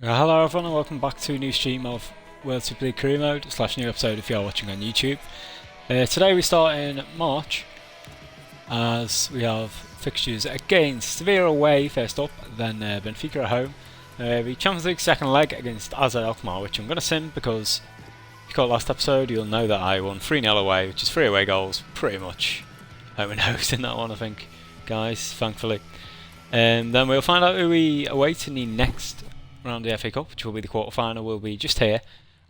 Hello everyone and welcome back to a new stream of World Super League Career Mode / new episode if you are watching on YouTube. Today we start in March as we have fixtures against Sevilla away first up, then Benfica at home. The Champions League second leg against AZ Alkmaar, which I'm going to sim because if you caught last episode you'll know that I won 3-0 away, which is 3 away goals, pretty much home and host in that one I think, guys, thankfully. Then we'll find out who we await in the next round of the FA Cup, which will be the quarter-final, will be just here,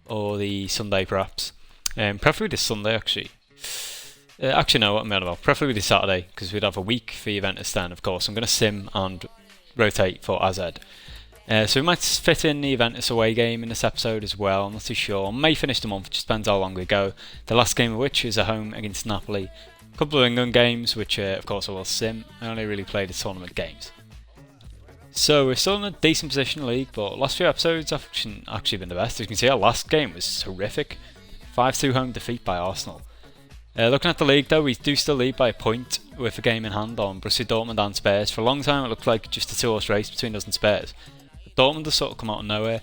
or the Sunday perhaps. Preferably this Sunday actually. Actually no, what am I on about? Preferably this Saturday, because we'd have a week for Juventus then, of course. I'm going to sim and rotate for AZ. So we might fit in the Juventus away game in this episode as well, I'm not too sure. I may finish the month, it just depends how long we go. The last game of which is at home against Napoli. A couple of England games, which of course I will sim. I only really play the tournament games. So we're still in a decent position in the league, but last few episodes have actually been the best. As you can see, our last game was horrific. 5-2 home defeat by Arsenal. Looking at the league though, we do still lead by a point with a game in hand on Borussia Dortmund and Spurs. For a long time it looked like just a two-horse race between us and Spurs. But Dortmund has sort of come out of nowhere.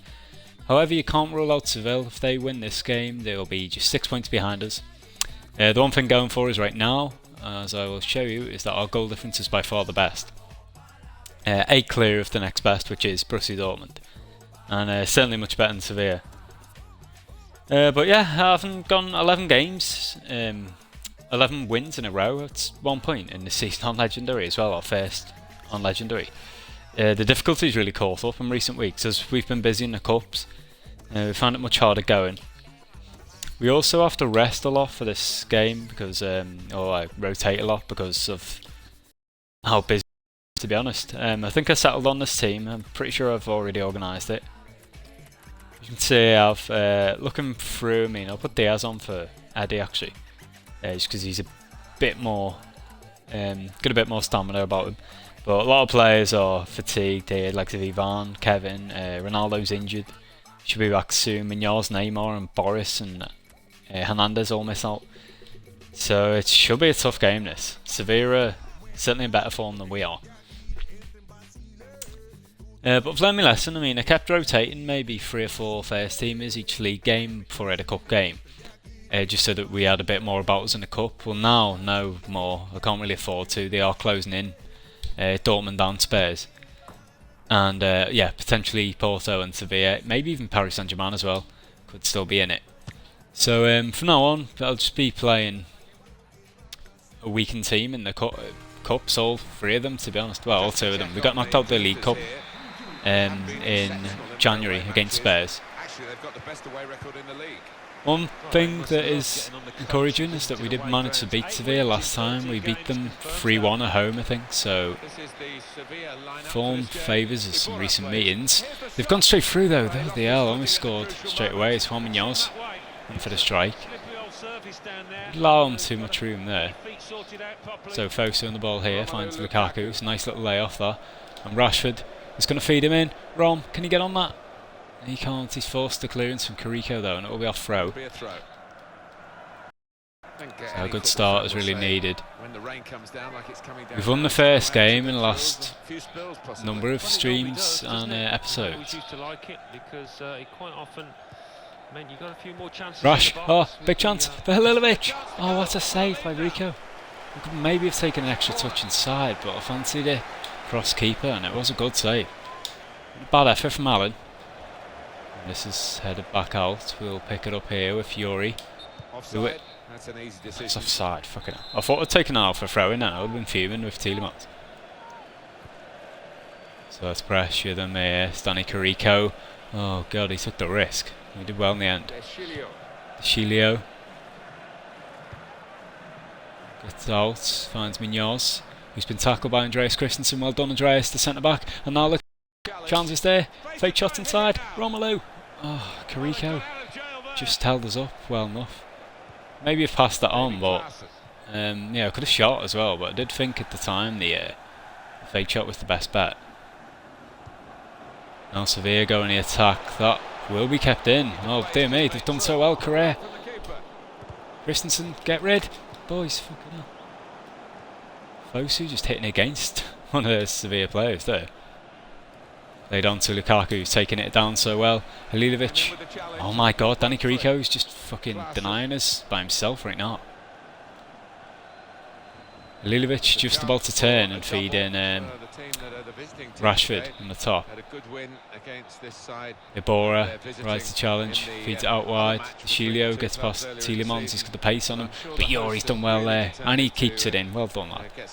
However, you can't rule out Seville. If they win this game, they will be just 6 points behind us. The one thing going for us right now, as I will show you, is that our goal difference is by far the best. 8 clear of the next best, which is Borussia Dortmund, and certainly much better than Sevilla. But yeah, I haven't gone 11 games, 11 wins in a row. It's 1 point in the season on Legendary as well, our first on Legendary. The difficulty's really caught up in recent weeks as we've been busy in the Cups. We found it much harder going. We also have to rest a lot for this game because, or I rotate a lot because of how busy. To be honest, I think I settled on this team. I'm pretty sure I've already organised it. You can see I've looking through. I mean, I'll put Diaz on for Eddie actually, just because he's a bit more, got a bit more stamina about him. But a lot of players are fatigued here, like Ivan, Kevin, Ronaldo's injured. Should be back soon. Munoz, Neymar, and Boris and Hernandez all miss out. So it should be a tough game. This Sevilla certainly in better form than we are. But I've learned my lesson. I mean, I kept rotating maybe 3 or 4 first teamers each league game before I had a cup game, just so that we had a bit more about us in the cup. Well, now no more. I can't really afford to. They are closing in, Dortmund and Spurs, and yeah, potentially Porto and Sevilla, maybe even Paris Saint-Germain as well, could still be in it. So from now on, I'll just be playing a weakened team in the cups, all 3 of them to be honest. Well, all 2 of them. We got knocked out of the League Cup in January against Spurs. One thing that is encouraging is that we did manage to beat Sevilla last time. We beat them 3-1 at home, I think, so form favours us some recent meetings. They've gone straight through though. They almost scored straight away. It's Juan Munoz for the strike. Allow him too much room there. So Fosu on the ball here, finds Lukaku. It's a nice little layoff there. And Rashford is going to feed him in. Rom, can he get on that? He can't. He's forced the clearance from Carrico though, and it will be off throw. So a good start is really needed. We've won the first game in the last number of streams and episodes. Rash, oh, big chance for Halilovic. Oh, what a save by Rico. We could maybe have taken an extra touch inside, but I fancied it cross keeper, and it was a good save. Bad effort from Allen. And this is headed back out. We'll pick it up here with Fury. Offside. That's an easy decision. It's offside, fucking hell. I thought I'd taken an for throwing, and I would have been fuming with Tielemans. So that's pressure them there. Stanley Carrico. Oh god, he took the risk. He did well in the end. Chilio gets out, finds Munoz, who's been tackled by Andreas Christensen. Well done, Andreas, the centre back. And now look, chances there. Fake shot inside. Romelu. Oh, Carrico just held us up well enough. Maybe have passed that on, but yeah, I could have shot as well. But I did think at the time the fake shot was the best bet. Now Sevilla go in the attack. That will be kept in. Oh dear me, they've done so well, Correa. Christensen, get rid. Boys, fucking hell. Fosu just hitting against one of the Sevilla players there. Laid on to Lukaku, who's taking it down so well. Halilovic. Oh my god, Danny Carrico's just fucking denying us by himself right now. Halilovic just about to turn and feed in Rashford on the top. Ibora rides the challenge, feeds it out wide. Shilio gets past Tielemans, he's got the pace on him. But Yori's done well there, and he keeps it in. Well done, lad. Yeah,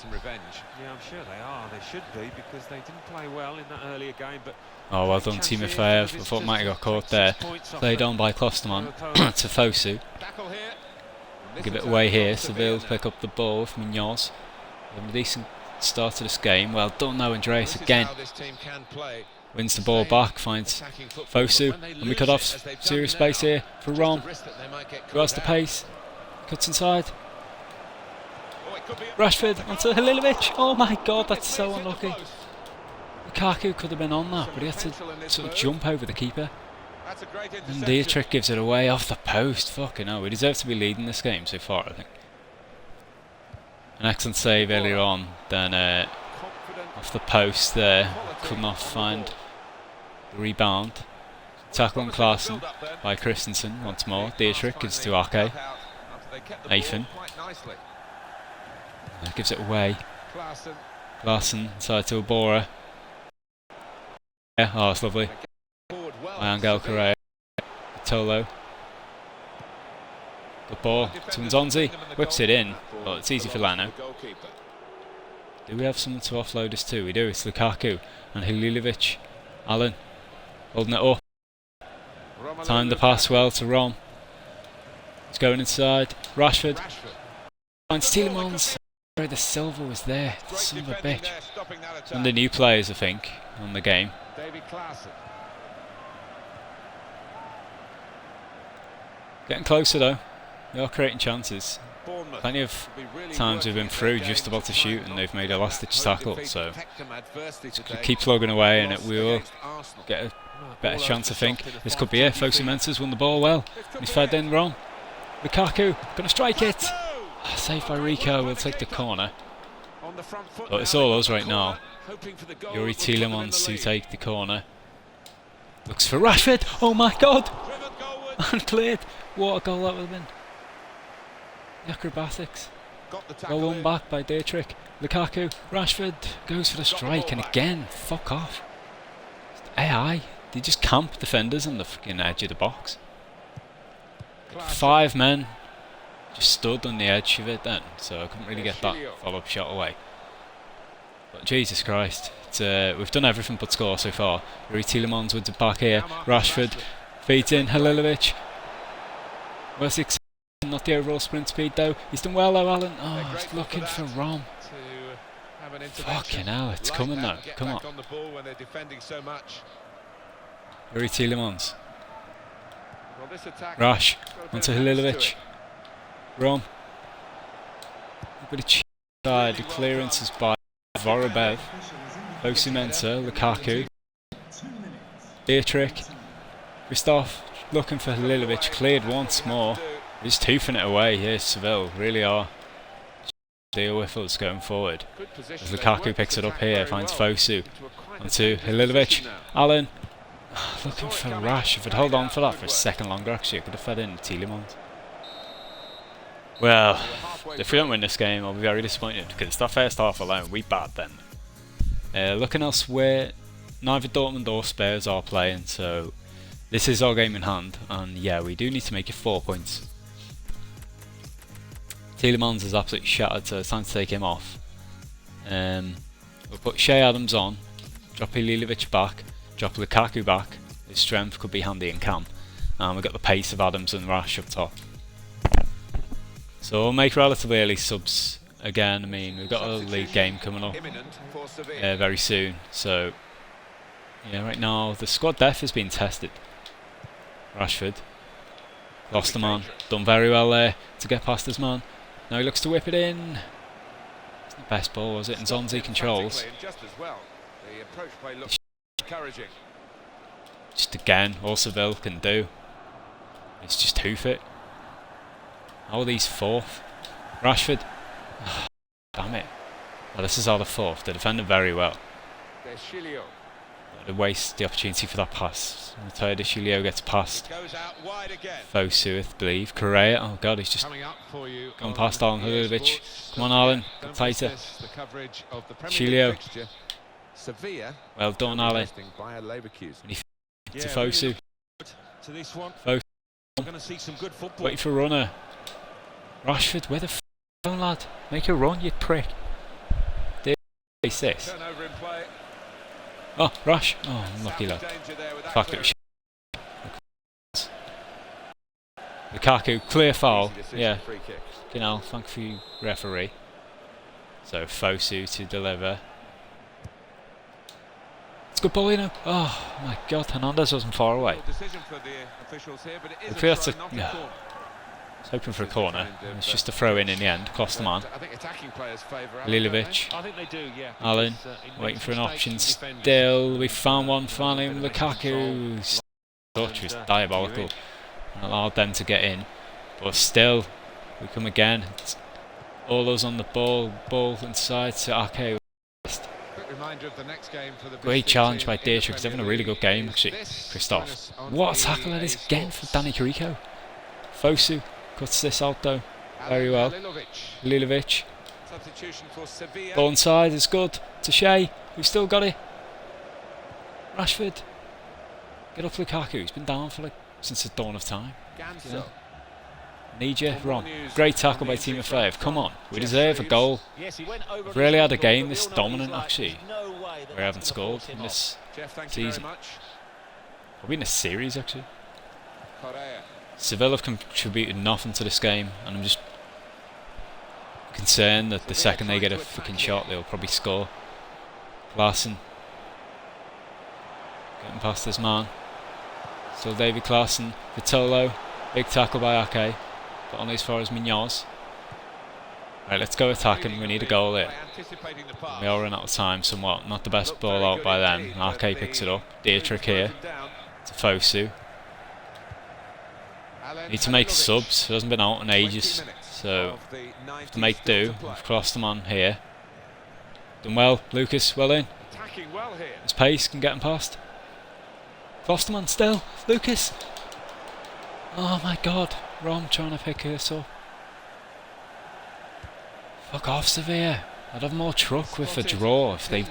I'm sure they are. They should be, because they didn't play well in that earlier game. But oh, well done, Timofeyev. I thought might have got caught there. Played on by Klosterman to Fosu. Give it away here. Seville pick up the ball with Munoz. Having a decent start to this game. Well done now, Andreas again. Wins the ball back, finds Fosu, and we could have serious space here for Rom. Who has the pace? Cuts inside. Rashford onto Halilovic. Oh my god, that's so unlucky. Lukaku could have been on that, but he had to sort of jump over the keeper. And Dietrich gives it away off the post. Fucking hell, we deserve to be leading this game so far, I think. An excellent save earlier on, then off the post there. Could not find the rebound. Tackle on Klaassen by Christensen once more. Dietrich gives to Ake. Nathan gives it away. Klaassen inside to Ibora. Yeah, oh, it's lovely. By Angel Correa. Tolo. Good ball to Nzonzi. Whips it in. Well, it's easy for Lano. Do we have someone to offload us to? We do. It's Lukaku and Halilovic. Allen holding it up. Timed the pass well to Rom. He's going inside. Rashford. Finds Tielemans. Sorry, the silver was there. The son of a bitch. Some of the new players, I think, on the game. Getting closer though. They are creating chances. Plenty of times we've been through just about to shoot and they've made a last ditch tackle, so keep plugging away and we will get a better chance, I think. This could be it. Fosu Mensah's won the ball well. He's fed in wrong. Lukaku gonna strike it. Saved by Rico. We'll take the corner. But it's all us right now. Yuri Tielemans to take the corner. Looks for Rashford. Oh my god! Uncleared. What a goal that would have been. The acrobatics. Well won back by Dietrich. Lukaku. Rashford goes for the strike and again, fuck off. AI. They just camp defenders on the fucking edge of the box. 5 men just stood on the edge of it then, so I couldn't really get that follow-up shot away. But Jesus Christ, we've done everything but score so far. Yuri Tielemans wins it back here. Rashford feeds in Halilovic. Where's the exception? Not the overall sprint speed though. He's done well though, Allen. Oh, he's looking for Rom. Fucking hell, it's coming though. Come on. Yuri Tielemans. Rash onto Halilovic. Rom. A bit of cheap side. The clearance is by Vorobyev. Fosu Mensah, Lukaku. Dietrich. Christoph looking for Halilovic. Cleared once more. He's toothing it away here, Seville. Really are. Deal with us going forward. As Lukaku picks it up here, finds Fosu. Onto Halilovic. Allen. Looking for Rash. If I'd hold on for that for a second longer, actually, I could have fed in Tielemans. Well, if we don't win this game, I'll be very disappointed because that first half alone, we bad then. Looking elsewhere, neither Dortmund or Spurs are playing, so this is our game in hand, and yeah, we do need to make it 4 points. Tielemans is absolutely shattered, so it's time to take him off. We'll put Shea Adams on, drop Halilovic back, drop Lukaku back. His strength could be handy in camp, and we've got the pace of Adams and Rash up top. So we'll make relatively early subs again. I mean, we've got a league game coming up very soon, so yeah, right now the squad depth has been tested. Rashford lost the man, done very well there to get past his man. Now he looks to whip it in. It's the best ball, was it? And Nzonzi controls. Just again, all Seville can do. It's just hoof it. How are these fourth? Rashford. Oh, damn it. Well, this is our fourth. They're defending very well. waste the opportunity for that pass. Matteo De Chilio gets past Fosu, I believe. Correa, oh god, he's just gone past Alan Halilovic. Come on, Alan, get tighter. Chilio. Well done, Alan. And he to Fosu. Fosu. Waiting for a runner. Rashford, where the f lad? Make a run, you prick. This. Oh, Rash. Oh, unlucky lad. Fact it was Lukaku, clear foul. Yeah. You know, thank you, referee. So Fosu to deliver. It's a good ball, you know. Oh my god, Hernandez wasn't far away. If that's a, yeah. I was hoping for a corner. It's just a throw in the end. Cost the man. Lilovic. Allen. Waiting for an option still. We found one finally. Lukaku. Touch was diabolical. And allowed them to get in. But still, we come again. It's all those on the ball. Ball inside to Ake. Great challenge by Dietrich. He's having a really good game actually. Christoph. What a tackle that is again for Danny Carrico. Fosu. Cuts this out though, very well. Lilovic. Ball inside is good. To Shea, who's still got it. Rashford. Get up Lukaku, he's been down for since the dawn of time. Yeah. Need you? Wrong. Great tackle by Team of 5. Come on, we deserve a goal. We've really had a game this dominant actually. We haven't scored in this season. Probably in this series actually. Seville have contributed nothing to this game, and I'm just concerned that the second they get a fucking shot, they'll probably score. Klaassen getting past this man. Still David Klaassen. Vitolo. Big tackle by Ake, but only as far as Munoz. Right, let's go attacking. We need a goal here. We are running out of time somewhat. Not the best ball out by them. Ake picks it up. Dietrich here to Fosu. Need to make subs, he hasn't been out in ages, so have to make do. We've crossed him on here. Done well, Lucas, well in. His pace can get him past. Klosterman still, Lucas. Oh my god, Rom trying to pick this up. Fuck off, Sevilla. I'd have more truck with a draw if they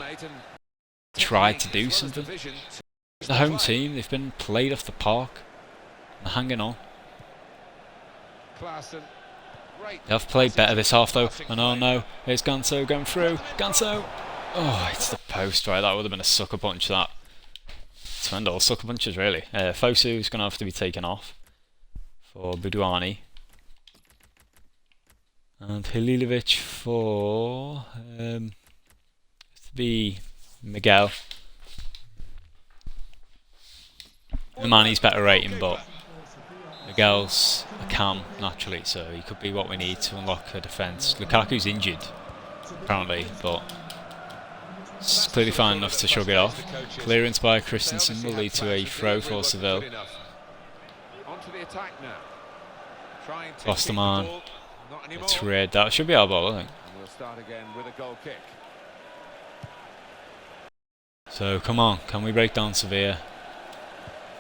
tried to do something. It's the home team, they've been played off the park. They're hanging on. They have played better this half though. And oh no, here's Ganso going through. Ganso! Oh, it's the post, right? That would have been a sucker punch, that. To end all sucker punches, really. Fosu's going to have to be taken off for Buduani. And Halilovic for to be Miguel. Imani's better rating, but Miguel's a cam naturally, so he could be what we need to unlock a defence. Lukaku's injured, apparently, but it's clearly fine enough to shrug it off. Clearance by Christensen will lead to a throw for Seville. Lost the man. It's red. That should be our ball, I think. So come on, can we break down Sevilla?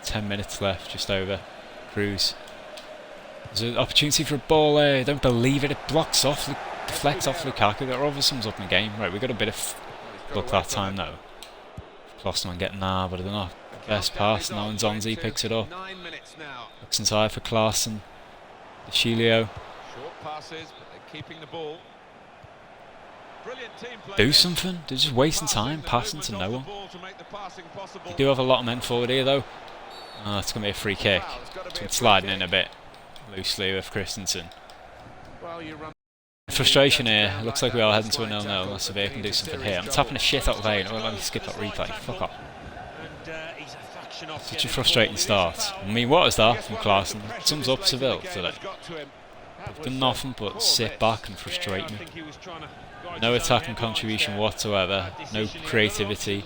10 minutes left, just over. Cruz. There's an opportunity for a ball there. I don't believe it. It blocks off, deflects off Lukaku. That obviously sums up in the game. Right, we got a bit of luck that time though. Klosterman getting there, but I don't know. Best pass. Now Nzonzi picks it up. Looks inside for Klaassen. De Chilio. Do something. They're just wasting time, passing to no one. You do have a lot of men forward here though. Oh, it's going to be a free kick. It's sliding in a bit loosely with Christensen. Frustration here. It looks like we are heading to a 0-0 unless Sevilla can do something here. I'm tapping the shit out of Vane. Oh, let me skip that replay. Fuck off. Such a frustrating start. I mean, what is that from Klaassen? It sums up Seville today. They've done nothing but sit back and frustrate me. No attacking contribution whatsoever. No creativity.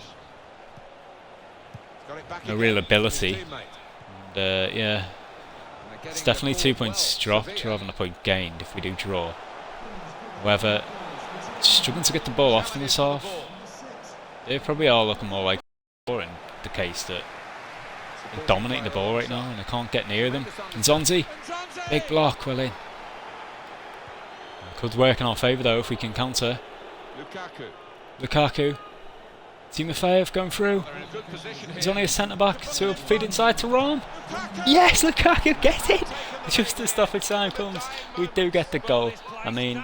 No real ability. And yeah, it's definitely 2 points dropped rather than a point gained if we do draw. However, struggling to get the ball off in this half. They probably are looking more like scoring the case that they're dominating the ball right now and I can't get near them. And Zonzi, big block, well in. Could work in our favour though if we can counter. Lukaku. Timofeyev going through. He's only a centre back, so a feed inside to Rom. Yes, Lukaku, get it! Just as stoppage time comes, we do get the goal. I mean,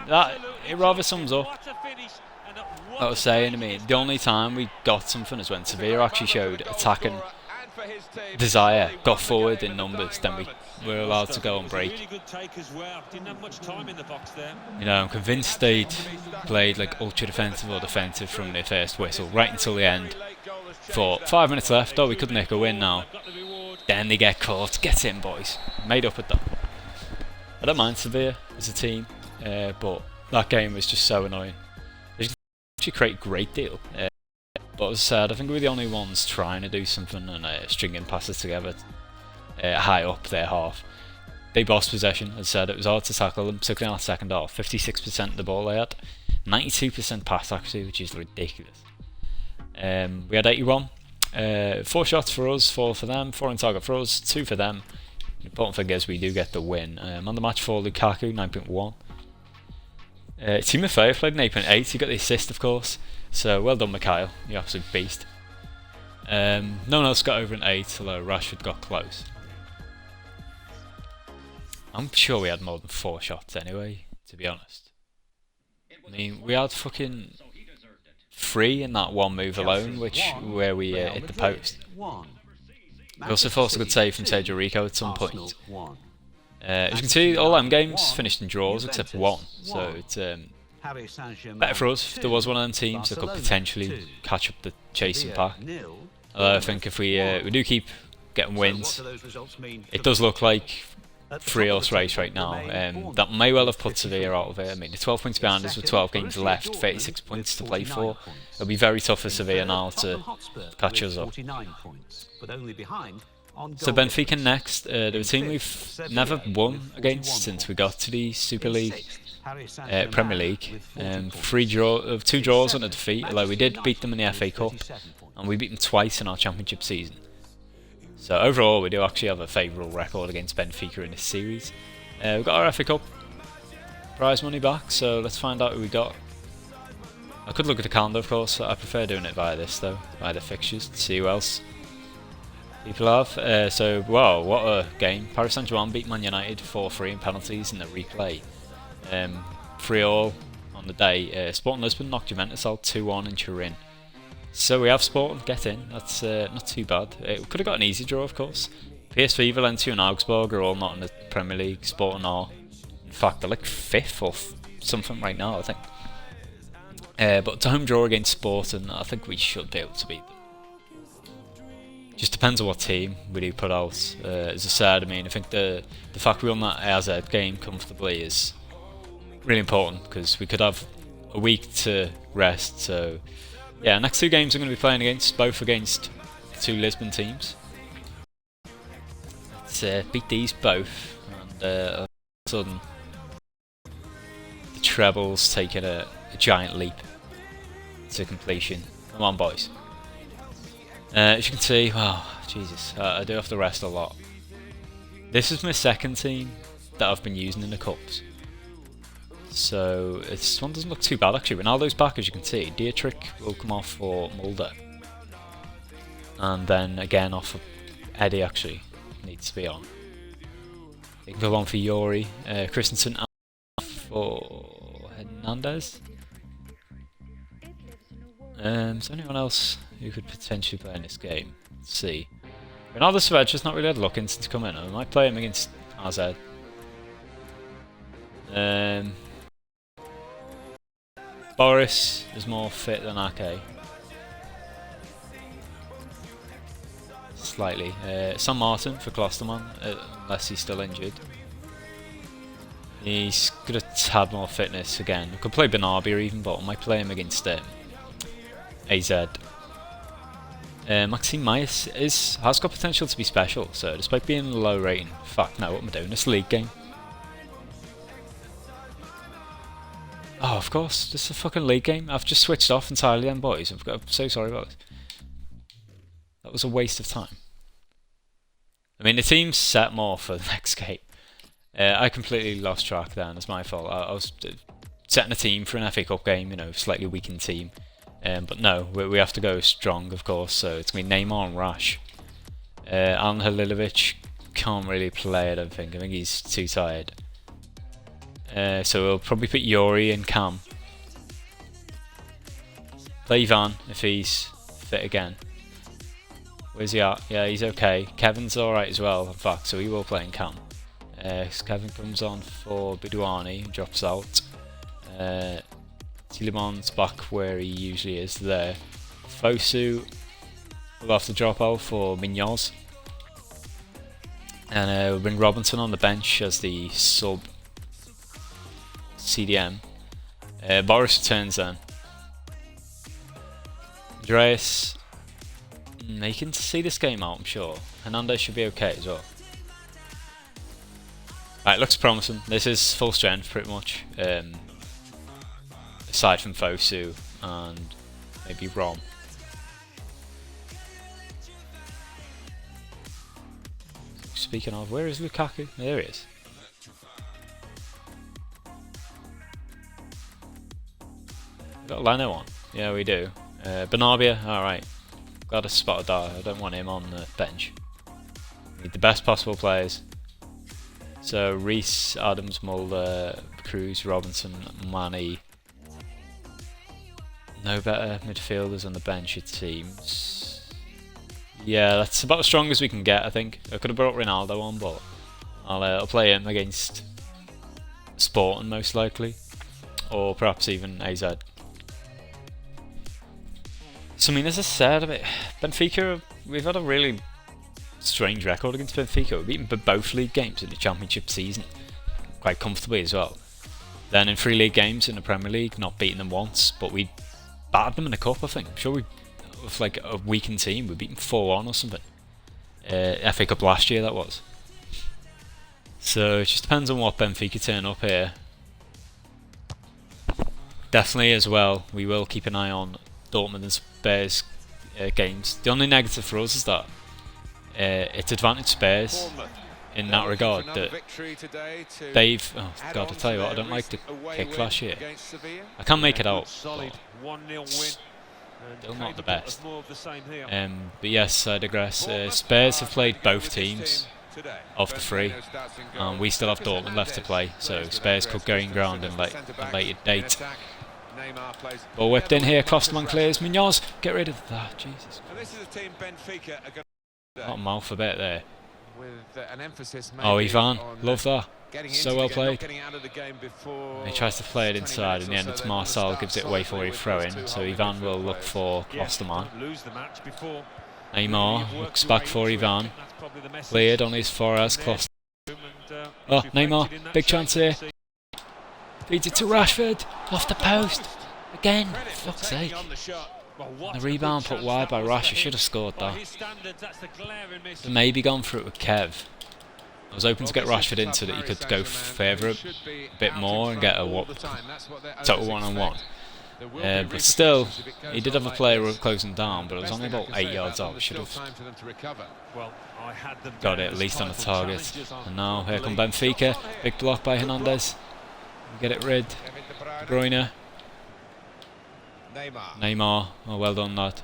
it rather sums up what I was saying. I mean, the only time we got something is when Sevilla actually showed attacking desire, got forward in numbers, then we were allowed to go on break. You know, I'm convinced they'd played like ultra defensive or defensive from their first whistle right until the end. For 5 minutes left, we could nick a win now. Then they get caught. Get in, boys. Made up with that. I don't mind Sevilla as a team, but that game was just so annoying. They actually create a great deal. But as I said, I think we're the only ones trying to do something and stringing passes together high up their half. They bossed possession, as I said, it was hard to tackle them, particularly in that second half. 56% of the ball they had, 92% pass actually, which is ridiculous. We had 81, 4 shots for us, 4 for them, 4 on target for us, 2 for them. The important thing is we do get the win. On the match for Lukaku, 9.1. Timofeyev played an 8.8, he got the assist of course. So well done Mikhail, you absolute beast. No one else got over an 8, although Rashford got close. I'm sure we had more than 4 shots anyway, to be honest. I mean, we had fucking 3 in that one move alone, where we hit the post. We also forced a good save from Sergio Rico at some point. As you can see, all them games finished in draws except one, so it's better for us if there was one of them teams that could potentially catch up the chasing pack. Although I think if we do keep getting wins, it does look like 3-horse race right now. That may well have put Sevilla out of it. I mean, they're 12 points behind us with 12 games left, 36 points to play for. It'll be very tough for Sevilla now to catch us up. So Benfica next, they're a team we've never won against since we got to the Super League, Premier League. 2 draws and a defeat, although we did beat them in the FA Cup, and we beat them twice in our Championship season. So overall we do actually have a favourable record against Benfica in this series. We've got our FA Cup prize money back, so let's find out who we got. I could look at the calendar of course, I prefer doing it via this though, via the fixtures, to see who else people have. So, wow, what a game. Paris Saint-Germain beat Man United 4-3 in penalties in the replay. 3-all on the day. Sporting Lisbon knocked Juventus out 2-1 in Turin. So we have Sporting, get in. That's not too bad. We could have got an easy draw, of course. PSV, Valencia and Augsburg are all not in the Premier League. Sporting are, in fact, they're like 5th or something right now, I think. But it's a home draw against Sporting, I think we should be able to beat them. Just depends on what team we do put out. As I said, I mean, I think the fact we won that AZ game comfortably is really important because we could have a week to rest. So, yeah, next 2 games I'm going to be playing both against 2 Lisbon teams. Let's beat these both, and all of a sudden the treble's taking a giant leap to completion. Come on, boys. As you can see, wow, Jesus, I do have to rest a lot. This is my second team that I've been using in the Cups. So, this one doesn't look too bad actually. Ronaldo's back, as you can see. Dietrich will come off for Mulder. And then again off for Eddie actually, needs to be on. He can go on for Yori, Christensen for Hernandez. Is there anyone else who could potentially play in this game? Let's see. Ronaldo Svedja's not really had a look in since coming in. I might play him against AZ. Boris is more fit than Ake. Slightly. San Martin for Klosterman, unless he's still injured. He's got a tad more fitness again. I could play Bernabia even, but I might play him against AZ. Maxime Myers has got potential to be special, so despite being low rating, fuck no, what am I doing? It's a league game. Oh, of course, this is a fucking league game. I've just switched off entirely then, boys. I'm so sorry about this. That was a waste of time. I mean, the team's set more for the next game. I completely lost track then. It's my fault. I was setting a team for an FA Cup game, you know, slightly weakened team. But no, we have to go strong, of course. So it's going to be Neymar and Rash. Alan Halilovic can't really play, I don't think. I think he's too tired. So we'll probably put Yuri and Cam. Play Ivan if he's fit again. Where's he at? Yeah, he's okay. Kevin's alright as well, in fact, so he will play in Cam. Kevin comes on for Bidouani and drops out. Tielemans back where he usually is there. Fosu will have to drop out for Munoz. And we'll bring Robinson on the bench as the sub CDM. Boris returns then. Andreas, he can see this game out, I'm sure. Hernandez should be okay as well. Right, looks promising. This is full strength pretty much. Aside from Fosu and maybe Rom. Speaking of, where is Lukaku? There he is. We got Leno on. Yeah, we do. Benabia, alright. Glad I spotted that. I don't want him on the bench. We need the best possible players. So Reese, Adams, Mulder, Cruz, Robinson, Manny. No better midfielders on the bench, it seems. Yeah, that's about as strong as we can get, I think. I could have brought Ronaldo on, but I'll play him against Sporting most likely, or perhaps even AZ. So I mean, as I said, Benfica, we've had a really strange record against Benfica. We've beaten both league games in the Championship season, quite comfortably as well. Then in 3 league games in the Premier League, not beating them once, but we battered them in the cup, I think. I'm sure with like a weakened team, we beat them 4-1 or something. FA Cup last year, that was. So it just depends on what Benfica turn up here. Definitely as well, we will keep an eye on Dortmund and Spurs games. The only negative for us is that it's advantage Spurs in that regard, that they've... Oh god, I tell you what, I don't like the kick flash here. I can't make it out, but still not the best. But yes, I digress. Spurs have played both teams of the 3, and we still have Dortmund left to play, so Spurs could go in ground in a later date. Ball whipped in here, Klosterman clears, Munoz, get rid of that, Jesus. Not a mouth a bit there. Oh, Ivan, love that. So well played. He tries to play it inside, in the end it's Marcel gives it away for a throw in, so Ivan will look for Klosterman. Neymar looks back for Ivan. Cleared on his Flores, Klosterman. Oh, Neymar, big chance here. Feeds it to Rashford, off the post. Again, for fuck's sake. The rebound put wide by Rash, I should have scored that. Maybe gone for it with Kev. I was hoping to get Rashford in so that he could go further a bit more and get a total one-on-one. But still, he did have a player closing down, but it was only about 8 yards out. Should have got it at least on the target. And now here come Benfica, big block by Hernandez. Get it rid. De Bruyne. Neymar. Oh, well done, lad.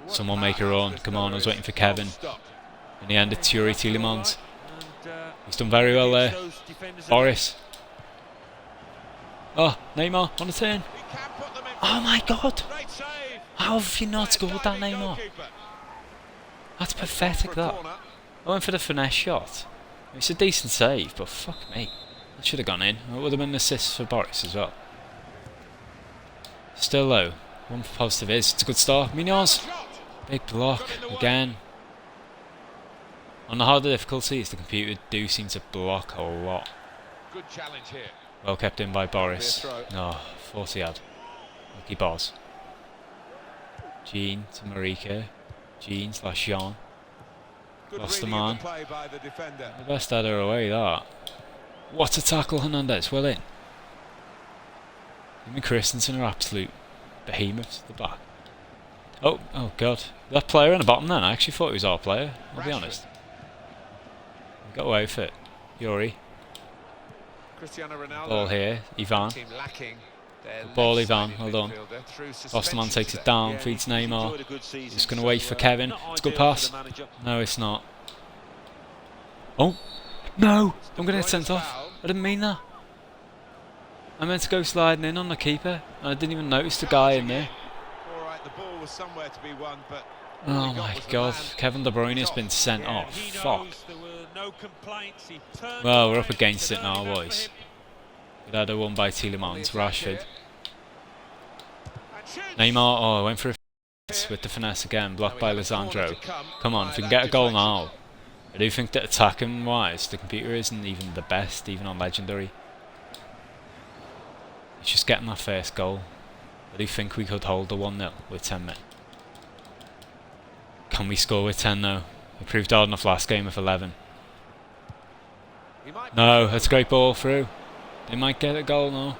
Someone make a run. Come on, I was waiting for Kevin. In the end, it's Yuri Tielemans. He's done very well there. Boris. Oh, Neymar on the turn. Oh my god! How have you not scored that, Neymar? That's pathetic, that. I went for the finesse shot. It's a decent save, but fuck me. That should have gone in. It would have been an assist for Boris as well. Still though, one positive is, it's a good start. Munoz! Big block, again. On the harder difficulties, the computer do seem to block a lot. Good challenge here. Well kept in by Boris. Oh, thought he had. Lucky boss. Jean to Marika. Jean / Jean. Lost the man. The best header away, that. What a tackle, Hernandez, well in. Him and Christensen are absolute behemoths at the back. Oh god. That player on the bottom then, I actually thought he was our player, I'll be honest. Got away with it. Yuri. Ball here, Ivan. Good ball, Ivan, well done. Osterman takes it down, feeds Neymar. He's going to wait for Kevin. It's a good pass. No, it's not. Oh! No! I'm going to get sent off. I didn't mean that. I meant to go sliding in on the keeper, and I didn't even notice the guy in there. Oh my god, Kevin De Bruyne has been sent off. Fuck. Well, we're up against it now, boys. We'd had a one by Tielemans, Rashford. Neymar, oh, I went for a with the finesse again, blocked by Lisandro. Come on, if we can get a goal now. I do think that attacking wise, the computer isn't even the best, even on Legendary. It's just getting that first goal. I do think we could hold the 1-0 with 10 men. Can we score with 10 though? We proved hard enough last game with 11. No, that's a great ball through. They might get a goal now.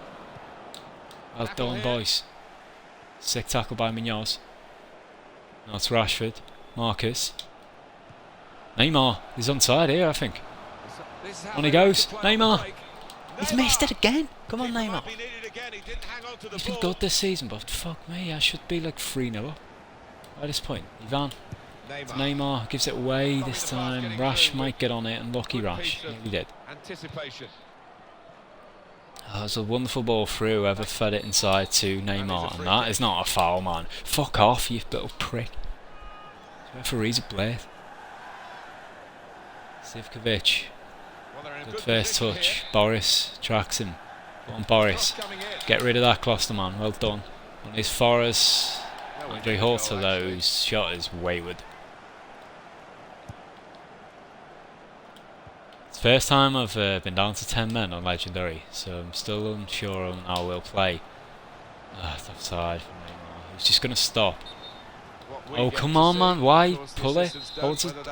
Well done, boys. Sick tackle by Munoz. Now it's Rashford. Marcus. Neymar. He's onside here, I think. On he goes. Neymar. He's missed it again. Come on, Neymar. He's been good this season, but fuck me, I should be like 3-0 up at this point. Ivan. Neymar gives it away this time. Rash might get on it, and lucky Rash. He did. Oh, it was a wonderful ball through, whoever fed it inside to Neymar, and that is not a foul, man. Fuck off, you little prick. Referee's a blade. Sivkovic. Good first touch. Boris tracks him. Go on, Boris. Get rid of that Klosterman. Well done. On his Forrest. Andre Horta, though, his shot is wayward. It's the first time I've been down to 10 men on Legendary, so I'm still unsure on how we'll play. It's offside from Neymar. He's just going to stop. Oh, come on, man. Why pull it?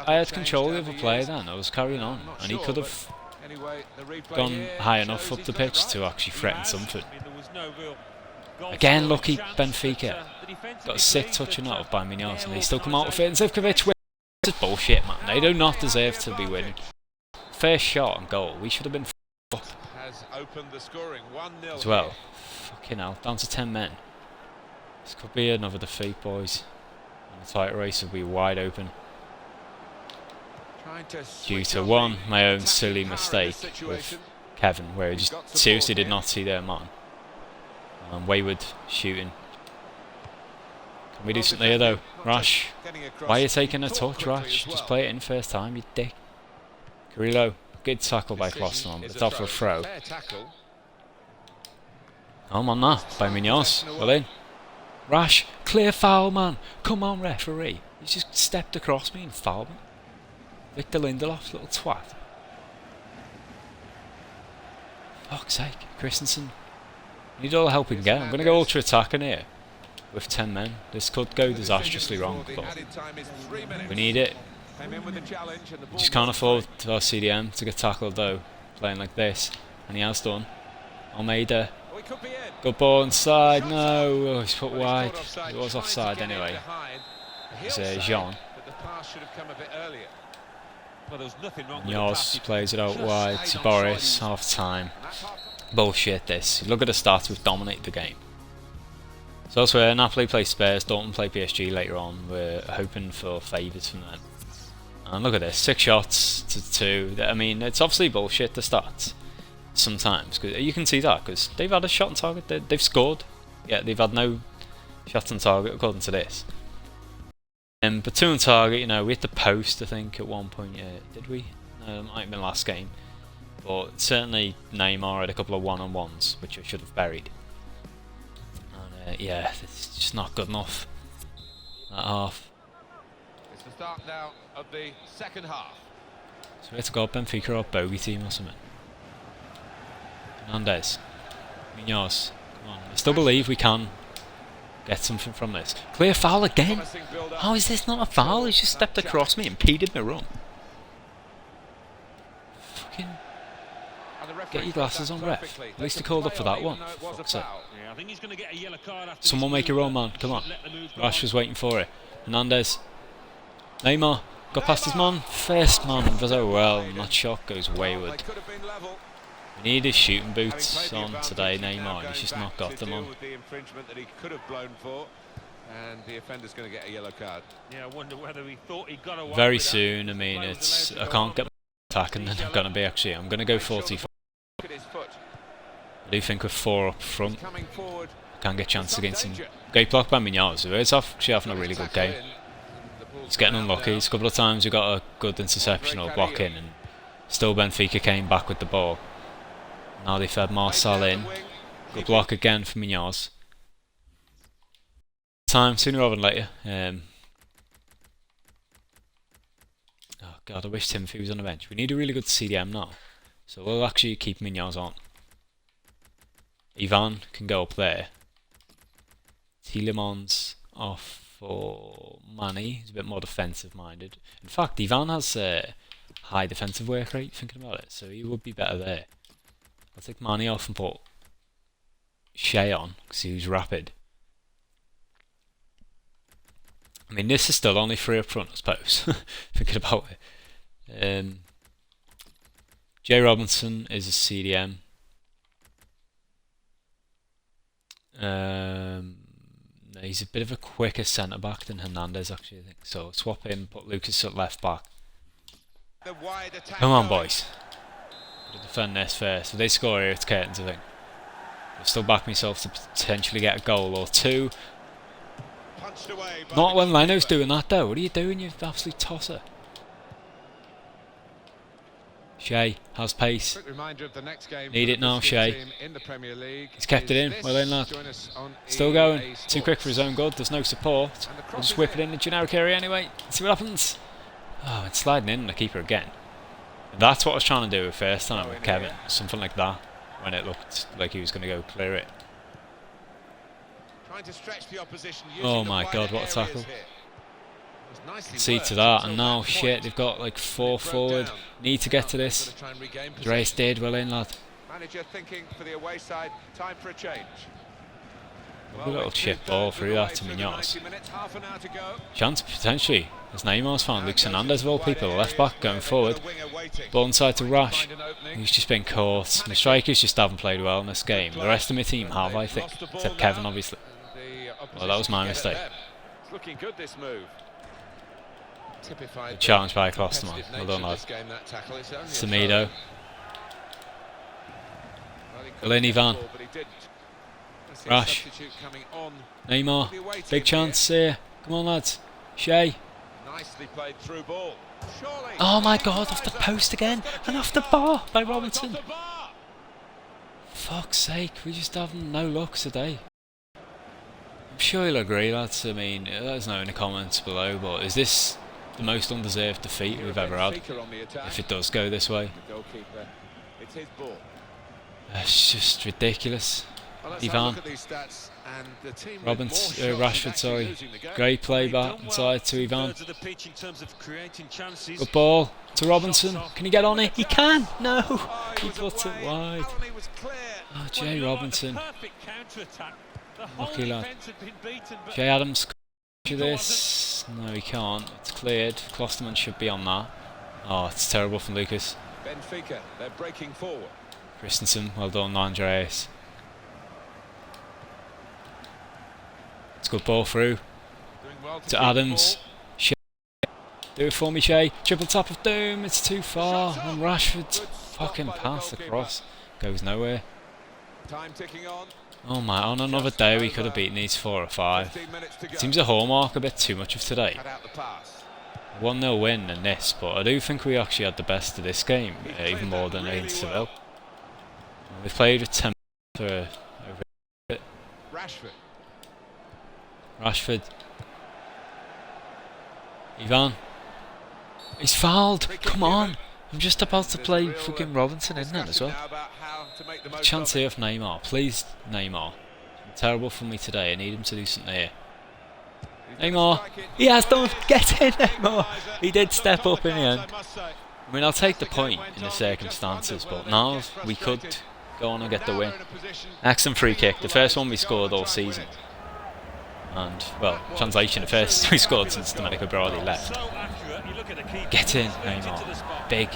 I had control of the player then. I was carrying on. And he could have gone high enough up the pitch to actually threaten something. Again, lucky Benfica. Got a sick touch and that by Munoz, and they still come out with it. And Zivkovic wins. This is bullshit, man. They do not deserve to be winning. First shot and goal. We should have been up as well. Fucking hell. Down to 10 men. This could be another defeat, boys. And the title race will be wide open. Due to one, my own silly mistake with Kevin, where he just seriously did not see their man. And wayward shooting. Can we do something here though? Rash, why are you taking a touch, Rash? Just play it in first time, you dick. Carrillo, good tackle by Klosterman, but it's off for a throw. I'm on that, by Munoz, well in. Rash, clear foul, man. Come on, referee. He's just stepped across me and fouled me. Victor Lindelof, little twat. Fuck's sake, Christensen. Need all the help we can get. I'm going to go ultra attacking here with 10 men. This could go disastrously wrong, but we need it. We just can't afford our CDM to get tackled though, playing like this, and he has done. Almeida. Good ball inside, no, oh, he's put wide. It was offside anyway. It's Jean. Munoz plays it out wide to Boris, half time. Bullshit this. Look at the stats, we've dominated the game. So elsewhere, Napoli play Spurs, Dortmund play PSG later on. We're hoping for favours from them. And look at this, 6 shots to 2. I mean, it's obviously bullshit, the stats. Sometimes, cause you can see that, because they've had a shot on target, they've scored. Yeah, they've had no shots on target according to this. But 2 on target, you know, we hit the post I think at one point, did we? No, it might have been last game. But certainly Neymar had a couple of one-on-ones, which I should have buried. And yeah, it's just not good enough. That half. It's the start now of the second half. So we had to go Benfica or bogey team or something. Hernandez. Munoz. Come on. I still believe we can get something from this. Clear foul again? How is this not a foul? He just stepped across me and impeded my run. Fucking... Get your glasses on, ref. At least he called up for that one. Fuck's sake. Yeah, I think he's going to get a yellow card after Someone make your own, man. Come on. Rash was waiting for it. Hernandez. Neymar. Got past his man. First man. Oh well, and that shot goes wayward. We need his shooting boots on today, Neymar. He's just not got them on. And the offender's going to get a yellow card. Yeah, I wonder whether he thought he got away. Very soon, I mean, I can't get my attack, and then I'm going to be I'm going to go 45. I do think with 4 up front, I can get a chance against him. Great block by Mignaz. It's actually having a really good game. He's getting unlucky. It's a couple of times we got a good interception or block in, and still Benfica came back with the ball. Now they fed Marcel in. Good block again for Mignaz. Time sooner rather than later. Oh god, I wish Timothy was on the bench. We need a really good CDM now, so we'll actually keep Mignaz on. Ivan can go up there. Tielemans off for Manny. He's a bit more defensive minded. In fact, Ivan has high defensive work rate, thinking about it, so he would be better there. I'll take Manny off and put Shea on because he was rapid. I mean, this is still only 3 up front, I suppose. Thinking about it. Jay Robinson is a CDM. No, he's a bit of a quicker centre back than Hernandez, actually, I think. So swap him, put Lucas at left back. Come on, boys. Gotta defend this first. If they score here, it's curtains, I think. I'll still back myself to potentially get a goal or 2. Not when Leno's doing that though. What are you doing, you absolute tosser? Shea has pace. Need it now, Shea. He's kept it in. Well in, lad. Still going. Too quick for his own good. There's no support. We'll just whip it in the generic area anyway. See what happens. Oh, it's sliding in the keeper again. That's what I was trying to do first time with Kevin. Something like that. When it looked like he was going to go clear it. Oh my god, what a tackle. See to that, and now shit, they've got like 4 forward. Need to get to this. Andreas did well in, lad. Manager thinking for the away side, time for a change. A little chip ball through that to Mignaz. Chance potentially, as Neymar's found. Lucas Hernandez of all people, left back going forward. Ball inside to Rash. He's just been caught. The strikers just haven't played well in this game. The rest of my team have, I think, except Kevin, obviously. Well, that was my mistake. Looking good, this move. Good challenge by Klosterman. Well done, lad. Semedo. Well, Ivan. Rash. Neymar. Big chance here. Come on, lads. Shea. Oh my god, off the post again. And off the bar by Robinson. Fuck's sake, we just have no luck today. I'm sure you'll agree, lads. I mean, let us know in the comments below, but is this the most undeserved defeat we've ever had? If it does go this way. It's just ridiculous. Ivan. Rashford, sorry. Great play back inside to Ivan. Good ball to Robinson. Can he get on it? He can! No! He put it wide. Oh, Jay Robinson. Lucky lad. Jay Adams. To this. No, he can't. It's cleared. Klosterman should be on that. Oh, it's terrible from Lucas. Benfica, they're breaking forward. Christensen, well done, Andreas. It's a good ball through to Adams. Shea. Do it for me, Shea. Triple tap of doom. It's too far. And Rashford fucking pass across. Goes nowhere. Oh my, on another day we could have beaten these 4 or 5. Seems a hallmark a bit too much of today. 1-0 win in this, but I do think we actually had the best of this game, even more than against Seville. We've played with 10 for over a bit. Rashford. Ivan. He's fouled. Come on. I'm just about to play fucking Robinson in there as well. Chance here for Neymar. Please, Neymar. It's terrible for me today. I need him to do something here. Neymar. He has done. Get in, Neymar. He did step up in the end. I mean, I'll take the point in the circumstances, but now we could go on and get the win. Excellent free kick, the first one we scored all season. And, well, translation, the first we scored since Domenico Berardi left. Get in, Neymar. Big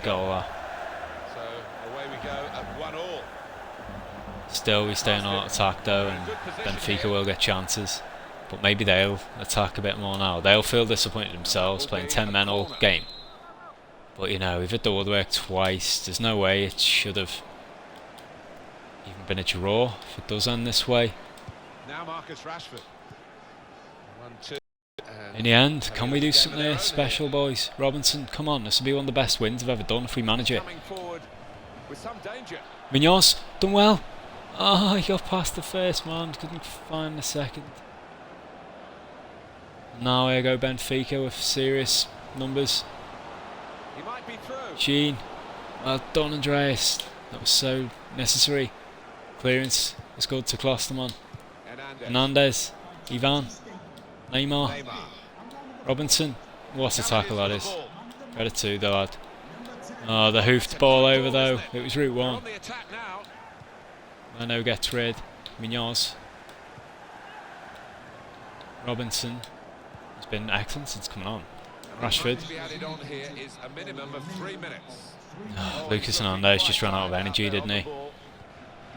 goal. So away we go at 1-1. Still, we stay on our attack though, and Benfica will get chances. But maybe they'll attack a bit more now. They'll feel disappointed themselves, playing 10 men all game. But you know, we've hit the woodwork twice. There's no way it should have even been a draw if it does end this way. Now Marcus Rashford. 1-2. In the end, can we do something special, boys? Robinson, come on, this will be one of the best wins I've ever done if we manage it. Munoz, done well. Oh, he got past the first man, couldn't find the second. Now here go Benfica with serious numbers. Jean, well done, Andreas. That was so necessary. Clearance is good to Klosterman. Hernandez, Ivan, Neymar, Robinson. What a tackle that is. Credit to the lad. Oh, the hoofed ball over though. It was route one. Leno gets rid. Munoz. Robinson has been excellent since coming on. Rashford. Oh, Lucas Hernandez just ran out of energy, didn't he?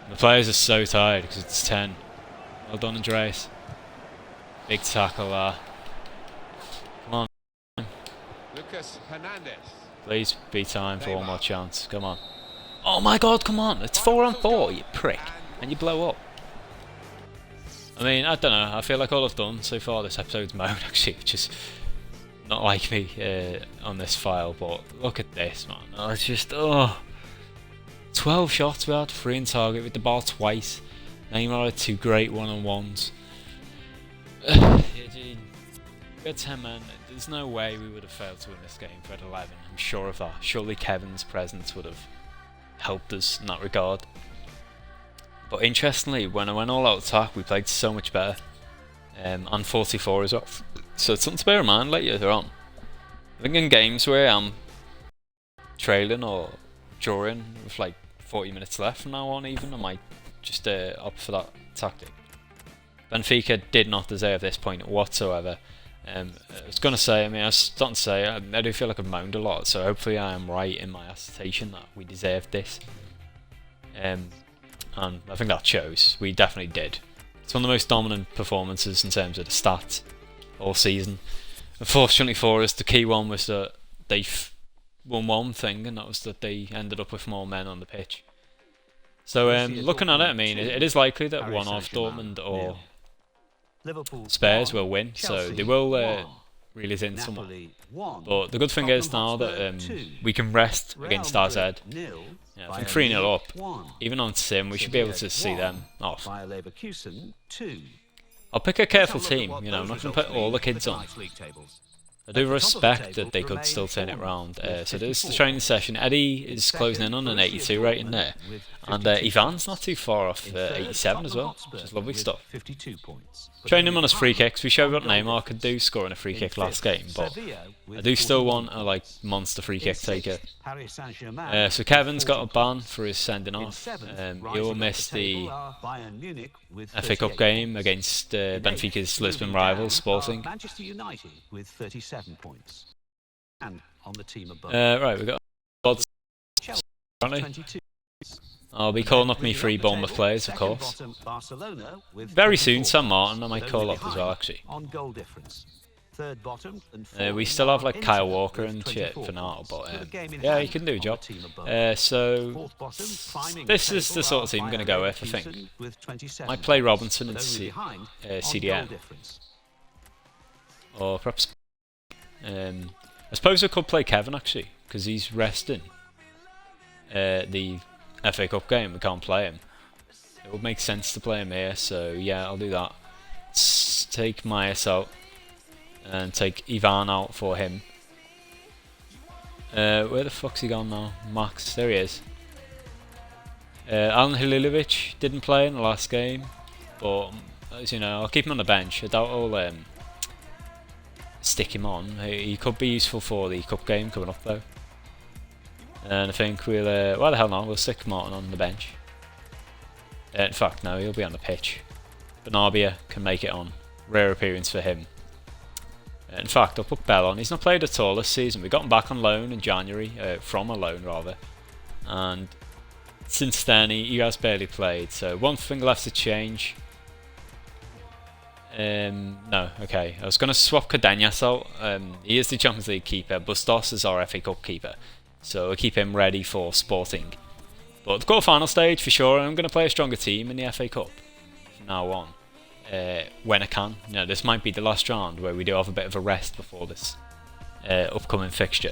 The players are so tired because it's 10. Well done, Andreas. Big tackle there. Come on. Lucas Hernandez. Please be time for one more chance. Come on. Oh my god, come on. It's 4-on-4, you prick. And you blow up. I mean, I don't know. I feel like all I've done so far this episode's moan, actually, which is not like me on this file. But look at this, man. Oh, it's just, 12 shots we had, 3 in target with the ball twice. Neymar had 2 great one-on-ones. We had 10 men. There's no way we would have failed to win this game if we had 11. I'm sure of that. Surely Kevin's presence would have helped us in that regard. But interestingly, when I went all out attack, we played so much better. And 44 as well. So it's something to bear in mind later on. I think in games where I'm trailing or drawing with like 40 minutes left from now on even, I might just opt for that tactic. Benfica did not deserve this point whatsoever. I was going to say, I was starting to say, I do feel like I've moaned a lot, so hopefully I am right in my assertion that we deserved this. And I think that shows. We definitely did. It's one of the most dominant performances in terms of the stats all season. Unfortunately for us, the key one was that they won one thing, and that was that they ended up with more men on the pitch. So looking at it, I mean, it is likely that one of Dortmund or Spurs will win, so they will reel it in somewhat. But the good thing is now that we can rest against AZ. Yeah, I think 3-0 up, even on Sim, we should be able to see them off. I'll pick a careful team, you know, I'm not going to put all the kids on. I do respect that they could still turn it round. So there's the training session. Eddie is closing in on an 82 rating there. And Ivan's not too far off 87 as well, which is lovely stuff. Training him on his free kicks. We showed what Neymar could do scoring a free kick last game, but I do still want a monster free kick taker. So Kevin's got a ban for his sending off. He'll miss the FA Cup game against Benfica's Lisbon rivals, Sporting. Right, we've got odds. I'll be calling up me 3 Bournemouth players, of course. Very soon, Sam Martin I might call up as well, actually. We still have like Kyle Walker and shit for now, but yeah, he can do a job. So this is the sort of team I'm going to go with, I think. Might play Robinson and CDM. Or perhaps... I suppose I could play Kevin, actually, because he's resting the FA Cup game. We can't play him. It would make sense to play him here, so yeah, I'll do that. Let's take Myers out and take Ivan out for him. Where the fuck's he gone now? Max, there he is. Alan Halilovic didn't play in the last game, but as you know, I'll keep him on the bench. I doubt I'll stick him on. He could be useful for the cup game coming up though. And I think we'll, why the hell not, we'll stick Martin on the bench. In fact, no, he'll be on the pitch. Benabia can make it on. Rare appearance for him. In fact, I'll put Bell on. He's not played at all this season. We got him back on loan in January, from a loan rather. And since then, he has barely played. So one thing left to change. No, okay. I was going to swap Cadenas out. He is the Champions League keeper. Bustos is our FA Cup keeper. So we'll keep him ready for Sporting. But the quarter-final stage for sure. I'm going to play a stronger team in the FA Cup from now on. When I can. You know, this might be the last round where we do have a bit of a rest before this upcoming fixture.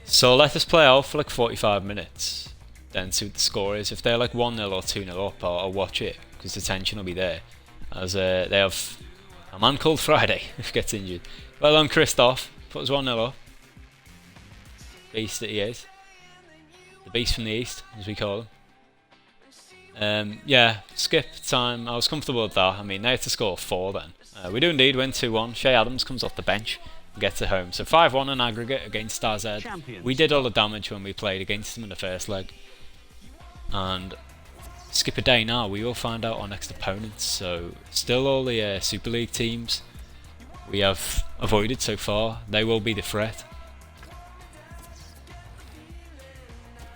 So let us play out for like 45 minutes. Then see what the score is. If they're like 1-0 or 2-0 up, I'll watch it because the tension will be there. As they have a man called Friday who gets injured. Well done, Christoph. Put us 1-0 up. Beast that he is. The beast from the east, as we call him. Yeah, skip time. I was comfortable with that. I mean, they had to score 4 then. We do indeed win 2-1. Shea Adams comes off the bench and gets it home. So 5-1 in aggregate against Starzed. We did all the damage when we played against them in the first leg. And skip a day now, we will find out our next opponents. So still all the Super League teams we have avoided so far. They will be the threat.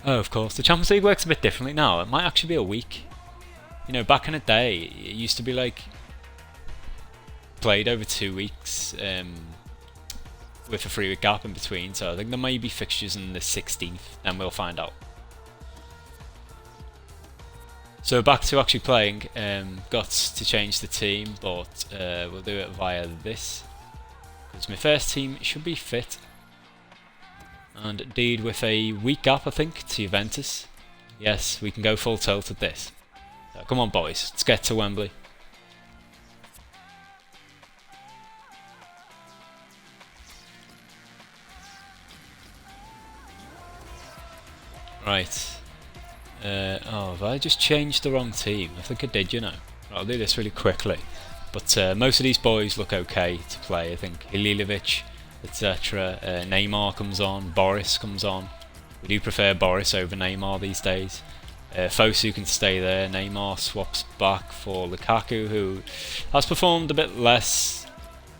Oh, of course. The Champions League works a bit differently now. It might actually be a week. You know, back in the day, it used to be like played over 2 weeks with a 3-week gap in between. So I think there may be fixtures on the 16th, and we'll find out. So back to actually playing. Got to change the team, but we'll do it via this. Because my first team should be fit. And indeed with a week gap, I think, to Juventus. Yes, we can go full tilt at this. So come on boys, let's get to Wembley. Right. Oh, have I just changed the wrong team? I think I did, you know. I'll do this really quickly. But most of these boys look okay to play. I think Ililovic, etc. Neymar comes on, Boris comes on. We do prefer Boris over Neymar these days. Fosu can stay there. Neymar swaps back for Lukaku, who has performed a bit less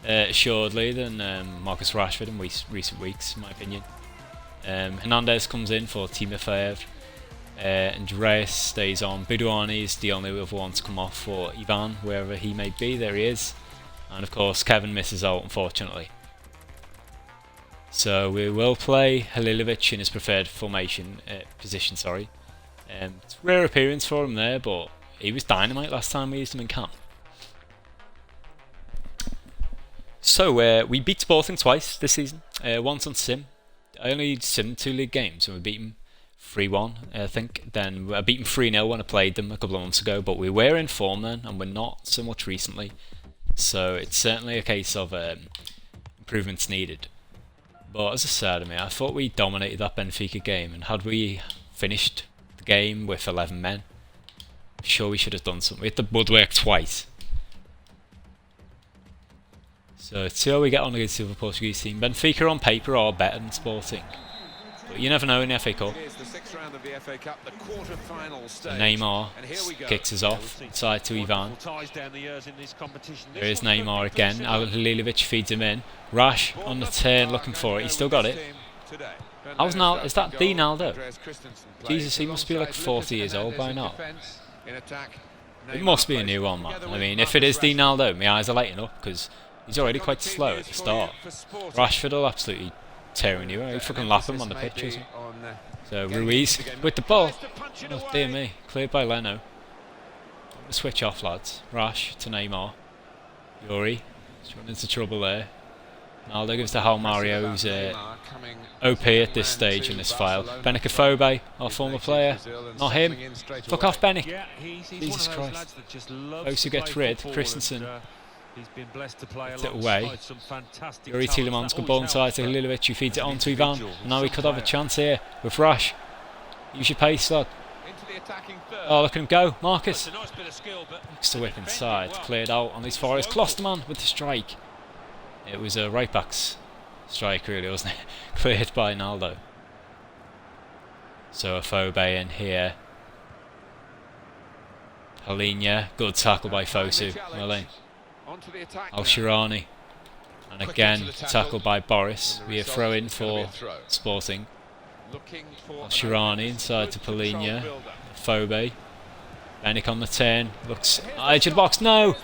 assuredly than Marcus Rashford in recent weeks, in my opinion. Hernandez comes in for Timofeyev. Andreas stays on. Buduani is the only other one to come off for Ivan, wherever he may be. There he is. And of course, Kevin misses out, unfortunately. So we will play Halilovic in his preferred formation position. Sorry, it's a rare appearance for him there, but he was dynamite last time we used him in camp. So we beat Sporting twice this season. Once on Sim. I only simmed 2 league games, and we beat them 3-1, I think. Then I beat them 3-0 when I played them a couple of months ago. But we were in form then, and we're not so much recently. So it's certainly a case of improvements needed. But as I said, I thought we dominated that Benfica game, and had we finished the game with 11 men, I'm sure we should have done something. We had the woodwork twice. So let's see how we get on against the other Portuguese team. Benfica on paper are better than Sporting, but you never know in the FA Cup. So Neymar kicks us off, inside to Ivan. There is Neymar again. Halilovic feeds him in. Rash on the turn, looking for it. He's still got it. How's now? Is that the Naldo? Jesus, he must be like 40 years old by now. It must be a new one, man. I mean, if it is the Naldo, my eyes are lighting up because he's already quite slow at the start. Rashford will absolutely tear him anyway. He fucking lap him on the pitch, isn't he? So Ruiz with the ball. Oh dear me, cleared by Leno. Switch off, lads. Rash to Neymar. Yuri, he's running into trouble there. Ronaldo gives to Hal Mario, who's OP at this stage in this file. Benicophobe, our former player. Not him. Fuck off, Benic. Jesus Christ. Those who get rid. Christensen. Gets it away. Yuri Tielemans, good ball inside to Halilovic, who feeds it on to Ivan. And now we could have a chance here with Rash. Use your pace, lad. Oh, look at him go. Marcus. Looks to whip inside. Cleared out on these forest. Klosterman with the strike. It was a right back's strike, really, wasn't it? Cleared by Naldo. So a Phobe in here. Halinia, good tackle by Fosu. Well in. Al-Shirani. And again, tackled by Boris. We are throw in for Sporting. Al-Shirani inside to Polinia. Phobe. Benic on the turn. Looks edge of the box. No!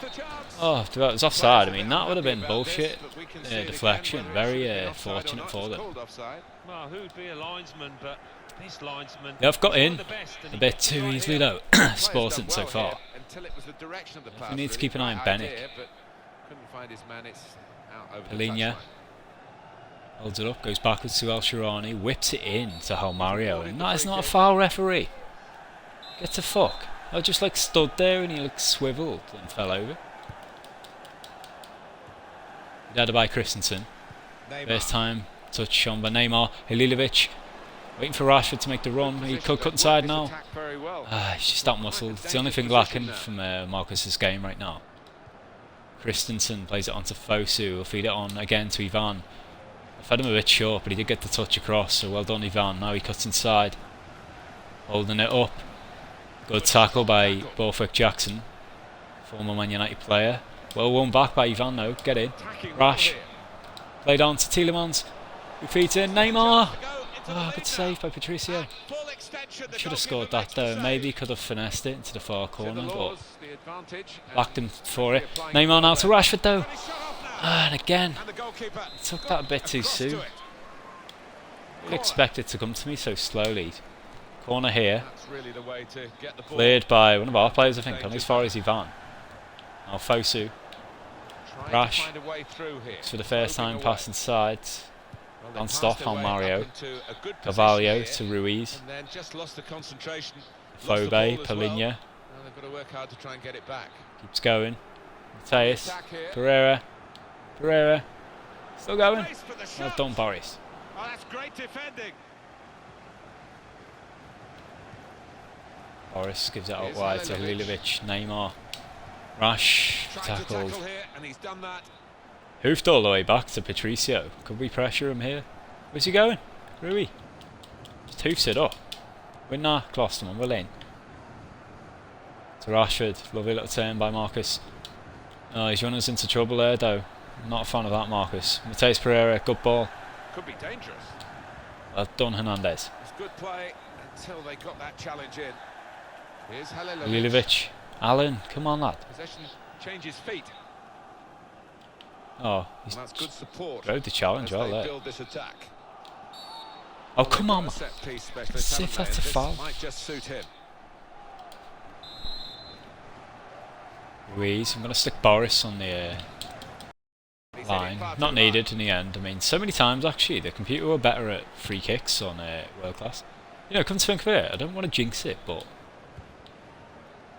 Oh, it was offside. I mean, that would have been bullshit. Deflection. Very fortunate for them. Well, who'd be a linesman, but this linesman. They've got in a bit too easily though. Sporting so far. We need to keep an eye on Benic. Polinia holds it up, goes backwards to El Shirani, whips it in to Mario, and that is not a foul, referee. Get the fuck. I just like stood there and he like swiveled and fell over. Headed by Christensen. First time touch shown by Neymar. Halilovic waiting for Rashford to make the run. He could cut inside now. He's just outmuscled. It's the only thing lacking from Marcus's game right now. Christensen plays it onto Fosu. Will feed it on again to Ivan. I fed him a bit short, but he did get the touch across, so well done Ivan. Now he cuts inside. Holding it up. Good tackle by Borthwick Jackson, former Man United player. Well won back by Ivan though. Get in. Rash. Played on to Tielemans. Who feeds in. Neymar. Oh, good save by Patricio. Should have scored that though. Maybe could have finessed it into the far corner, but backed him for it. Neymar now to Rashford though. And again, took that a bit too soon. I expect it to come to me so slowly. Corner here. Cleared by one of our players, I think, on as far as Ivan. Now Fosu. Rash. For the first time pass inside. On stop on Mario. Carvalho to Ruiz. Phobe, Polinia. Keeps going. Mateus. Pereira. Pereira. Still going. Well done, Boris. Oh, that's great defending. Boris gives it out wide to Halilovic. Neymar. Rash tackled. Hoofed all the way back to Patricio. Could we pressure him here? Where's he going? Rui. Just hoofs it up. We're not Klosterman, we're in. To Rashford. Lovely little turn by Marcus. Oh, he's running us into trouble there though. Not a fan of that, Marcus. Mateus Pereira, good ball. Could be dangerous. Well done, Hernandez. It's good play until they got that challenge in. Here's Halilovic. Alan, come on lad. Possession changes feet. Oh, he's that's good support. rode the challenge well there. Oh, come on. See if that's a foul. Might just suit him. Ruiz, I'm going to stick Boris on the line. Not needed in the end. I mean, so many times actually, the computer were better at free kicks on World Class. You know, come to think of it, I don't want to jinx it, but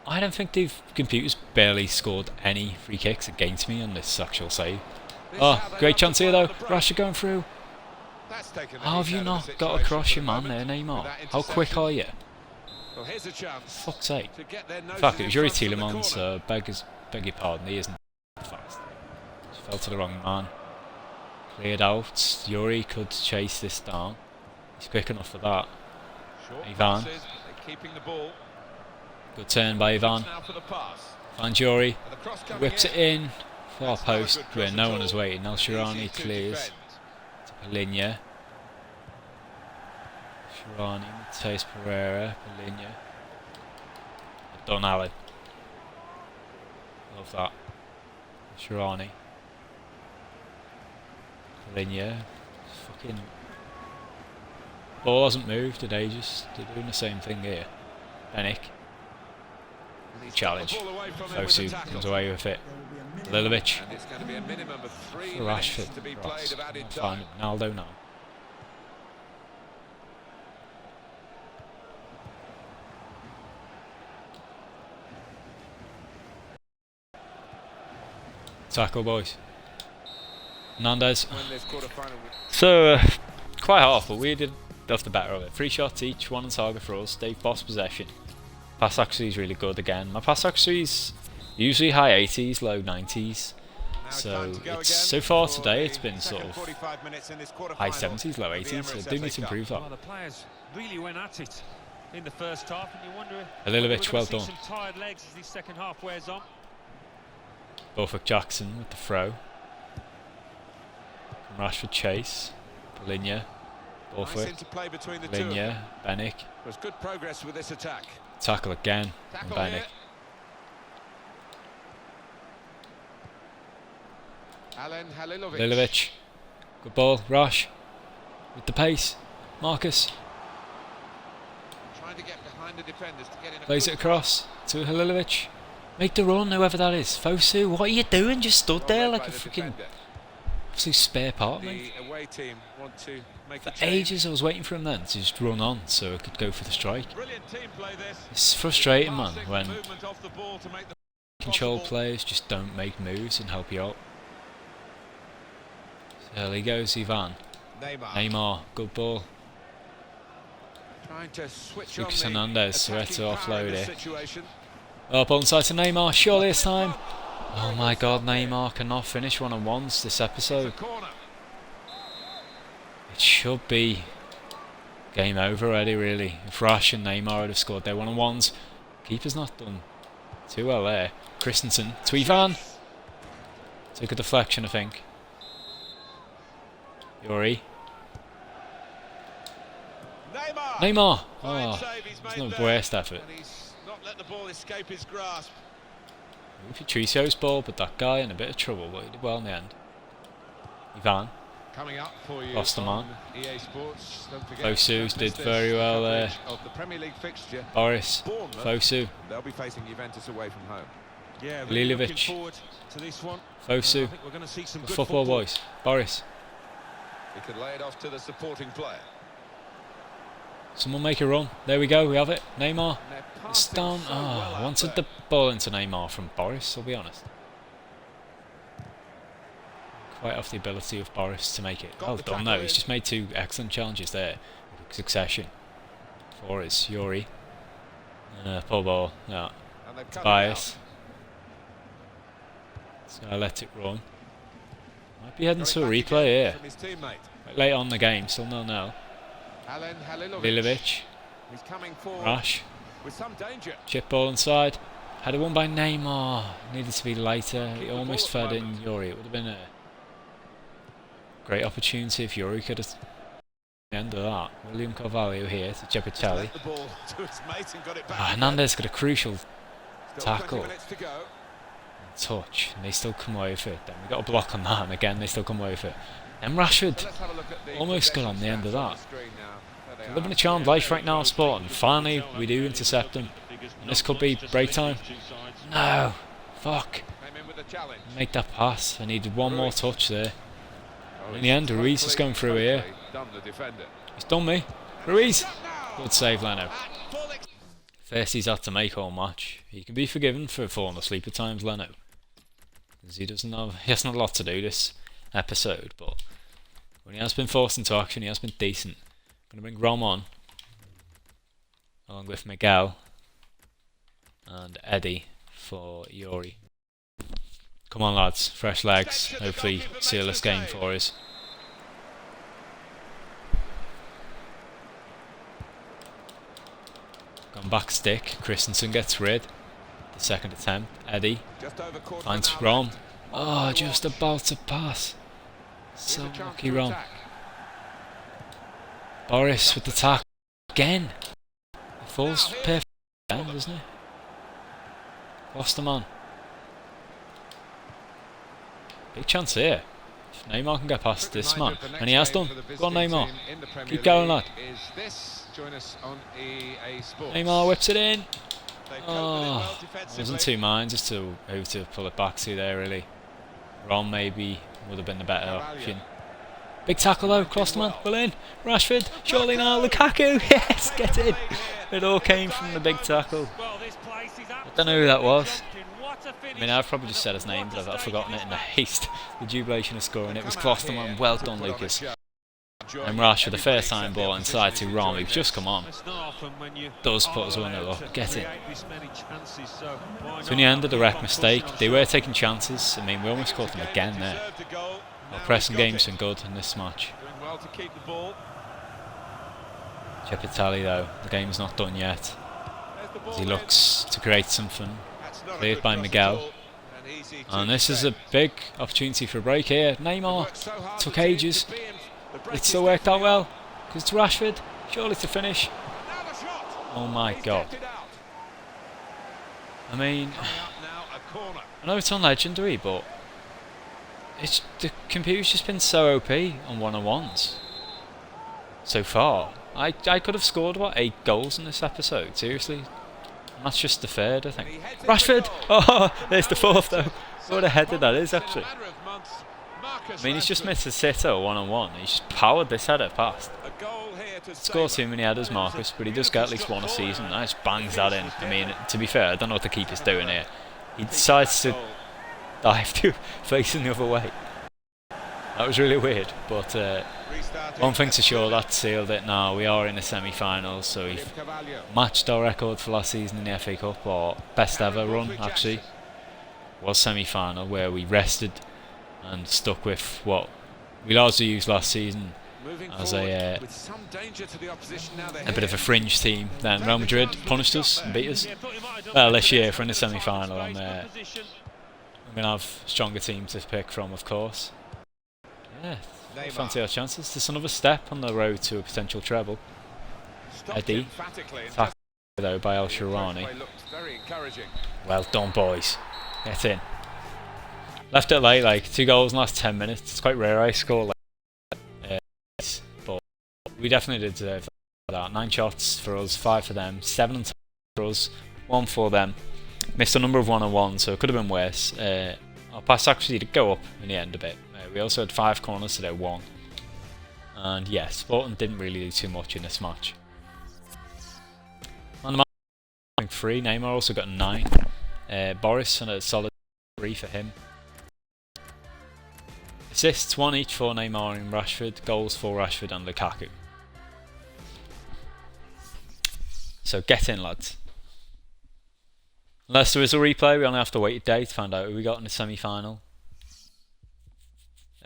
I don't think the computers barely scored any free kicks against me on this actual save. Oh, great chance here though. Rashford going through. How have you not got across your man there, Neymar? How quick are you? Fuck's sake. In fact, it was Yuri Tielemans, beg your pardon, he isn't fast. Just fell to the wrong man. Cleared out. Yuri could chase this down. He's quick enough for that. Ivan. Good turn by Ivan. Vanjori whips it in. Far post where no one is waiting. El Shirani clears to Polinia. Shirani, Mateus Pereira, Polinia. Done Allen. Love that. Shirani. Polinia. Fucking ball hasn't moved in ages. They're doing the same thing here. Benic. Challenge. Fosu comes away with it. Lilovic. Rashford. Ross. Fine. Ronaldo now. Tackle, boys. Hernandez. So, quite hard, but we did have the better of it. 3 shots each, 1 on target for us. Dave Boss possession. Pass accuracy is really good again. My pass accuracy is usually high 80s, low 90s. So it's so far today it's been sort of high 70s, low 80s. So they do need to improve that. Well, the players really went at it in the first half, and you wonder A little bit well done. some tired legs as this second half wears on. Borthwick Jackson with the throw. Rashford chase. Linya. Borthwick. Linya. Bennick. There's good progress with this attack. Tackle again from Bennick. Halilovic. Good ball. Rash. With the pace. Marcus. Trying to get behind the defenders to get in. Plays it across to Halilovic. Make the run, whoever that is. Fosu, what are you doing? Just stood there like a freaking absolute spare part, mate. For ages I was waiting for him then to just run on so I could go for the strike. It's frustrating, man, when control players just don't make moves and help you out. So there he goes, Ivan. Neymar, good ball. Lucas Hernandez, threat to offload it. Oh, ball inside to Neymar, surely it's time. Oh my god, Neymar cannot finish one-on-ones this episode. It should be game over already, really. If Rash and Neymar would have scored their one-on-ones. Keeper's not done too well there. Christensen to Ivan. Took a deflection, I think. Yuri. Neymar! Oh, it's not the worst effort. Let the ball escape his grasp. Patricio's ball, but that guy in a bit of trouble, but he did well in the end. Ivan. Coming up for you Lost the man. EA Sports. Fosu did very well there. Of the Premier League fixture. Boris. Fosu. They'll be facing Juventus away from home. Yeah, really looking Halilovic. forward to this one. Fosu. I think we're going to see some The good football boys. Boris. He could lay it off to the supporting player. Someone make a run. There we go, we have it. Neymar. It's down. Oh, I wanted the ball into Neymar from Boris, I'll be honest. Quite off the ability of Boris to make it. Well done though, he's just made two excellent challenges there. Succession. For his Yuri. Pull ball. No. Tobias. So I let it run. Might be heading to a replay here. Late on in the game, still 0-0. Halilovic. Rash. Chip ball inside. Had a one by Neymar. Needed to be later. He almost fed in Yuri. It would have been a great opportunity if Yuri could have. The end of that. William Carvalho here to Cepitelli. Hernandez got a crucial tackle. Touch. And they still come away with it. Then we got a block on that, and again they still come away with it. And Rashford almost got on the end of that. Living a charmed life right now, sport, and finally we do intercept him. And this could be break time. No, fuck. Make that pass. I needed one more touch there. In the end, Ruiz is going through here. He's done me. Ruiz. Good save, Leno. First he's had to make all match. He can be forgiven for falling asleep at times, Leno. Because he hasn't a lot to do this episode, but when he has been forced into action, he has been decent. I'm going to bring Rom on, along with Miguel and Eddie for Yuri. Come on lads, fresh legs, hopefully seal this game for us. Gone back stick, Christensen gets rid. The second attempt, Eddie finds Rom. Oh, just about to pass. So lucky Rom. Boris with the tackle again. It falls perfect down, doesn't it? Lost the man. Big chance here. If Neymar can get past this man, and he has done. Go on Neymar. Keep going, lad. Neymar whips it in. Oh, I was in two minds as to who to pull it back to there, really. Ron maybe would have been the better option. Big tackle though, crossed man, well in. Rashford, surely now, Lukaku, yes, get in. It all came from the big tackle. I don't know who that was. I mean, I've probably just said his name, but I've forgotten it in the haste. The jubilation of scoring, it was Klosterman. Well done, Lucas. And Rashford, the first time ball inside to Rom, who's just come on. It's not often when you Does put us 1-0 up. Get in. create this many chances, so why So in the not end, a keep direct on mistake. pushing, I'm They sure. were taking chances. I mean, we almost caught them again there. Our pressing game's been good in this match. Doing well to keep the ball. Chepitali though, the game's not done yet. There's the ball As he in. looks to create something. That's not a Cleared good by cross at Miguel. all, and easy to And this is a defend. big opportunity for a break here. Neymar Worked so hard took the team ages. to be in. The break It is still worked out definitely well. on. Because it's Rashford. Surely to finish. Now the shot. Oh my He's god. kept it out. I mean, Coming up now, a corner. I know it's on Legendary, but the computer's just been so OP on one-on-ones so far. I could have scored about 8 goals in this episode, seriously. And that's just the third, I think. And he heads it Rashford! for goal. Oh, there's the fourth though. What a header that is, actually. In a matter of months, Marcus I mean, he's just Rashford. missed a sitter one-on-one. He's just powered this header past. A goal here to Score savour. too many headers, Marcus, but he does get at least one a season. And just bangs that in. I mean, to be fair, I don't know what the keeper's doing here. He decides to dive to facing the other way. That was really weird, but Restarting. one thing's for sure, that sealed it now. We are in the semi-finals, so we've Carvalho. matched our record for last season in the FA Cup, or best ever run actually. Was semi-final where we rested and stuck with what we largely used last season Moving as forward a with some danger to the opposition now. a bit of a fringe team. Then Real Madrid punished us and beat us. Well, this year for in the semi-final, I'm going to have stronger teams to pick from, of course. Yeah, I fancy our chances. There's another step on the road to a potential treble. Eddie. Tackle though by El Shaarawy. Very encouraging. Well done, boys. Get in. Left it late, like 2 goals in the last 10 minutes. It's quite rare I score like but we definitely did deserve that. 9 shots for us, 5 for them, 7 for us, 1 for them. Missed a number of one-on-ones, so it could have been worse. Our pass actually did go up in the end a bit. We also had 5 corners to their 1. And yes, Sporting didn't really do too much in this match. On the match, 3, Neymar also got 9. Boris and a solid 3 for him. Assists 1 each for Neymar and Rashford. Goals for Rashford and Lukaku. So get in, lads. Unless there is a replay, we only have to wait a day to find out who we got in the semi-final.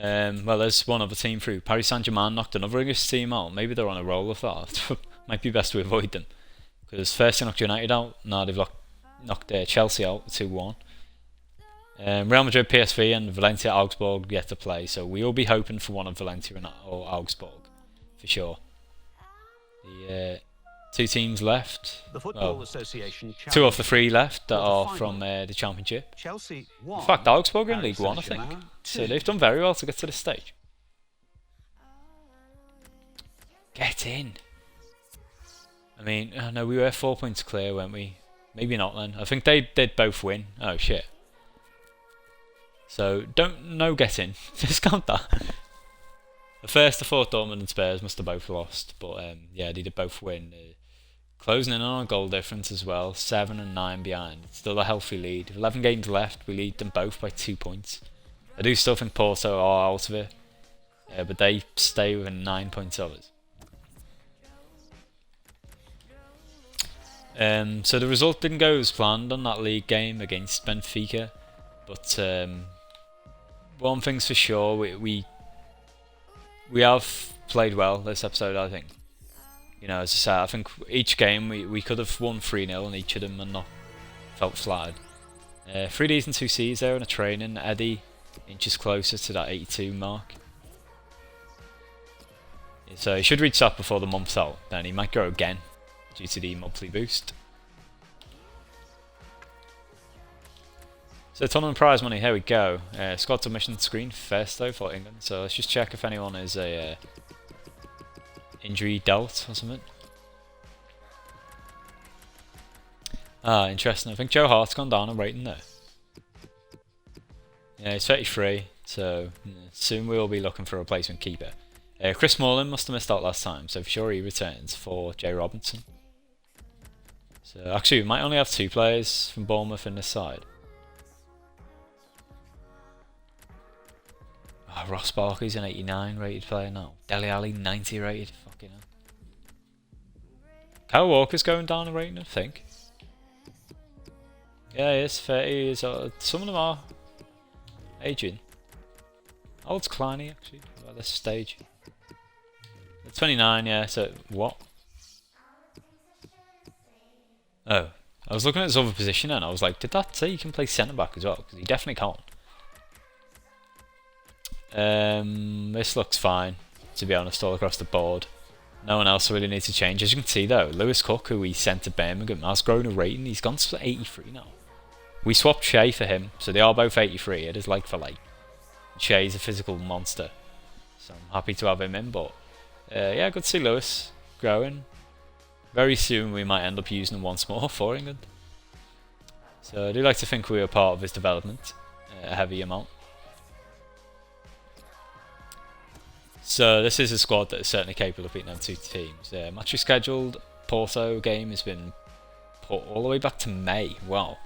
Well, there's one other team through. Paris Saint-Germain knocked another English team out. Maybe they're on a roll of that. Might be best to avoid them. Because first they knocked United out, now they've knocked Chelsea out 2-1. Real Madrid, PSV and Valencia, Augsburg yet to play. So we will be hoping for one of Valencia or Augsburg. For sure. The 2 teams left. The Football Association 2 of the 3 left that are from the Championship. Chelsea In fact, Augsburg are in League 1, I think. So they've done very well to get to this stage. Get in. I mean, no, we were 4 points clear, weren't we? Maybe not then. I think they did both win. Oh shit. So no get in. Discount that. At first I thought Dortmund and Spurs must have both lost, but yeah, they did both win. Closing in on a goal difference as well, 7 and 9 behind. It's still a healthy lead. 11 games left, we lead them both by 2 points. I do still think Porto are out of it, but they stay within 9 points of us. So the result didn't go as planned on that league game against Benfica, but one thing's for sure, we have played well this episode, I think. You know, as I said, I think each game we could have won 3-0 in each of them and not felt flattered. 3 Ds and 2 Cs there in a training. Eddie inches closer to that 82 mark. So he should reach that before the month's out. Then he might go again due to the monthly boost. So tournament prize money, here we go. Squad submission screen first though for England. So let's just check if anyone is a injury dealt or something. Ah, interesting. I think Joe Hart's gone down a rating there. Yeah, he's 33, so soon we will be looking for a replacement keeper. Chris Smalling must have missed out last time, so for sure he returns for Jay Robinson. So actually we might only have 2 players from Bournemouth in this side. Oh, Ross Barkley's an 89 rated player now. Dele Alli 90 rated. Fucking hell. Kyle Walker's going down a rating, I think. Yeah, he is 30 years old. Some of them are aging. How old's Kleiny actually at this stage? 29, yeah, so what? Oh, I was looking at his other position and I was like, did that say you can play centre back as well? Because he definitely can't. This looks fine, to be honest, all across the board. No one else really needs to change. As you can see though, Lewis Cook, who we sent to Birmingham, has grown a rating. He's gone to 83 now. We swapped Shea for him, so they are both 83. It is like for like. Shea's a physical monster, so I'm happy to have him in. But yeah, good to see Lewis growing. Very soon we might end up using him once more for England. So I do like to think we were part of his development, a heavy amount. So this is a squad that is certainly capable of beating them two teams. Match rescheduled. Porto game has been put all the way back to May. Wow.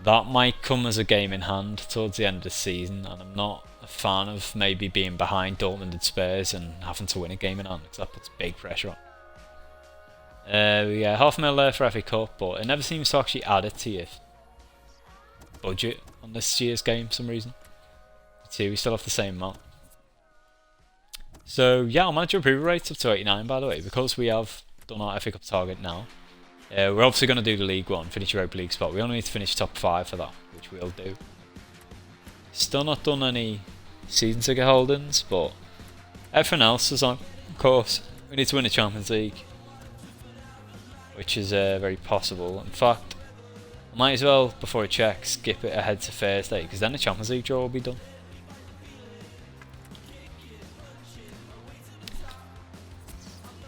That might come as a game in hand towards the end of the season, and I'm not a fan of maybe being behind Dortmund and Spurs and having to win a game in hand, because that puts big pressure on. Yeah, £500,000 there for FA Cup, but it never seems to actually add it to your budget on this year's game for some reason. See, we still have the same amount. So yeah, our manager approval rate's up to 89 by the way, because we have done our FA Cup target now. We're obviously going to do the League One, finish Europa League spot. We only need to finish top 5 for that, which we'll do. Still not done any season ticket holdings, but everything else is on course. We need to win the Champions League, which is very possible. In fact, I might as well, before I check, skip it ahead to Thursday, because then the Champions League draw will be done.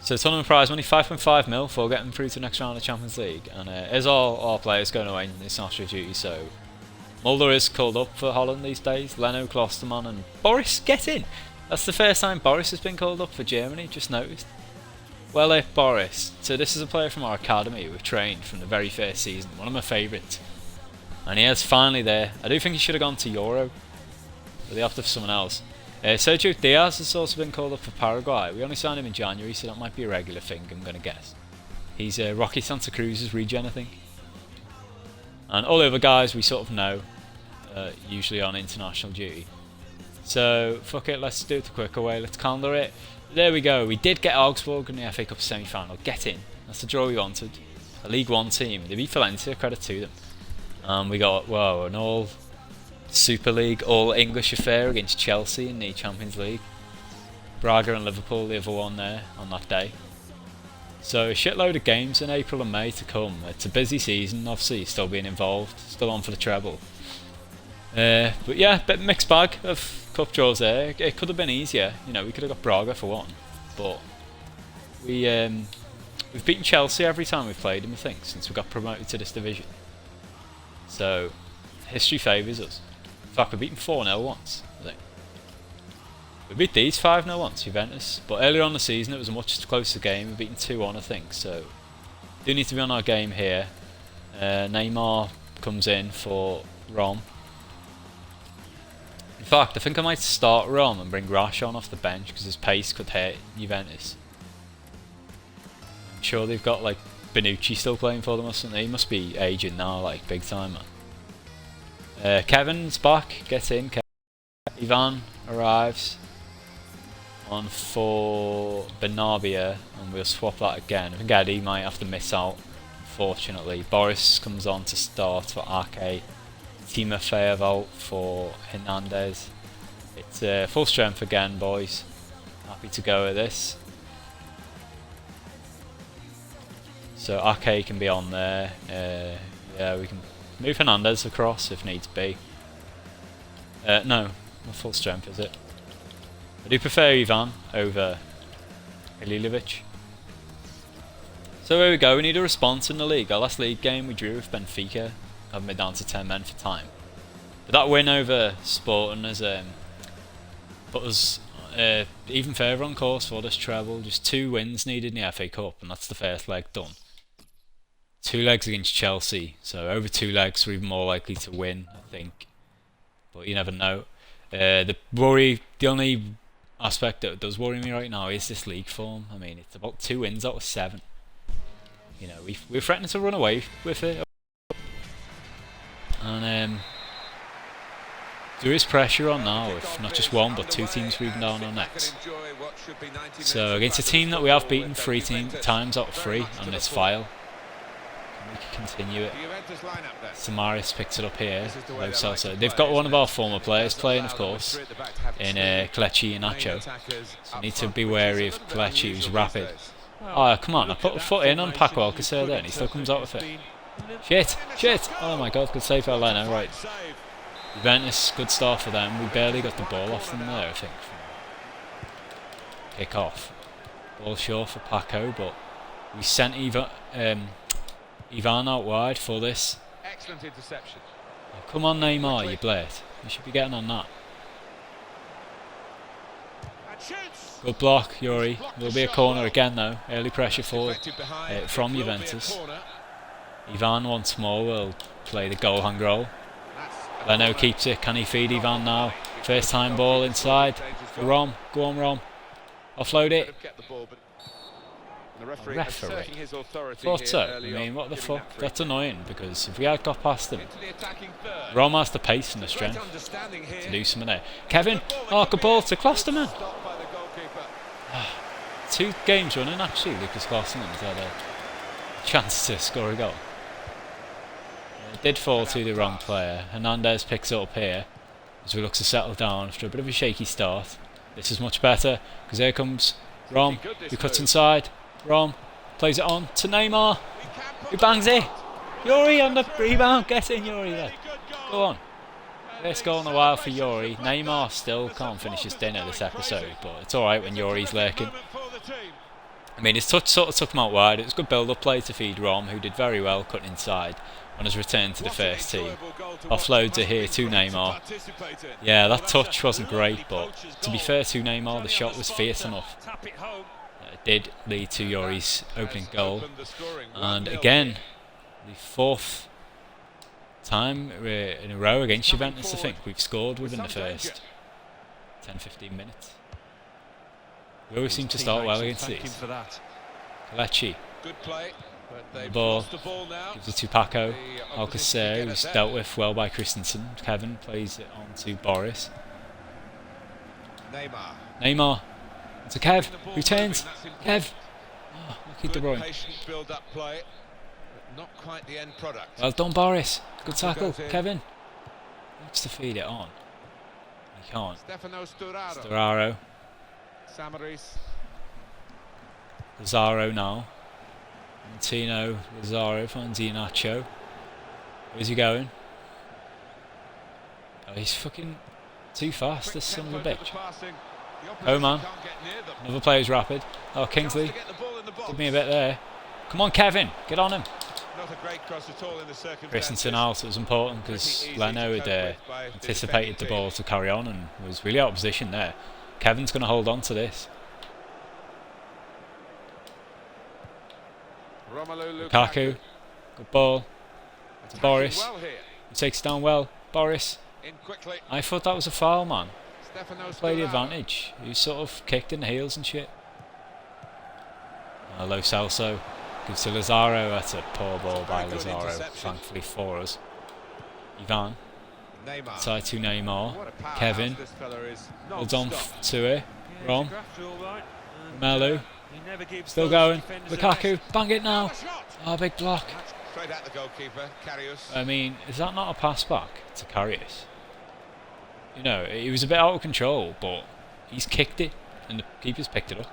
So tournament prize money, 5.5 mil for getting through to the next round of Champions League. And is all our players going away in international duty, so Mulder is called up for Holland these days. Leno, Klosterman and Boris, get in! That's the first time Boris has been called up for Germany, just noticed. Well, Boris. So this is a player from our academy we've trained from the very first season, one of my favourites. And he is finally there. I do think he should have gone to Euro, but they opted for someone else. Sergio Diaz has also been called up for Paraguay. We only signed him in January, so that might be a regular thing, I'm going to guess. He's Rocky Santa Cruz's regen, I think. And all the other guys we sort of know, usually on international duty. So, fuck it, let's do it the quicker way, let's calendar it. There we go, we did get Augsburg in the FA Cup semi-final. Get in, that's the draw we wanted. A League One team, they beat Valencia, credit to them. We got, whoa, an all Super League, all English affair against Chelsea in the Champions League. Braga and Liverpool, the other one there on that day. So a shitload of games in April and May to come. It's a busy season, obviously still being involved, still on for the treble. But yeah, bit mixed bag of cup draws there. It could have been easier, you know, we could have got Braga for one, but we've beaten Chelsea every time we've played them, I think, since we got promoted to this division. So history favours us. In fact, we've beaten 4-0 once, I think. We beat these 5-0 once, Juventus, but earlier on the season it was a much closer game. We've beaten 2-1, I think, so do need to be on our game here. Neymar comes in for Rom. In fact, I think I might start Rom and bring Rash on off the bench because his pace could hurt Juventus. I'm sure they've got like Bonucci still playing for them or something. He must be aging now, like big time, man. Kevin's back, get in. Ivan arrives on for Benabia, and we'll swap that again. I think Eddie might have to miss out, unfortunately. Boris comes on to start for Ake. Timofeyev out for Hernandez. It's full strength again, boys. Happy to go with this. So Ake can be on there. Yeah, we can move Hernandez across if needs be. No, not full strength, is it? I do prefer Ivan over Ililovic. So there we go, we need a response in the league. Our last league game we drew with Benfica, having been down to 10 men for time. But that win over Sporting has put us even further on course for this treble. Just 2 wins needed in the FA Cup, and that's the first leg done. 2 legs against Chelsea, so over 2 legs we're even more likely to win, I think. But you never know. The only aspect that does worry me right now is this league form. I mean, it's about 2 wins out of 7. You know, we're threatening to run away with it, and there is pressure on now with not just 1 but 2 teams moving down our necks. So against a team that we have beaten 3 times out of 3 on this file, we can continue it. Samaris picks it up here. They've got one of our former players playing, of course, in Kelechi and Nacho. So we need to be wary of Kelechi, who's rapid. Oh, come on, I put a foot in on Paco Alcacer there and he still comes out with it. Shit! Oh my god, good save by Leno, right. Juventus, good start for them. We barely got the ball off them there, I think. Kick off. Ball short for Paco, but we sent Ivan out wide for this. Excellent interception. Oh, come on, Neymar, you blade. You should be getting on that. Good block, Yuri. There'll be a corner again though. Early pressure forward from Juventus. Ivan once more will play the goal-hand role. Leno keeps it. Can he feed Ivan now? First time ball inside for Rom. Go on, Rom. Offload it. Referee. Thought so. I mean, what the fuck? That's annoying because if we had got past him, Rom has the pace and the strength to do something there. Kevin, oh, good ball to Klosterman. 2 games running actually, Lucas Klosterman's had a chance to score a goal. It did fall to the wrong player. Hernandez picks it up here as we look to settle down after a bit of a shaky start. This is much better because here comes Rom, who cuts inside. Rom plays it on to Neymar, who bangs it. Yuri on the rebound, get in Yuri there. Go on. First goal in a while for Yuri. Neymar still can't finish his dinner this episode, but it's alright when Yuri's lurking. I mean, his touch sort of took him out wide. It was good build-up play to feed Rom, who did very well cutting inside on his return to the first team. Offloads are here to Neymar. Yeah, that touch wasn't great, but to be fair to Neymar, the shot was fierce enough. It did lead to Yuri's opening goal. And again, the 4th time in a row against Juventus, I think we've scored within the first 10-15 minutes. We always seem to start well against these. Kelechi. The ball gives it to Paco Alcacer, who's dealt with well by Christensen. Kevin plays it on to Boris. Neymar. It's a Kev, who turns. Kev. Oh, lucky De Bruyne. Well done, Boris. Good tackle, Kevin. Looks to feed it on. He can't. Storaro. Lazaro now. Montino, Lazaro finds Iheanacho. Where's he going? Oh, he's fucking too fast, this son of a bitch. Oh man. Another player's rapid. Oh, Kingsley. Give me a bit there. Come on, Kevin. Get on him. Christensen out. It was important because Leno had anticipated the ball to carry on and was really out of position there. Kevin's going to hold on to this. Lukaku. Good ball. To Boris. He takes it down well. Boris. I thought that was a foul, man. Play the advantage. He sort of kicked in the heels and shit. Lo Celso gives to Lazaro. That's a poor ball by Lazaro, thankfully for us. Ivan. Side to Neymar. Kevin. Holds on to it. Rom. Melu. Still going. Lukaku. Bang it now. Oh, big block. I mean, is that not a pass back to Karius? You know, he was a bit out of control, but he's kicked it, and the keeper's picked it up.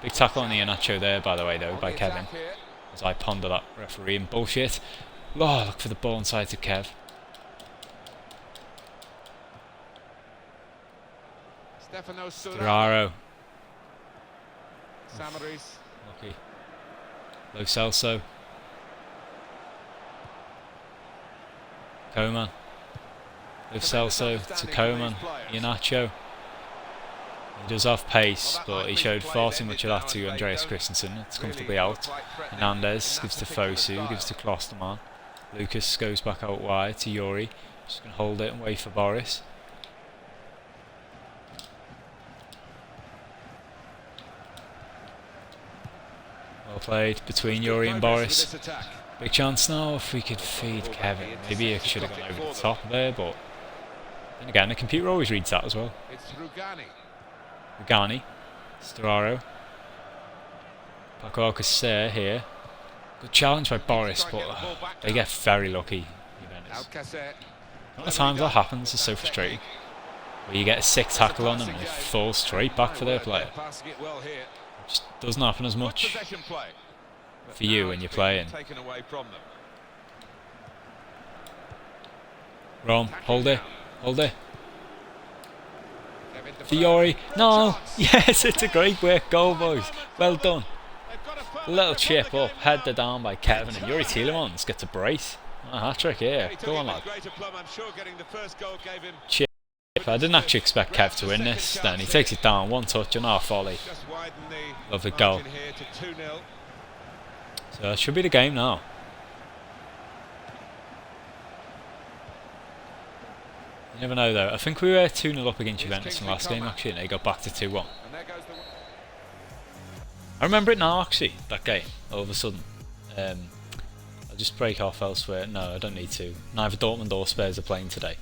Big tackle on the Iheanacho there, by the way, though, by Kevin. As I ponder that refereeing bullshit. Oh, look for the ball inside to Kev. Storaro. Lucky. Lo Celso. Coman. Lo Celso to Coman. Iheanacho. He does have pace, but he showed far too much of that to Andreas Christensen. It's comfortably out. Hernandez gives to Fosu, gives to Klosterman. Lucas goes back out wide to Yuri. Just going to hold it and wait for Boris. played between Yuri and Boris. Big chance now if we could feed Kevin. Maybe it should have gone over the top there, but then again, the computer always reads that as well. It's Rugani. Rugani, Storaro, Paco Alcacer here. Good challenge by Boris, but they get very lucky. Alcacer. A lot of times that happens is so frustrating. Where you get a sick tackle on them and they fall straight back for their player. It just doesn't happen as much for you when you're playing. Rom, hold it, hold it. Fiore, no! Yes, it's a great work goal, boys. Well done. A little chip up, headed down by Kevin, and Yuri Tielemans gets a brace. A hat-trick here. Go on, lad. Chip. I didn't actually expect Kev to win this. Then he takes it down, one touch, and half volley. Lovely goal. So it should be the game now. You never know though. I think we were 2-0 up against Juventus in the last game actually, and they got back to 2-1. I remember it now actually, that game, all of a sudden. I'll just break off elsewhere. No, I don't need to. Neither Dortmund or Spurs are playing today.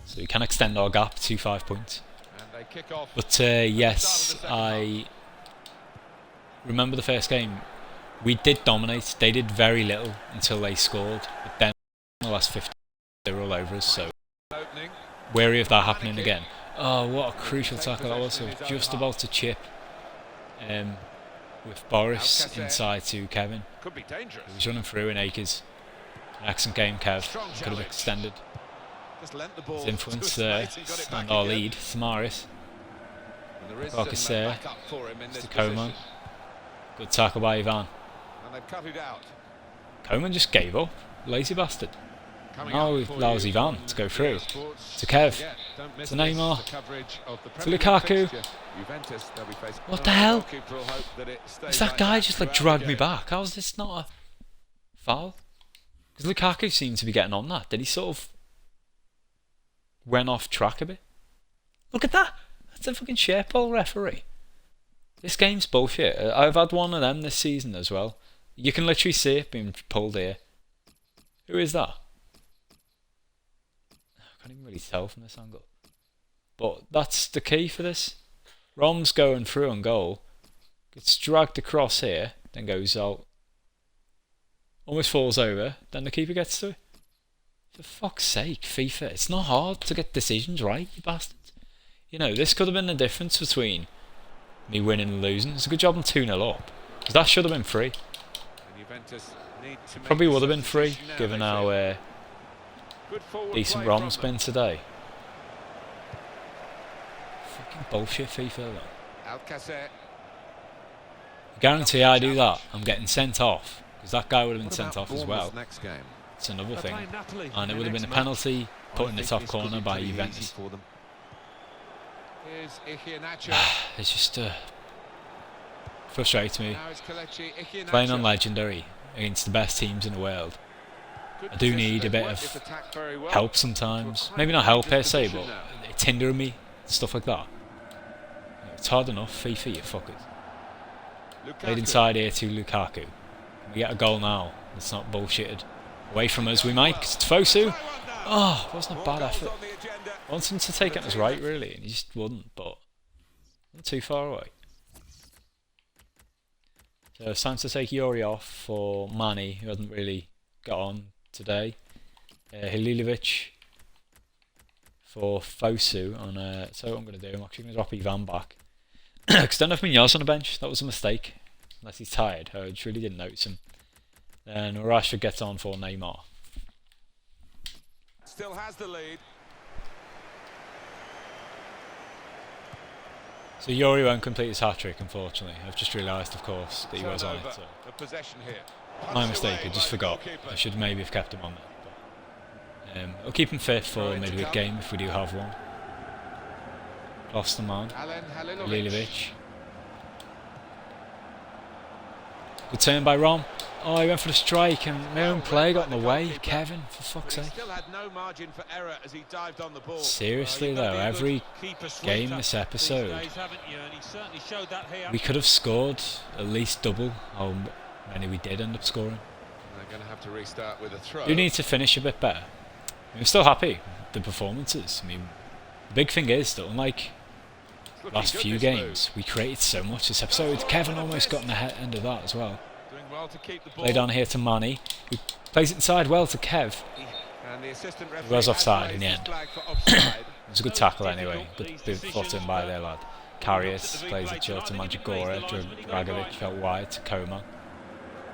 So we can extend our gap to 5 points. But yes, I remember the first game. We did dominate. They did very little until they scored. But then in the last 50 they were all over us, so wary of that happening again. Oh, what a crucial tackle that was. So just about to chip with Boris inside to Kevin. Could be dangerous. He was running through in Akers. An excellent game, Kev. Could have extended his influence there and our lead. Samaris. Alcacer. Mr. Coman. Good tackle by Ivan. Coman just gave up. Lazy bastard. Now he allows Ivan to go through. To Kev. To Neymar. To Lukaku. What the hell? Is that guy just like dragged me back? How is this not a foul? Because Lukaku seemed to be getting on that. Did he sort of went off track a bit? Look at that! That's a fucking shareball referee. This game's bullshit. I've had one of them this season as well. You can literally see it being pulled here. Who is that? I can't even really tell from this angle. But that's the key for this. Rom's going through on goal. Gets dragged across here. Then goes out. Almost falls over. Then the keeper gets to it. For fuck's sake, FIFA. It's not hard to get decisions right, you bastards. You know, this could have been the difference between me winning and losing. It's a good job I'm 2-0 up. Because that should have been free. Probably would have been free, given how decent Rom's been today. Fucking bullshit FIFA though. I guarantee I do that, I'm getting sent off. Because that guy would have been sent off as well. It's another thing. And it would have been a penalty put in the top corner by Juventus. It's just frustrates me. Playing on Legendary against the best teams in the world. I do need a bit of help sometimes. Maybe not help per se, but it's hindering me. Stuff like that. It's hard enough, FIFA, you fuckers. Played inside here to Lukaku. We get a goal now. It's not bullshitted. Away from us we might, 'cause it's Fosu. Oh, it wasn't a bad effort. I wanted him to take it on his right, really, and he just wouldn't, but not too far away. So it's time to take Yuri off for Manny, who hasn't really got on today. Halilovic for Fosu. So what I'm going to do, I'm actually going to drop Ivan back. Because I don't have Munoz on the bench, that was a mistake. Unless he's tired, I just really didn't notice him. Then Rashford gets on for Neymar. Still has the lead. So Yuri won't complete his hat-trick, unfortunately. I've just realised, of course, that he was on it. So. My mistake, I just forgot. I should maybe have kept him on there. But, I'll keep him fit for midweek game if we do have one. Lost the man. Halilovic. Good turn by Rom. Oh, he went for the strike and my own play got in the way. Kevin, for fuck's sake. Seriously though, every game this episode, we could have scored at least double many we did end up scoring. They're going to have to restart with a throw. Do need to finish a bit better. I'm still happy with the performances. I mean, the big thing is that unlike last few games, we created so much this episode. Kevin almost got in the end of that as well. Doing well to keep the ball. Played on here to Manny, who plays it inside well to Kev. And the assistant referee He was offside in the has end. raised his flag for offside. It was a good tackle anyway. Good bit of foot in by their lad. Karius plays it short to Manjagora. Dragovic felt wide to Koma.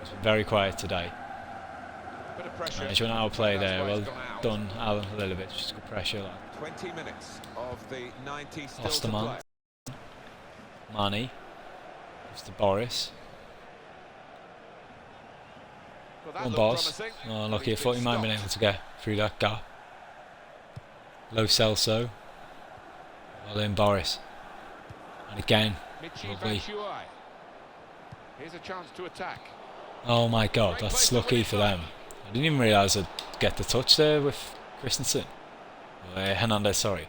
It's been very quiet today. Bit of pressure. Managed to outplay there. Well done, Alan, a little bit. Just good pressure. Like. 20 minutes of the 90 still to Osterman. play. Manny. Mr. Boris. Well, that One looked boss. promising, Oh, but lucky. I he's thought been he might have been stopped. able to get through that gap. Low Celso. Well then, Boris. And again. Michy Lovely. Batshuayi. Here's a chance to attack. Oh my god, that's lucky for them. I didn't even realise I'd get the touch there with Christensen. Hernandez, sorry.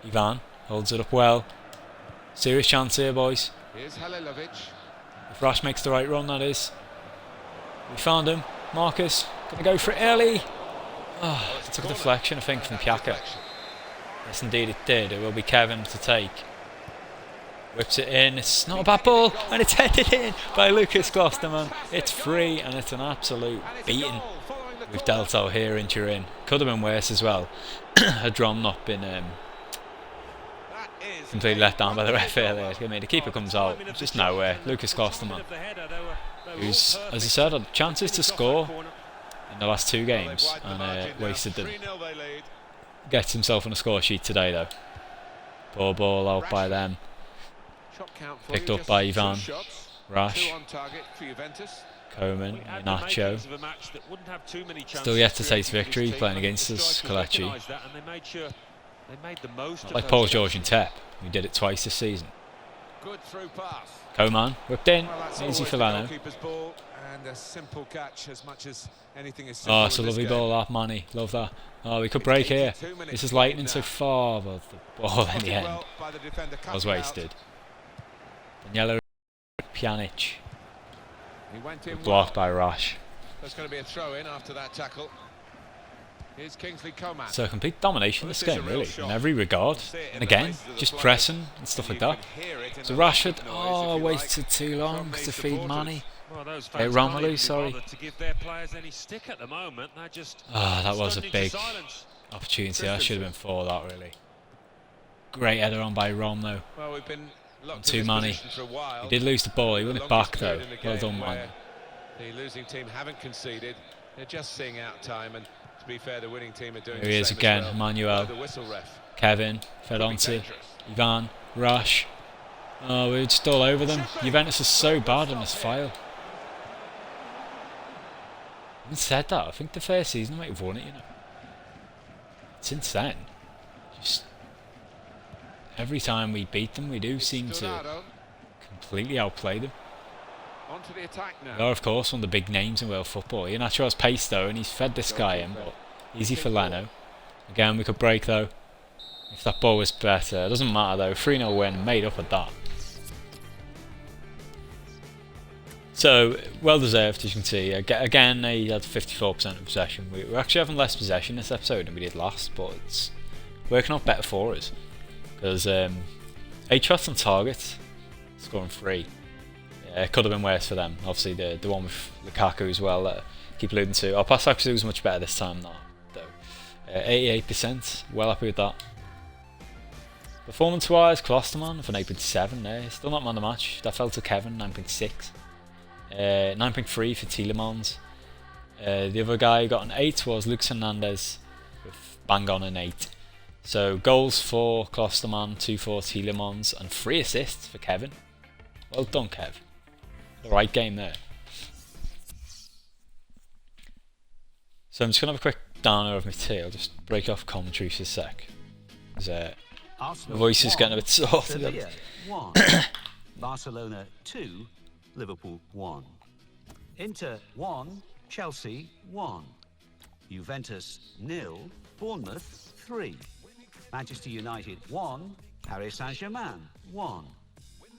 Ivan holds it up well. Serious chance here, boys. Here's Halilovic. If Rash makes the right run, that is. We found him. Marcus, gonna go for it early. Oh, it took a deflection, I think, from Piaka. Yes, indeed it did. It will be Kevin to take. Whips it in. It's not a bad ball, and it's headed in by Lucas Klosterman. It's free, and it's an absolute beating we've dealt out here in Turin. Could have been worse as well. Had Rom not been completely let down by the ref earlier. I mean, the keeper comes out, just nowhere. Lucas Klosterman, who's, as I said, had chances to score in the last two games, and wasted them. Gets himself on a score sheet today, though. Poor ball out by them. Picked up by Ivan, Rash, Coman, Nacho. Still yet to taste victory playing against us, Kalechi. Not like Paul George and Tep, who did it twice this season. Coman, whipped in, easy for Lano. Oh, it's a lovely ball that, Manny, love that. Oh, we could break here. This is lightning so far, but the ball in the end was wasted. Yellow Pjanic. Blocked by Rash. There's going to be a throw in after that tackle. Here's Kingsley Coman. So complete domination this game, really, in every regard. And again, just pressing and stuff like that. So Rashford, oh, waited too long to feed Manny. Romelu, sorry. Ah, that was a big opportunity. That should have been for that, really. Great header on by Rom, though. Well, we've been Too Manny. He did lose the ball. He won it back, though. Well done, man. The losing team haven't conceded. They're just seeing out time, and to be fair, the winning team are doing Here he is again, Manuel. Kevin, fed on to Ivan, Rash. Oh, we're just all over them. Juventus is so bad on this file. Having said that, I think the first season might have won it, you know. Since then, just every time we beat them, we do seem to completely outplay them. Onto the attack now. They are, of course, one of the big names in world football. Iheanacho has pace, though, and he's fed this guy in, but easy for Leno. Again, we could break, though, if that ball was better. It doesn't matter, though. 3-0 win, made up of that. So, well deserved, as you can see. Again, they had 54% of possession. We're actually having less possession this episode than we did last, but it's working out better for us. Because 8 shots on target, scoring 3. It could have been worse for them. Obviously, the one with Lukaku as well, that I keep alluding to. Our pass accuracy was much better this time, though. 88%, well happy with that. Performance-wise, Klosterman for an 8.7 there. Still not man of the match. That fell to Kevin, 9.6. 9.3 for Tielemans. The other guy who got an 8 was Lucas Hernandez, with bang on an 8. So goals for Klosterman, 2 for Tielemans, and 3 assists for Kevin. Well done, Kev. The right game there. So I'm just going to have a quick downer of my tea. I'll just break off commentary for a sec. My voice is getting a bit sore. Sevilla 1, Barcelona 2, Liverpool 1. Inter 1, Chelsea 1. Juventus 0, Bournemouth 3. Manchester United 1, Paris Saint-Germain 1.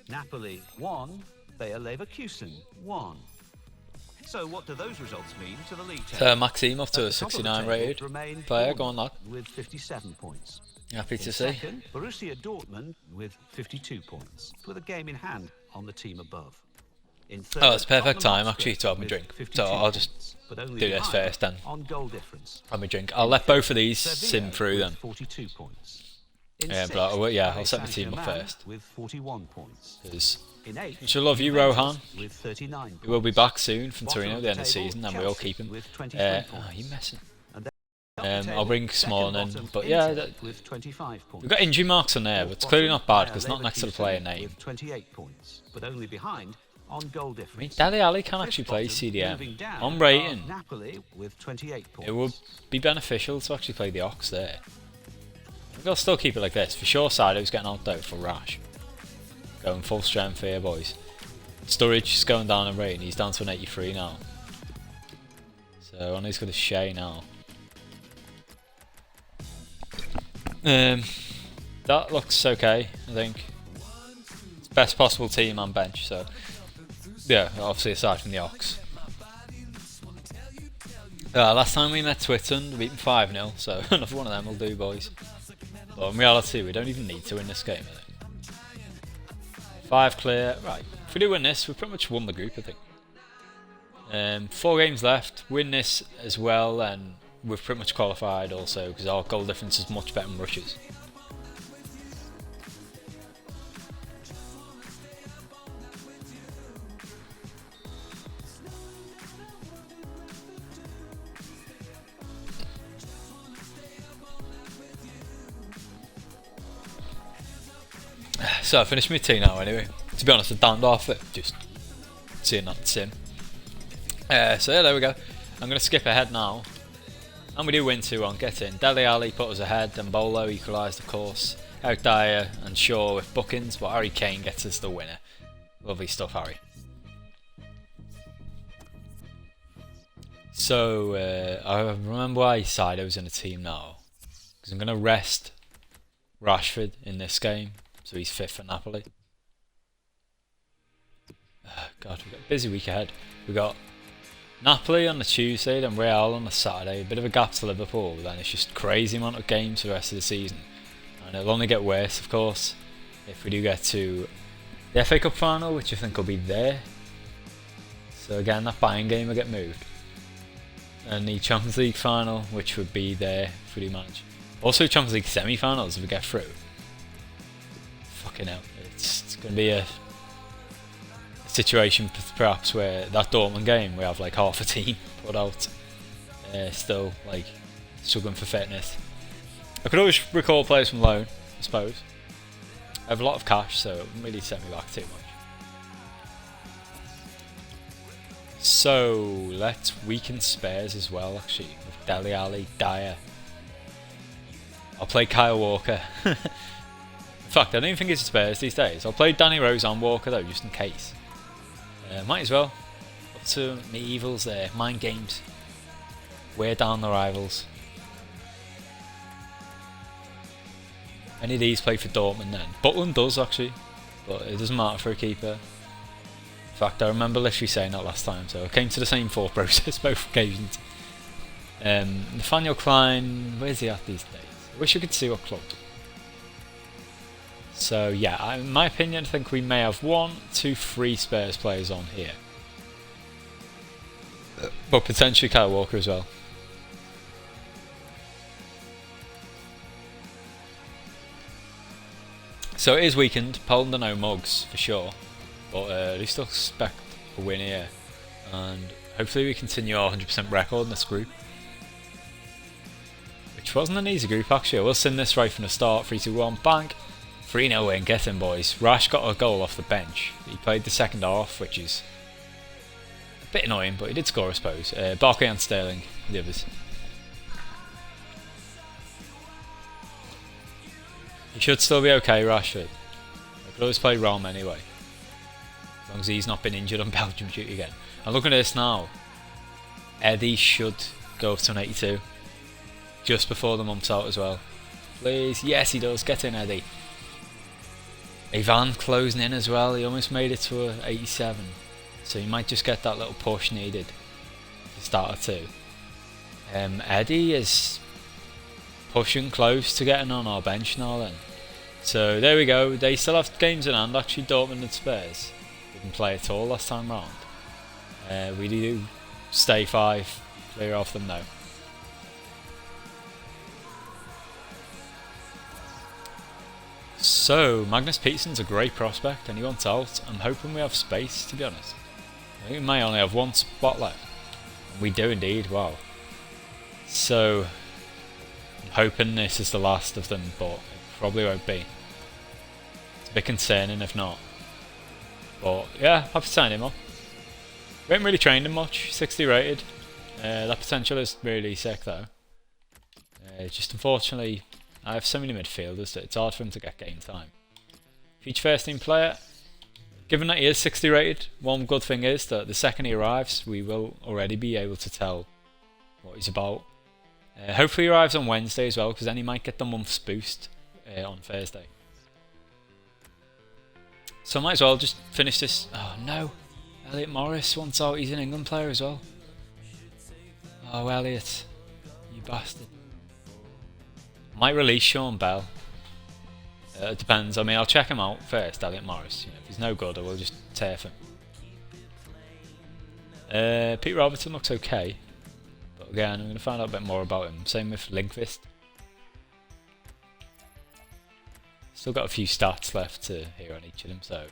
Napoli 1, Bayer Leverkusen 1. So what do those results mean to the league So table? Maxime up to a At the top of the 69 table rated remain player. Bournemouth Go on, lad. with 57 points. Happy In to see. second, Borussia Dortmund with 52 points, with a game in hand on the team above. In third, Oh, it's perfect Tottenham time actually to have my with drink. 52 So I'll just points, but only do this behind first then. on goal difference. Have my drink. I'll In let fifth, both of these Sevilla sim through with then. 42 points. In Yeah, sixth, but yeah, I'll Paris set my team up Saint-Germain first. with 41 points. Because In eighth, we should love you, Juventus Rohan. with 39 We will be points. back soon from Bottom Torino of at the end of the table, season, and we'll Chelsea keep him. with 23 Oh, points. you messing. And then top I'll bring second Smalling in, bottom, but yeah, Inter with 25 points. we've got injury marks on there, but it's clearly not bad because it's not next to the player name. With 28 points, but only behind on goal difference. I mean, Dele Alli can Fifth actually play bottom, moving CDM. down, On are rating, Napoli with 28 points. it would be beneficial to actually play the Ox there. I think I'll still keep it like this. For sure, Sido's getting out though for Rash. Going full strength here, boys. Sturridge is going down in rating. He's down to an 83 now. So, and he's got a Shea now. That looks okay, I think. It's best possible team and bench, so yeah, obviously aside from the Ox. Last time we met Twitten, we beat them 5-0, so another one of them will do, boys. But in reality, we don't even need to win this game, I think. 5 clear, right. If we do win this, we've pretty much won the group, I think. 4 games left, win this as well, and we've pretty much qualified also, because our goal difference is much better than Russia's. So I finished my tea now anyway. To be honest, I downed off it, just seeing that sim. So yeah, there we go. I'm going to skip ahead now. And we do win 2-1, get in. Dele Alli put us ahead, then Bolo equalised of course. Eric Dyer and Shaw with bookings, but Harry Kane gets us the winner. Lovely stuff, Harry. So, I remember why Sido's in a team now. Because I'm going to rest Rashford in this game, so he's fit for Napoli. God, we've got a busy week ahead. We've got Napoli on the Tuesday, then Real on the Saturday. A bit of a gap to Liverpool, but then it's just crazy amount of games for the rest of the season. And it'll only get worse, of course, if we do get to the FA Cup final, which I think will be there. So again, that Bayern game will get moved. And the Champions League final, which would be there if we do manage. Also Champions League semi-finals if we get through. Fucking hell. It's going to be a situation perhaps where that Dortmund game we have like half a team put out. Still like struggling for fitness. I could always recall players from loan, I suppose. I have a lot of cash, so it wouldn't really set me back too much. So let's weaken spares as well, actually, with Dele Alli, Dyer. I'll play Kyle Walker. In fact, I don't even think it's spares these days. I'll play Danny Rose on Walker though, just in case. Might as well. Up to me evils there, mind games. Wear down the rivals. Any of these play for Dortmund then. Butland does actually, but it doesn't matter for a keeper. In fact, I remember literally saying that last time, so I came to the same thought process both occasions. Nathaniel Klein, where's he at these days? I wish I could see what club. So yeah, in my opinion, I think we may have 1, 2, 3 Spurs players on here. But potentially Kyle Walker as well. So it is weakened. Poland are no mugs for sure, but we still expect a win here, and hopefully we continue our 100% record in this group, which wasn't an easy group actually. I will send this right from the start. 3-2-1, bang, 3-0 win. Get in, boys. Rash got a goal off the bench. He played the second half, which is a bit annoying, but he did score, I suppose. Barkley and Sterling, the others. He should still be okay, Rashford. I could always play Rom anyway, as long as he's not been injured on Belgium duty again. And look at this now. Eddie should go up to an 82. Just before the month's out as well. Please. Yes, he does. Get in, Eddie. Ivan closing in as well. He almost made it to a 87. So you might just get that little push needed to start a 2. Eddie is pushing close to getting on our bench now then. So there we go. They still have games in hand actually, Dortmund and Spurs. Didn't play at all last time round. We do stay 5 clear off them now. So Magnus Peterson's a great prospect and he wants out. I'm hoping we have space, to be honest. I think we may only have 1 spot left. We do indeed, wow. So I'm hoping this is the last of them, but it probably won't be. It's a bit concerning if not. But yeah, happy to sign him up. We haven't really trained him much, 60 rated. That potential is really sick though. Just unfortunately, I have so many midfielders that it's hard for him to get game time. Future first team player, given that he is 60 rated, one good thing is that the second he arrives, we will already be able to tell what he's about. Hopefully he arrives on Wednesday as well, because then he might get the month's boost on Thursday. So I might as well just finish this. Oh no, Elliot Morris wants out, he's an England player as well. Oh Elliot, you bastard. Might release Sean Bell. It depends. I mean, I'll check him out first, Elliot Morris. You know, if he's no good, I will just turf him. Pete Robertson looks okay. But again, I'm going to find out a bit more about him. Same with Lindqvist. Still got a few stats left to hear on each of them, so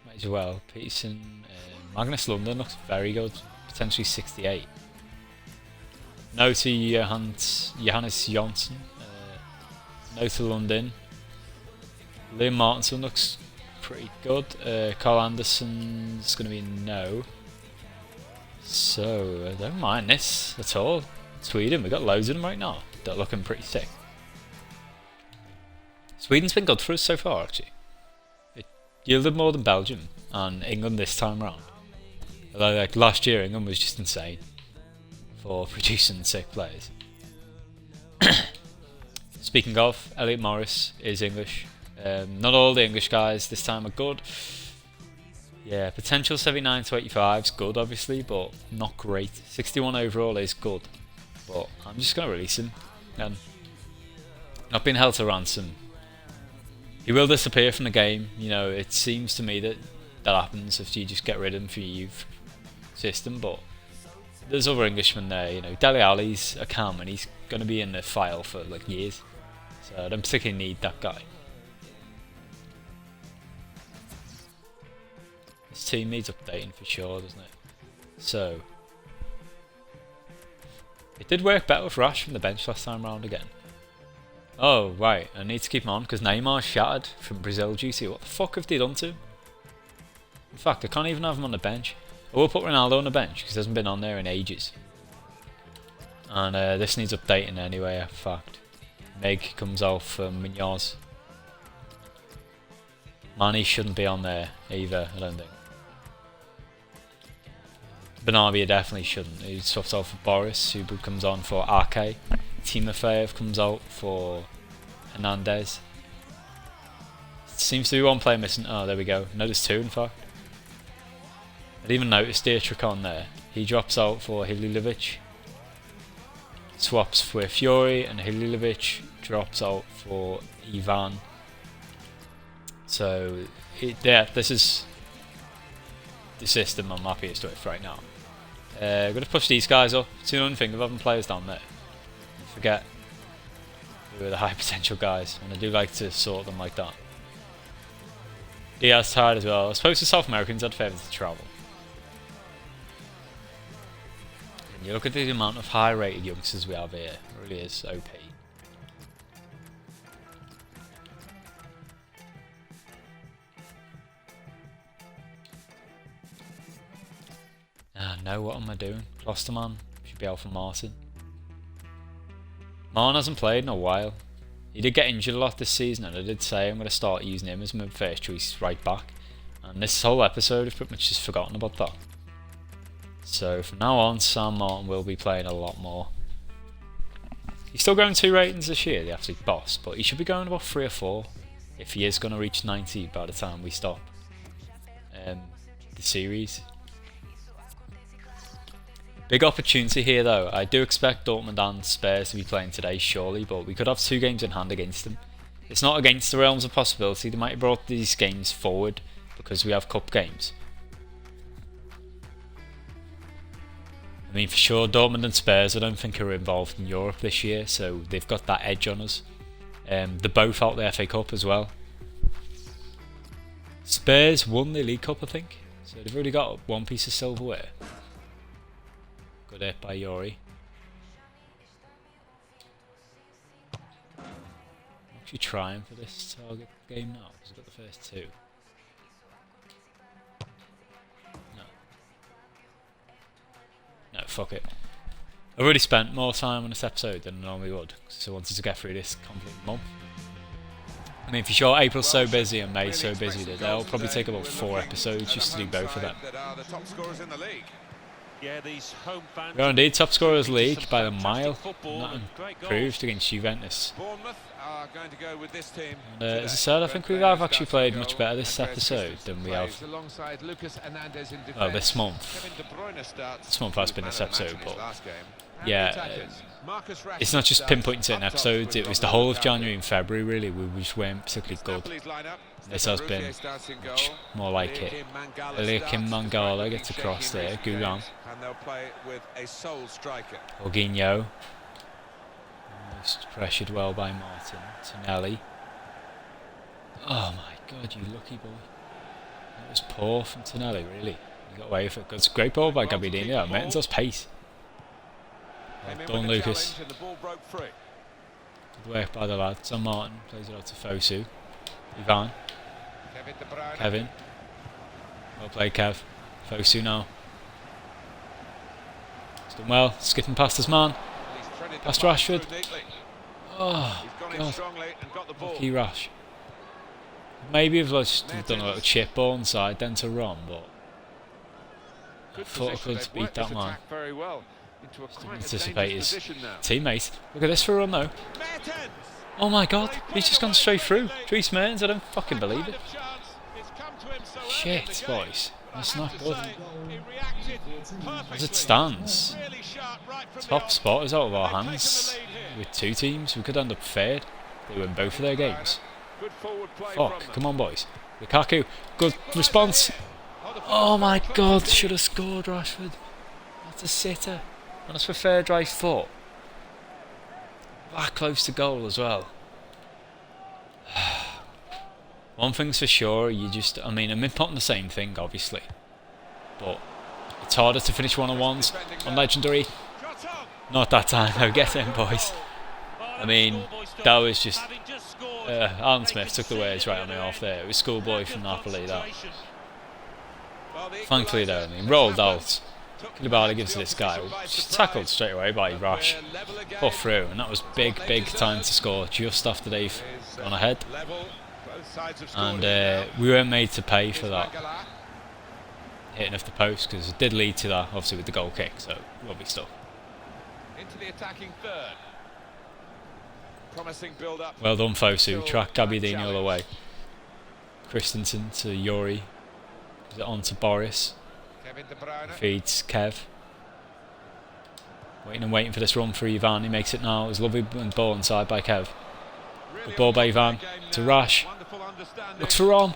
might as well. Peterson, Magnus London looks very good. Potentially 68. No to Johannes Jonsson. No to London. Liam Martinson looks pretty good. Carl Anderson's going to be no. So I don't mind this at all. Sweden, we got loads of them right now. They're looking pretty sick. Sweden's been good for us so far actually. It yielded more than Belgium and England this time round. Although like last year England was just insane for producing sick players. Speaking of, Elliot Morris is English. Not all the English guys this time are good. Yeah, potential 79 to 85 is good obviously, but not great. 61 overall is good, but I'm just going to release him. Not being held to ransom. He will disappear from the game. You know, it seems to me that happens if you just get rid of him from your youth system, but there's other Englishmen there, you know. Dele Alli's a cam and he's going to be in the file for like years. So I don't particularly need that guy. This team needs updating for sure, doesn't it? So it did work better with Rash from the bench last time round again. Oh right, I need to keep him on because Neymar's shattered from Brazil duty. What the fuck have they done to him? In fact, I can't even have him on the bench. I will put Ronaldo on the bench because he hasn't been on there in ages. And this needs updating anyway, in fact. Meg comes out for Munoz. Manny shouldn't be on there either, I don't think. Benabia definitely shouldn't. He swaps out for Boris, who comes on for Ake. Timofeyev comes out for Hernandez. Seems to be one player missing. Oh, there we go. No, there's 2 in fact. I didn't even notice Dietrich on there. He drops out for Halilovic. Swaps with Fiori and Halilovic drops out for Ivan. So yeah, this is the system I'm happiest with right now. I'm going to push these guys up. It's the only thing of having players down there. I forget who are the high potential guys, and I do like to sort them like that. Diaz tired as well. I suppose the South Americans had favours to travel. You look at the amount of high rated youngsters we have here, it really is OP. No, what am I doing? Klosterman should be out for Martin. Martin hasn't played in a while. He did get injured a lot this season, and I did say I'm going to start using him as my first choice right back. And this whole episode I've pretty much just forgotten about that. So from now on, Sam Martin will be playing a lot more. He's still going 2 ratings this year, the absolute boss, but he should be going about 3 or 4. if he is going to reach 90 by the time we stop the series. Big opportunity here though. I do expect Dortmund and Spurs to be playing today surely, but we could have 2 games in hand against them. It's not against the realms of possibility. They might have brought these games forward because we have cup games. I mean, for sure, Dortmund and Spurs I don't think are involved in Europe this year, so they've got that edge on us. They're both out the FA Cup as well. Spurs won the League Cup, I think, so they've already got 1 piece of silverware. Good hit by Yori. I'm actually trying for this target game now because I've got the first 2. No, fuck it. I've already spent more time on this episode than I normally would, so I wanted to get through this complete month. I mean, for sure, April's so busy and May's so busy that they'll probably take about 4 episodes just to do both of them. We are indeed top scorers league by a mile, and that improved against Juventus. And as I said, I think we have actually played much better this episode than we have this month. This month has been this episode, but yeah, it's not just pinpointing certain episodes, it was the whole of January and February really, we just weren't particularly good. This has been much more like it. Kim Mangala gets across there, Gugan. Jorginho. Pressured well by Martin. Tonelli. Oh my god, you lucky boy. That was poor from Tonelli, really. He got away with it. It's a great ball by Gabbiadini. Mertens's pace. Well done, Lucas. Good work by the lads. On Martin. Plays it out to Fosu. Ivan. Kevin. Well played, Kev. Fosu now. He's done well. Skipping past his man. Past Rashford. Oh, God. Lucky Rash. Maybe if I just done a little chip ball inside then to Ron, but I thought I could beat that man. Didn't anticipate his teammate. Look at this for a run though. Oh my god, he's just gone straight through. Dries Mertens, I don't fucking believe it. Shit, boys. That's not good. As it stands, top spot is out of our hands. With 2 teams, we could end up third. They win both of their games. Fuck, come on boys. Lukaku, good response. Oh my god, should have scored Rashford. That's a sitter. And that's for third right foot. That close to goal as well. One thing's for sure, I mean, I'm impotting the same thing, obviously. But it's harder to finish one-on-ones on Legendary. Not that time, though. Get in, boys. I mean, that was just... Alan Smith took the words right on me off there. It was schoolboy from Napoli, that. Thankfully, though, I mean, rolled out. Koulibaly gives this guy. Just tackled straight away by Rash. Put through, and that was big time to score just after they've gone ahead. And we weren't made to pay for that hitting off the post, because it did lead to that, obviously, with the goal kick, so lovely stuff. Into the attacking third. Promising build up. Well done, Fosu. Track Gabbiadini all the way. Christensen to Yori. Is it on to Boris? Feeds Kev. Waiting for this run for Ivan. He makes it now. It's lovely ball inside by Kev. Good ball by Ivan to Rash. Looks for Ron.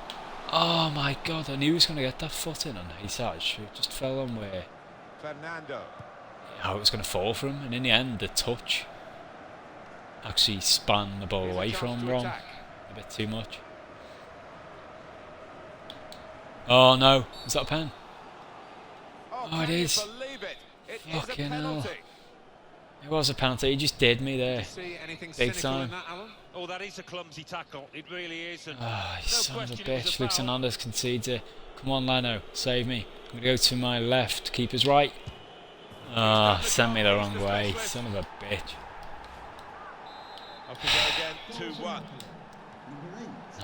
Oh my god, I knew he was going to get that foot in on Hisaj. It just fell on where how it was going to fall for him, and in the end the touch actually span the ball away from Ron a bit too much. Oh no, is that a pen? Oh, it is. Fucking hell. It was a penalty, he just did me there. Big time. Oh, that is a clumsy tackle. It really is. Oh, you son of a bitch. Luke Hernandez concedes it. Come on, Leno, save me. I'm going to go to my left. Keeper's right. Ah, sent me the wrong way. Son of a bitch. Off we go again, 2-1.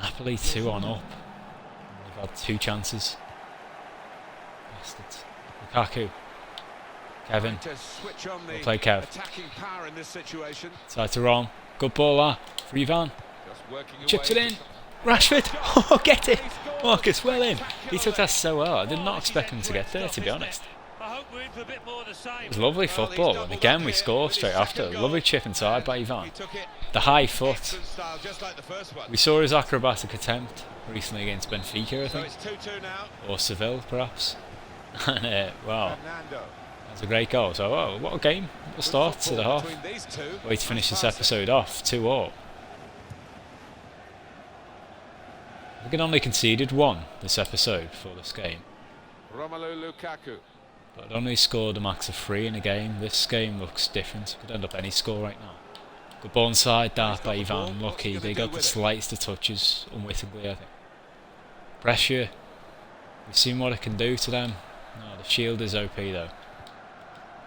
Napoli 2 on up. They've had 2 chances. Bastards. Lukaku. Kevin. We'll play Kev. Side to Ron. Good ball there for Ivan. Chips it in. Rashford! Oh, get it! Marcus, well in. He took that so well. I did not expect him to get there, to be honest. It was lovely football, and again we score straight after. Lovely chip inside by Ivan. The high foot. We saw his acrobatic attempt recently against Benfica, I think. Or Seville, perhaps. And, wow. That's a great goal. So, oh, what a game. What a start to the half. Way to finish this episode off, 2-2. We can only conceded 1 this episode for this game. Romelu Lukaku. But only scored a max of 3 in a game. This game looks different. Could end up any score right now. Good ball inside, that by Ivan. Lucky. They got the slightest of touches, unwittingly, I think. Pressure. We've seen what it can do to them. No, the shield is OP though.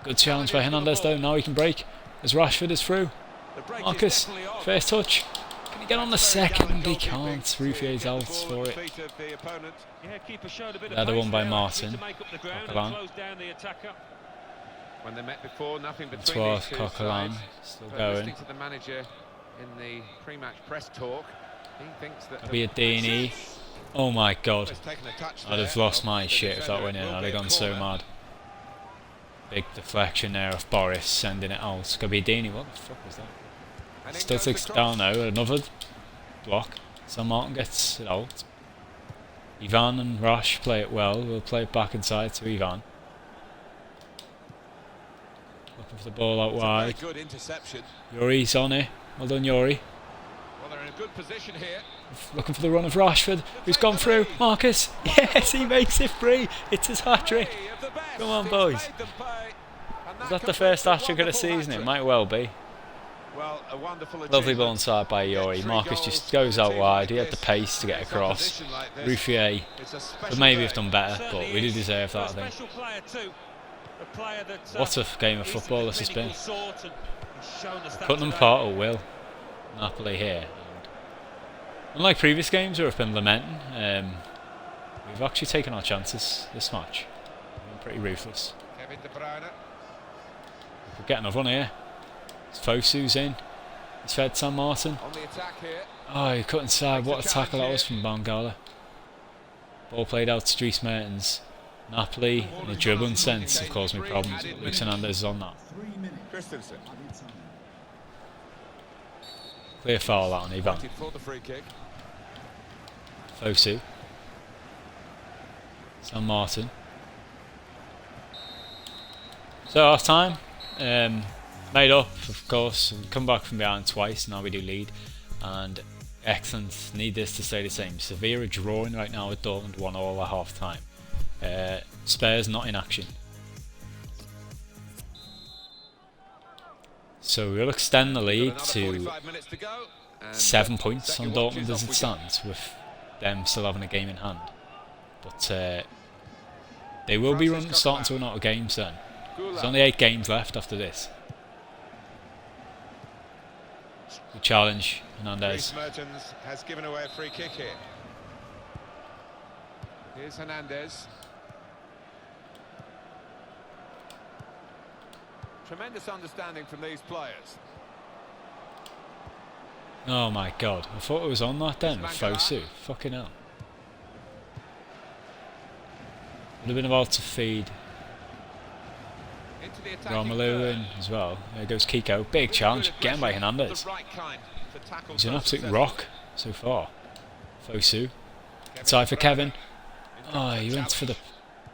Good challenge by Hernandez though. Now he can break. As Rashford is through. Marcus, first touch. Can he get on the second? He can't. Ruffier's out for it. The other one by Martin. Coquelin. When they met before, nothing between Towards these two Coquelin. sides. Still But going. listening to the manager in the pre-match press talk, he thinks that Gabbiadini. Oh my god. has taken a touch I'd have there. lost my shit if that went in. I'd have gone so mad. Big deflection there of Boris sending it out. Gabbiadini, what the fuck was that? And in Still goes takes the it down cross. now. Another block. So Martin gets it out. Ivan and Rash play it well. We'll play it back inside to Ivan. Looking for the ball out It's a very wide. good interception. Yuri's on it. Well done, Yuri. Well, they're in a good position here. Looking for the run of Rashford, who's gone through. Marcus, yes, he makes it free. It's his hat-trick. Hey, of the best. Come on, It's boys. made them pay. And Is that the completes first a hat-trick of the wonderful season? It hat-trick. might well be. Well, a wonderful Lovely achievement. ball inside by Yuri. Marcus just goes out wide. He had the pace to get across. Ruffier could maybe have done better, but we do deserve that, I think. What a game of football this has been. Putting them apart at will. Napoli here. And unlike previous games where we've been lamenting, we've actually taken our chances this match. We've been pretty ruthless. Kevin De Bruyne. We could get another one here. Fosu's in. He's fed San Martin. On the attack here. Oh, he cut inside. What a tackle that was from Bangala. Ball played out to Dries Mertens. Napoli, in a dribbling sense, have caused me problems. But Luke Hernandez is on that. Christensen. Clear foul out on Ivan. Waited for the free kick. Fosu. San Martin. So half time. Made up, of course. We come back from behind twice. Now we do lead. And excellent. Need this to stay the same. Sevilla are drawing right now with Dortmund 1-1 at half time. Spurs not in action. So we'll extend the lead Another to 45 minutes to go, and 7 points on second watch Dortmund is as off it we stands, with them still having a game in hand. But they will be starting to run out of games then. go. There's only 8 games left after this. Good challenge, Hernandez. Dries Mertens has given away a free kick here. Here's Hernandez. Tremendous understanding from these players. Oh my god, I thought it was on that then, with Fosu. Fucking hell. Would have been about to feed Into the attacking Romelu third. in as well. There goes Kiko. Big challenge again by Hernandez. The right kind to tackle He's an so absolute successfully. rock so far. Fosu. Inside for Kevin. Oh, he went for the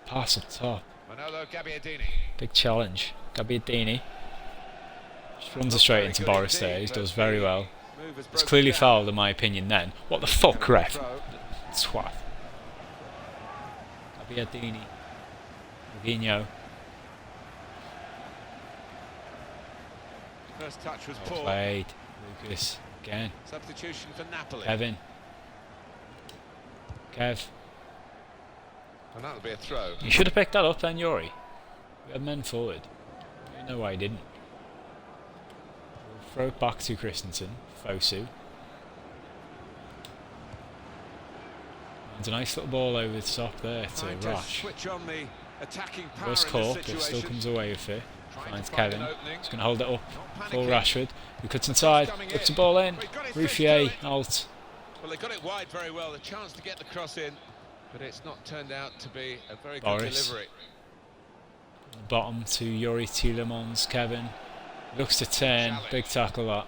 pass up top. Manolo Gabbiadini. Big challenge. Gabbiadini. Just runs it straight into Boris there. He does very well. Move has It's broken clearly down. fouled in my opinion then. What the fuck, ref? Throw. Swat. Gabbiadini. Vigno. First touch was Well poor. played. Lucas. Again. Substitution for Napoli. Kevin. Kev. And that'll be a throw. You should have picked that up then, Yuri. We had men forward. I don't know why he didn't. We'll throw it back to Christensen. Fosu. And a nice little ball over the top there to Trying to Rash. switch on the attacking power Was in caught, this but still situation. comes away with it. Trying to Finds find Kevin. an opening. He's going to hold it up Not for panicking. Rashford. Who cuts inside. coming Puts in. the ball in. Well, he's got his Ruffier fist to it. out. Well, they got it wide very well, the chance to get the cross in, but it's not turned out to be a very good Boris. delivery. Bottom to Yuri Tielemans, Kevin. Looks to turn, Challenge. big tackle that.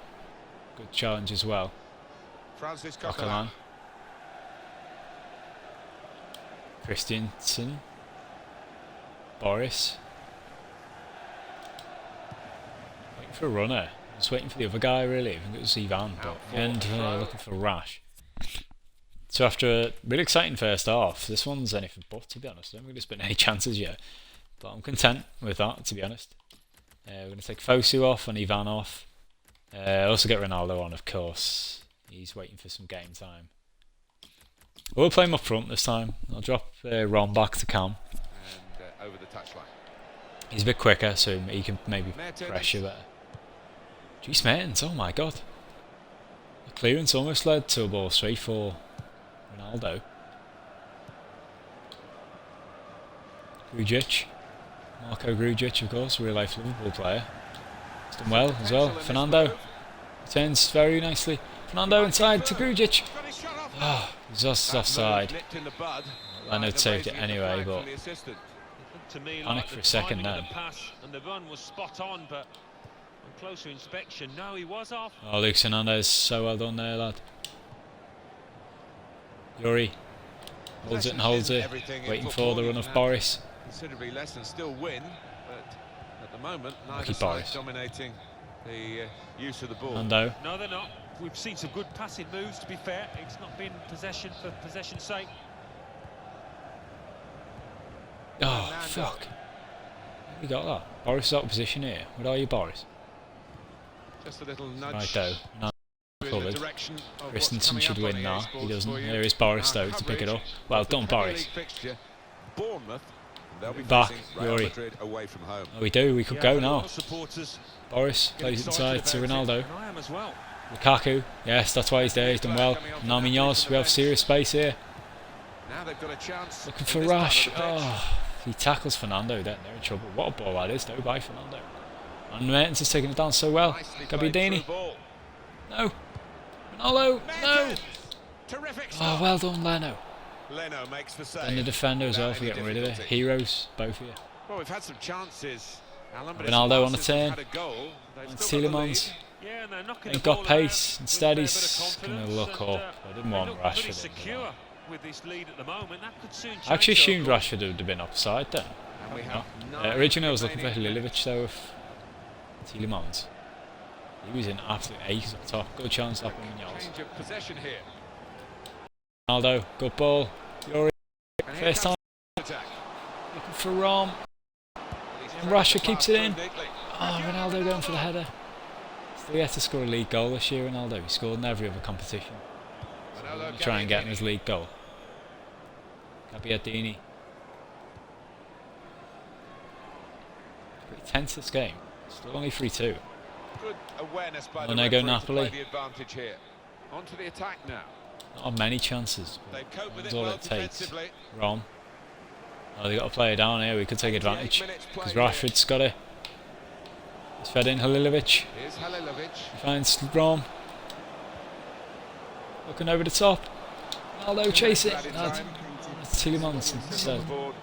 Good challenge as well. Francis Coquelin. Coquelin. Christiansen. Boris. Waiting for a runner. I was waiting for the other guy really, I think it was Ivan, but in the end looking for Rash. So after a really exciting first half, this one's anything but, to be honest. I don't think there's been any chances yet, but I'm content with that, to be honest. We're going to take Fosu off and Ivan off. Also get Ronaldo on, of course. He's waiting for some game time. We'll play him up front this time. I'll drop Ron back to Cam. And over the touchline. He's a bit quicker, so he can maybe Mertens. pressure better. Jeez, Mertens, oh my god. The clearance almost led to a ball straight for Ronaldo. Grujic. Marco Grujic, of course, real life Liverpool player. He's done well as well. Fernando returns very nicely. Fernando inside to Grujic. Oh, he's just offside. Leonard saved it anyway, but panic for a second then. And the run was spot on, but on closer inspection, no, he was off. Oh, Luke Hernandez, so well done there, lad. Yuri holds it and holds it, waiting for the run of Boris. Considerably less and still win, but at the moment, neither Lucky side Boris. dominating the use of the ball. Fernando. No, they're not. We've seen some good passing moves, to be fair. It's not been possession for possession's sake. Oh, fuck. You got that. Boris is out of position here. Where are you, Boris? Just a little nudge. Right, though. Now in the covered. direction of what's Christensen coming should up on win EA now. Sports He doesn't. for you. Here is Boris, though, Our to pick it up. coverage Well of the done, Premier Boris. League fixture, Bournemouth. They'll be Back, facing Real Yuri. Madrid away from home. Oh, we do. We could Yeah, go a lot now. of supporters Boris get plays excited inside to about it, Ronaldo. and I am as well. Lukaku. Yes, that's why he's there. He's done well. Now Munoz. We have serious space here. Now they've got a chance. Looking in for this part of Rash. the pitch. Oh, he tackles Fernando. Then they're in trouble. What a ball that is, though, by Fernando. And Mertens is taking it down so well. Nicely played Gabbiadini. through ball. No. Ronaldo. No. Mertens. Terrific Oh, stop. well done, Leno. Leno makes the save. And the defender as well without for any getting rid of it. difficulty. Heroes, both of you. Well, we've had some chances, Alan, but Ronaldo it's on the since we've turn. had a goal. They've And still got the Tielemans. lead. Yeah, and they're knocking Ain't the got ball pace. around Instead, with a bit of he's going to confidence look and, up. I didn't they want look pretty Rashford in. secure with this lead at the moment. That could soon change. I actually though, assumed of course. Rashford would have been offside then. And we No. have 9 Originally, I was looking for remaining. Halilovic though with Tielemans. He was in absolute ace up top. Good chance up on Munoz. Change of possession here. Ronaldo, good ball. Yuri, And here first time comes the attack. looking for Rom. He's And threaded Rashford the keeps pass it in. through neatly. Oh, Ronaldo going for the header. Still yet to score a league goal this year, Ronaldo. He scored in every other competition. Ronaldo Try and get him Gabbiadini. his league goal. Gabbiadini. Pretty tense this game. Still only 3-2. Good awareness by Oh, the there go referee to Napoli. play the advantage here. On to the attack now. Not many chances. They've coped with That's it all well it takes. defensively. Rom. Oh, they got a player down here. We could take 88 advantage minutes because played Rashford's got it. He's fed in Halilovic. Here's Halilovic. He finds Rom. Looking over the top. Ronaldo chase it. Added That's time. Tielemans instead. Forward.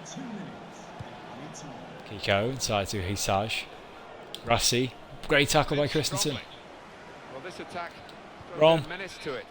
Kiko inside to Hisage. Rassi. Great tackle by Christensen. Strongly. Well, this attack got a Rom. bit of menace to it.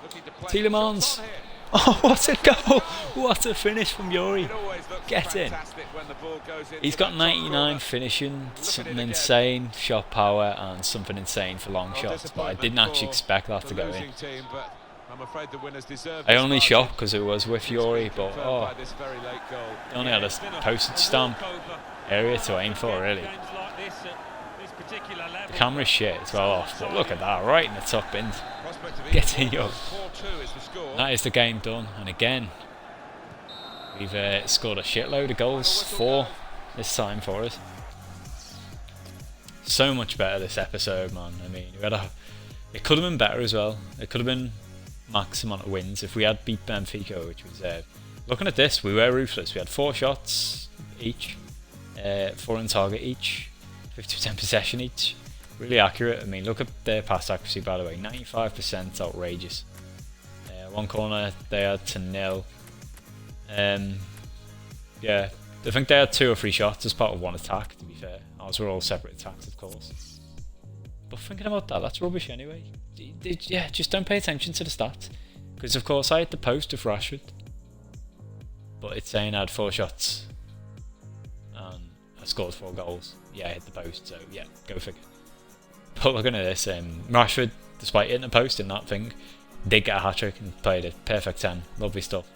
Looking to play Tielemans. shots on here. Oh, what a goal! What a finish from Yuri. It always looks Get in. fantastic when the ball goes into He's got that top 99 corner. finishing, at something it again. insane shot power, and something insane for long Well, shots. But I disappointment didn't actually for expect that the to go in. losing team, but I'm afraid the winners deserve I this only margin. shot because it was with It's Yuri, been but confirmed oh, by this very late goal. they only had a It's been postage stamp walkover. area to aim for, really. Games like this at this particular level. The camera's shit as well off, but look at that, right in the top bin. Prospect of Get even in, more. yo. 4-2 is the score. That is the game done, and again, we've scored a shitload of goals, 4 this time for us. So much better this episode, man. I mean, it could have been better as well. It could have been max amount of wins if we had beat Benfica, which was looking at this, we were ruthless. We had 4 shots each, 4 on target each, 50% possession each. Really accurate. I mean, look at their pass accuracy, by the way, 95%, outrageous. One corner they had to nil. Yeah, I think they had 2 or 3 shots as part of one attack, to be fair. Ours were all separate attacks, of course. But thinking about that, that's rubbish anyway. Yeah, just don't pay attention to the stats. Because, of course, I hit the post of Rashford. But it's saying I had 4 shots. And I scored 4 goals. Yeah, I hit the post, so yeah, go figure. But looking at this, Rashford, despite hitting the post in that thing, did get a hat-trick and played a perfect 10. Lovely stuff.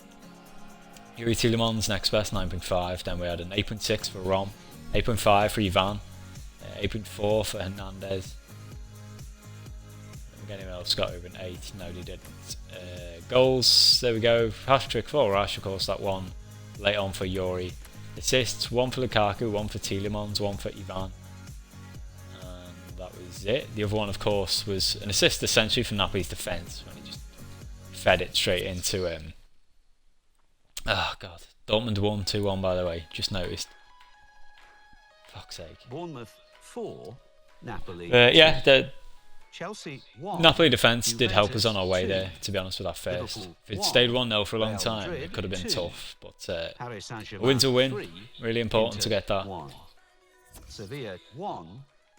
Yuri Tielemans next best, 9.5. Then we had an 8.6 for Rom, 8.5 for Ivan, 8.4 for Hernandez. Anyone else got over an 8? No, they didn't. Goals, there we go. Hat-trick for Rash, of course, that one late on for Yuri. Assists, 1 for Lukaku, 1 for Tielemans, 1 for Ivan. And that was it. The other one, of course, was an assist essentially for Napoli's defence when he just fed it straight into oh god, Dortmund won 2-1 by the way, just noticed. Fuck's sake. Bournemouth 4, Napoli. Yeah, the Chelsea 1. Napoli defence did help us Juventus on our way 2, there, to be honest, with that first. Liverpool If it 1, stayed 1-0 for a long Real time, Madrid it could have been 2, tough. But Paris a Saint-Germain win's a win, 3, really important Inter to get that. 1. Sevilla 1,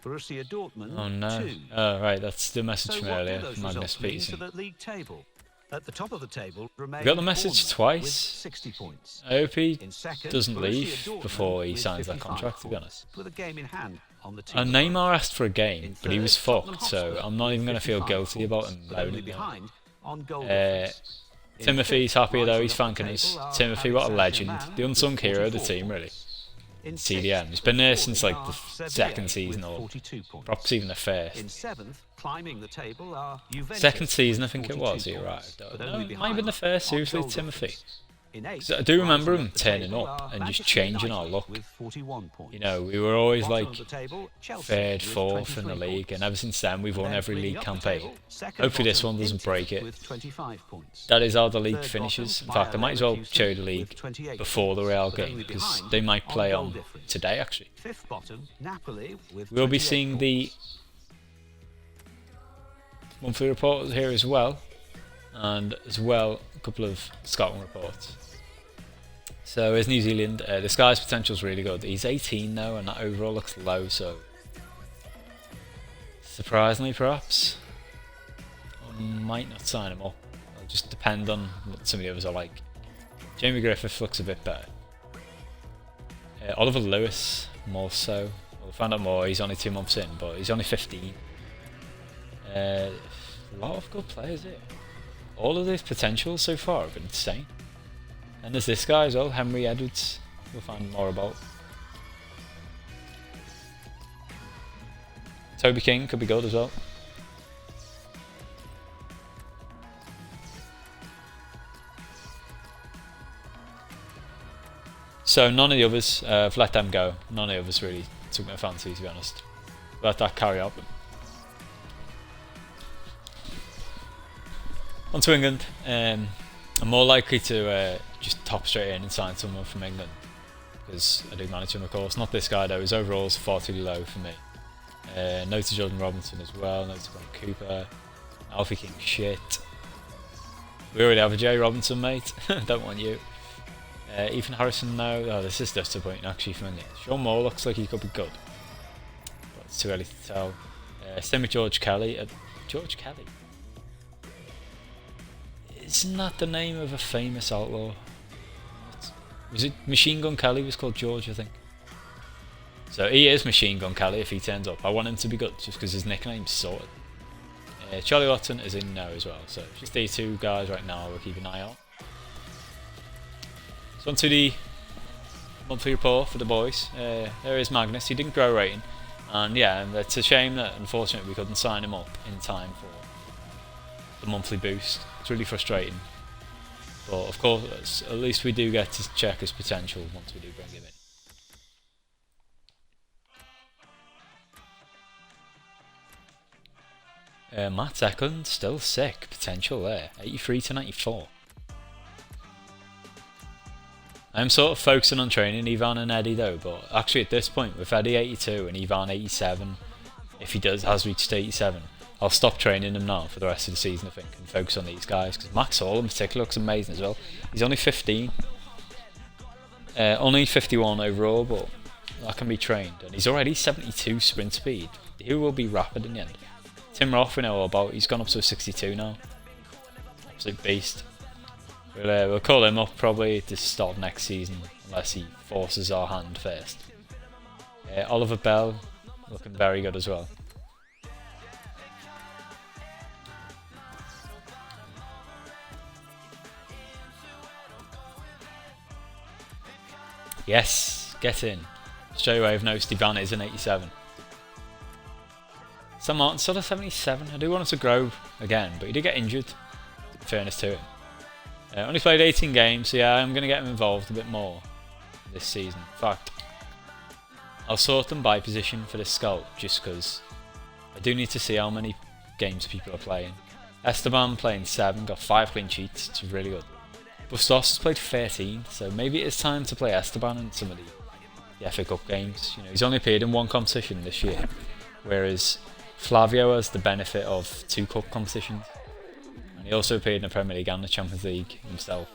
Borussia Dortmund Oh no. 2. Oh right, that's the message So from what do earlier, those Magnus results mean Peterson. for the league table? At the top of the table remains We got the message Bournemouth with twice. 60 points. I hope he In second, doesn't Borussia leave Dortmund before he with signs that 55 contract, to be points, honest. with a game in hand on the team. And Neymar asked for a game, In but he was third, Tottenham fucked, so Hotspur I'm not even going to feel 55 guilty about him points, but only loading behind on goal Uh, difference. In Timothy's fifth, happy though, rising he's up the thanking us. table are Timothy, Paris what a legend. Saint-Germain The unsung with hero of the 44 team, really. points. In CDM. sixth, He's been there since like are the Sevilla second season with or 42 points. perhaps even the first. In seventh, climbing the table are Juventus Second season I with think it 42 was he points, arrived though. but No, only it might have been the behind first, on seriously, goal Timothy. difference. In eighth, 'Cause I do remember rising him up the turning table up are and just Manchester changing our United look. with 41 points. You know, we were always Bottom like of the table, Chelsea 3rd, with 4th in the 23 league, points. and ever since then we've And won then every leading league up the campaign. table, second Hopefully this bottom, one doesn't Inter break it. with 25 points. That is how the league Third finishes. In bottom, fact, I might as well Bayer show the Leverkusen league with 28 before the Real points, but game, only because behind they might play goal on difference. today actually. Fifth bottom, Napoli with We'll be 28 seeing the points. monthly report here as well, and as well a couple of Scotland reports. So here's New Zealand. This guy's potential is really good. He's 18 now, and that overall looks low, so surprisingly perhaps I might not sign him up. It'll just depend on what some of the others are like. Jamie Griffith looks a bit better. Oliver Lewis more so. We'll find out more. He's only 2 months in, but he's only 15. A lot of good players here. All of these potentials so far have been insane. And there's this guy as well, Henry Edwards. We'll find more about. Toby King could be good as well. So none of the others, I've let them go. None of the others really took my fancy, to be honest. Let that carry up. On to England. I'm more likely to just top straight in and sign someone from England, because I do manage him, of course. Not this guy though. His overall's far too low for me. No to Jordan Robinson as well. No to Glenn Cooper. Alfie King shit. We already have a Jay Robinson, mate. Don't want you. Ethan Harrison no. Oh, this is disappointing actually for me. Sean Moore looks like he could be good, but it's too early to tell. Same with George Kelly. George Kelly. Isn't that the name of a famous outlaw? Was it Machine Gun Kelly? Was called George, I think. So he is Machine Gun Kelly if he turns up. I want him to be good just because his nickname's sorted. Charlie Watson is in now as well. So just these two guys right now we'll keep an eye on. So on to the monthly report for the boys. There is Magnus. He didn't grow rating, and yeah, and it's a shame that unfortunately we couldn't sign him up in time for the monthly boost. It's really frustrating, but of course at least we do get to check his potential once we do bring him in. Matt Eklund still sick, potential there, 83 to 94. I'm sort of focusing on training Ivan and Eddie though, but actually at this point with Eddie 82 and Ivan 87, if he has reached 87, I'll stop training him now for the rest of the season, I think, and focus on these guys, because Max Hall in particular looks amazing as well. He's only 15, only 51 overall, but that can be trained, and he's already 72 sprint speed. He will be rapid in the end. Tim Roth we know all about, he's gone up to a 62 now. Absolute beast. We'll call him up probably at the start of next season, unless he forces our hand first. Oliver Bell, looking very good as well. Yes, get in. Straight away I've noticed Ivan is an 87. Sam Martin's still a 77. I do want him to grow again, but he did get injured, in fairness to him. Only played 18 games, so yeah, I'm going to get him involved a bit more this season. In fact, I'll sort them by position for this scout, just because I do need to see how many games people are playing. Esteban playing 7, got 5 clean sheets, which is really good. Bustos has played 13, so maybe it's time to play Esteban in some of the FA Cup games. You know, he's only appeared in 1 competition this year, whereas Flavio has the benefit of 2 cup competitions. And he also appeared in the Premier League and the Champions League himself.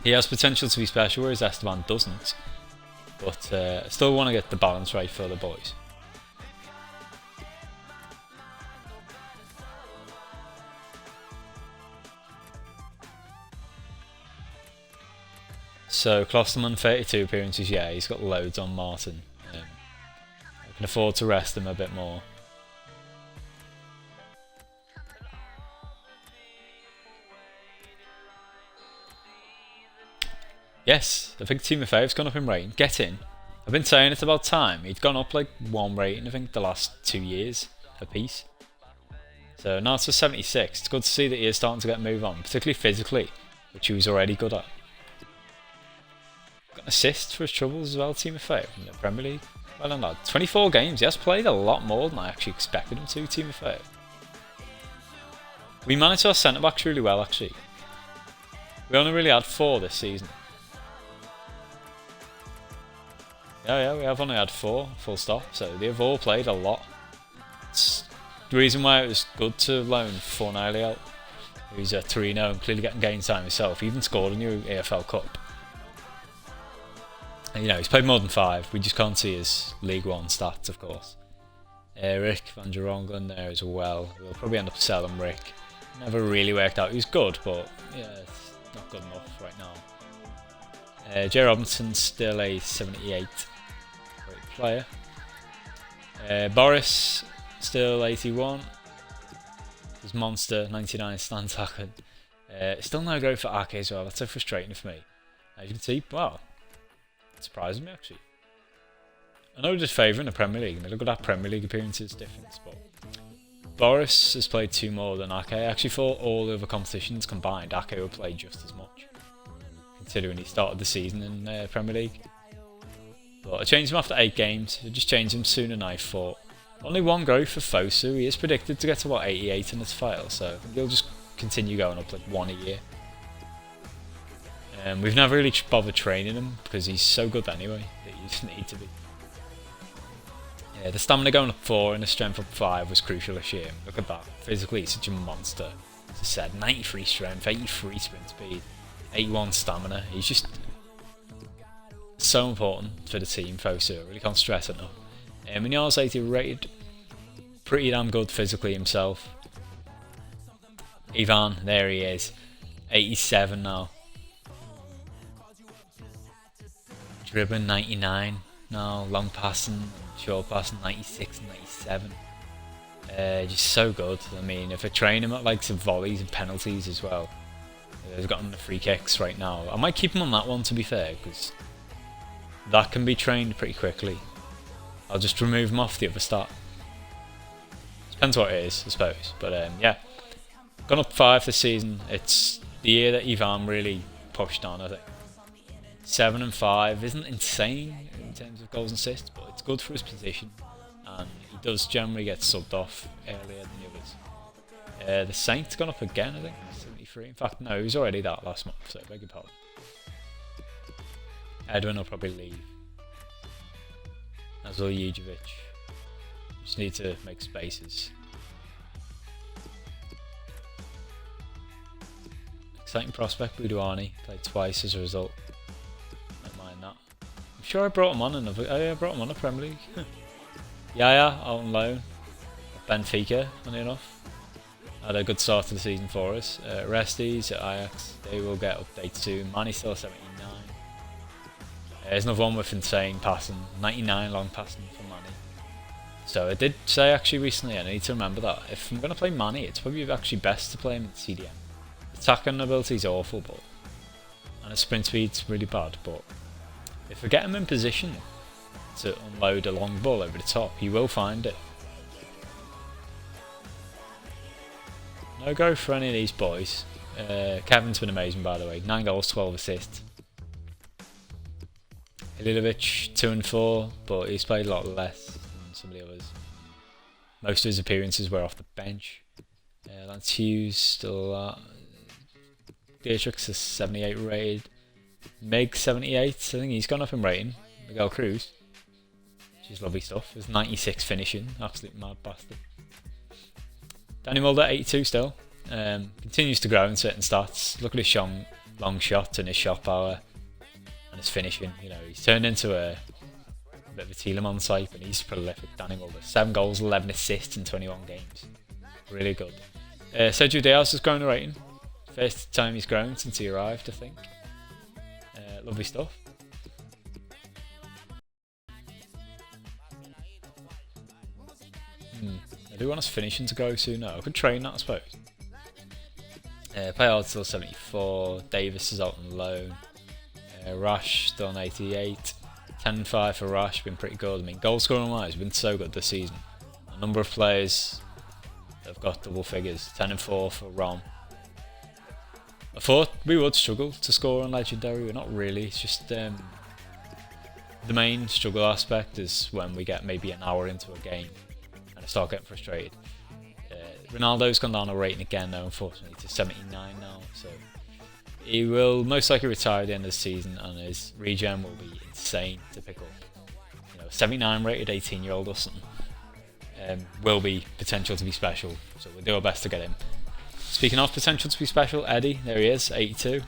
He has potential to be special, whereas Esteban doesn't. But I still want to get the balance right for the boys. So Klosterman, 32 appearances, yeah, he's got loads on Martin. I can afford to rest him a bit more. Yes, I think Team FA's gone up in rating. Get in. I've been saying it's about time. He'd gone up like 1 rating, I think, the last 2 years apiece. So now it's a 76. It's good to see that he is starting to get a move on, particularly physically, which he was already good at. Got an assist for his troubles as well, Team FA in the Premier League. Well done, lad. 24 games. He has played a lot more than I actually expected him to, Team FA. We managed our centre-backs really well, actually. We only really had 4 this season. Yeah, we have only had 4, full stop, so they've all played a lot. It's the reason why it was good to loan Fornelli out, who's a Torino and clearly getting game time himself. He even scored a new AFL Cup. And, you know, he's played more than 5, we just can't see his League 1 stats, of course. Rick van der Onglen there as well. We'll probably end up selling Rick. Never really worked out. He was good, but yeah, it's not good enough right now. Jay Robinson's still a 78. Great player. Boris, still 81. His monster, 99 stands Hacken. Still no growth for Ake as well. That's so frustrating for me. As you can see, wow. It surprises me actually. I know just favouring the Premier League. I mean, look at that Premier League appearances difference, but Boris has played 2 more than Ake. I actually thought all the other competitions combined, Ake would play just as much, considering he started the season in Premier League. But I changed him after 8 games. I just changed him sooner than I thought. Only 1 growth for Fosu. He is predicted to get to what, 88 in this file, so he'll just continue going up like 1 a year. We've never really bothered training him because he's so good anyway that you just need to be. Yeah, the stamina going up 4 and the strength up 5 was crucial this year. Look at that. Physically, he's such a monster. As I said, 93 strength, 83 sprint speed, 81 stamina. He's just so important for the team, Fosu. I really can't stress it enough. Munoz 80 rated. Pretty damn good physically himself. Ivan, there he is. 87 now. Dribbling 99 now, long passing, short passing 96 and 97. Just so good. I mean, if I train him at like some volleys and penalties as well, he's got him the free kicks right now. I might keep him on that one to be fair, because that can be trained pretty quickly. I'll just remove him off the other start. Depends what it is, I suppose. But yeah, gone up 5 this season. It's the year that Ivan really pushed on, I think. 7 and 5 isn't insane in terms of goals and assists, but it's good for his position, and he does generally get subbed off earlier than the others. The Saint's gone up again, I think, 73. In fact, no, he was already that last month, so I beg your pardon. Edwin will probably leave, as will Jujovic. Just need to make spaces. Exciting prospect, Buduani. Played twice as a result. Don't mind that. I'm sure I brought him on another. Oh yeah, I brought him on a Premier League. Yaya out on loan. Benfica, funny enough. Had a good start to the season for us. Resties at Ajax, they will get updates soon. Manny still 79. There's another one with insane passing. 99 long passing for Manny. So I did say actually recently, I need to remember that. If I'm going to play Manny, it's probably actually best to play him in CDM. Attacking ability is awful, and his sprint speed's really bad, but if we get him in position to unload a long ball over the top, he will find it. No go for any of these boys. Kevin's been amazing, by the way. 9 goals, 12 assists. Ililovic 2 and 4, but he's played a lot less than some of the others. Most of his appearances were off the bench. Lance Hughes still Beatrix is 78 rated. Meg 78, I think he's gone up in rating. Miguel Cruz, which is lovely stuff. There's 96 finishing, absolute mad bastard. Danny Mulder 82 still. Continues to grow in certain stats. Look at his long shot and his shot power and his finishing. You know, he's turned into a bit of a Tielemans type, and he's prolific. Danny Mulder, 7 goals, 11 assists in 21 games. Really good. Sergio Diaz has grown a rating. First time he's grown since he arrived, I think. Lovely stuff. I do want his finishing to grow soon. No, I could train that, I suppose. Payard's still 74. Davis is out on loan. Rash still on 88. 10-5 for Rash, been pretty good. I mean, goal scoring wise, been so good this season. A number of players that have got double figures. 10 and 4 for Rom. I thought we would struggle to score on Legendary, but not really. It's just the main struggle aspect is when we get maybe an hour into a game and I start getting frustrated. Ronaldo's gone down a rating again though, unfortunately, to 79 now, so he will most likely retire at the end of the season, and his regen will be insane to pick up. You know, 79 rated 18-year-old or something will be potential to be special, so we'll do our best to get him. Speaking of potential to be special, Eddie, there he is, 82.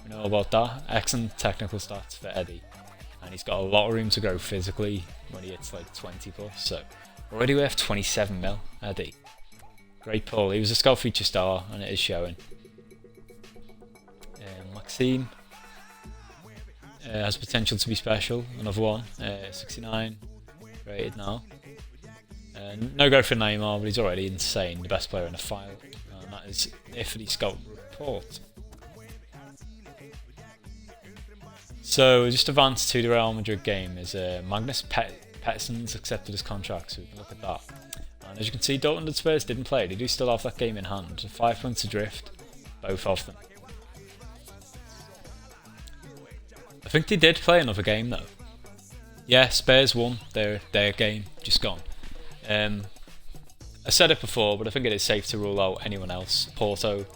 We know about that. Excellent technical stats for Eddie. And he's got a lot of room to grow physically when he hits like 20 plus. So, already worth 27 mil, Eddie. Great pull. He was a scout feature star, and it is showing. Maxime has potential to be special. Another one. 69 rated now. No go for Neymar, but he's already insane. The best player in the file. And that is Ifity Scout report. So just advanced to the Real Madrid game is Magnus Pettersson's accepted his contract, so we can look at that. And as you can see, Dortmund and Spurs didn't play. They do still have that game in hand. 5 points adrift, both of them. I think they did play another game though. Yeah, Spurs won their game, just gone. I said it before, but I think it is safe to rule out anyone else. Porto,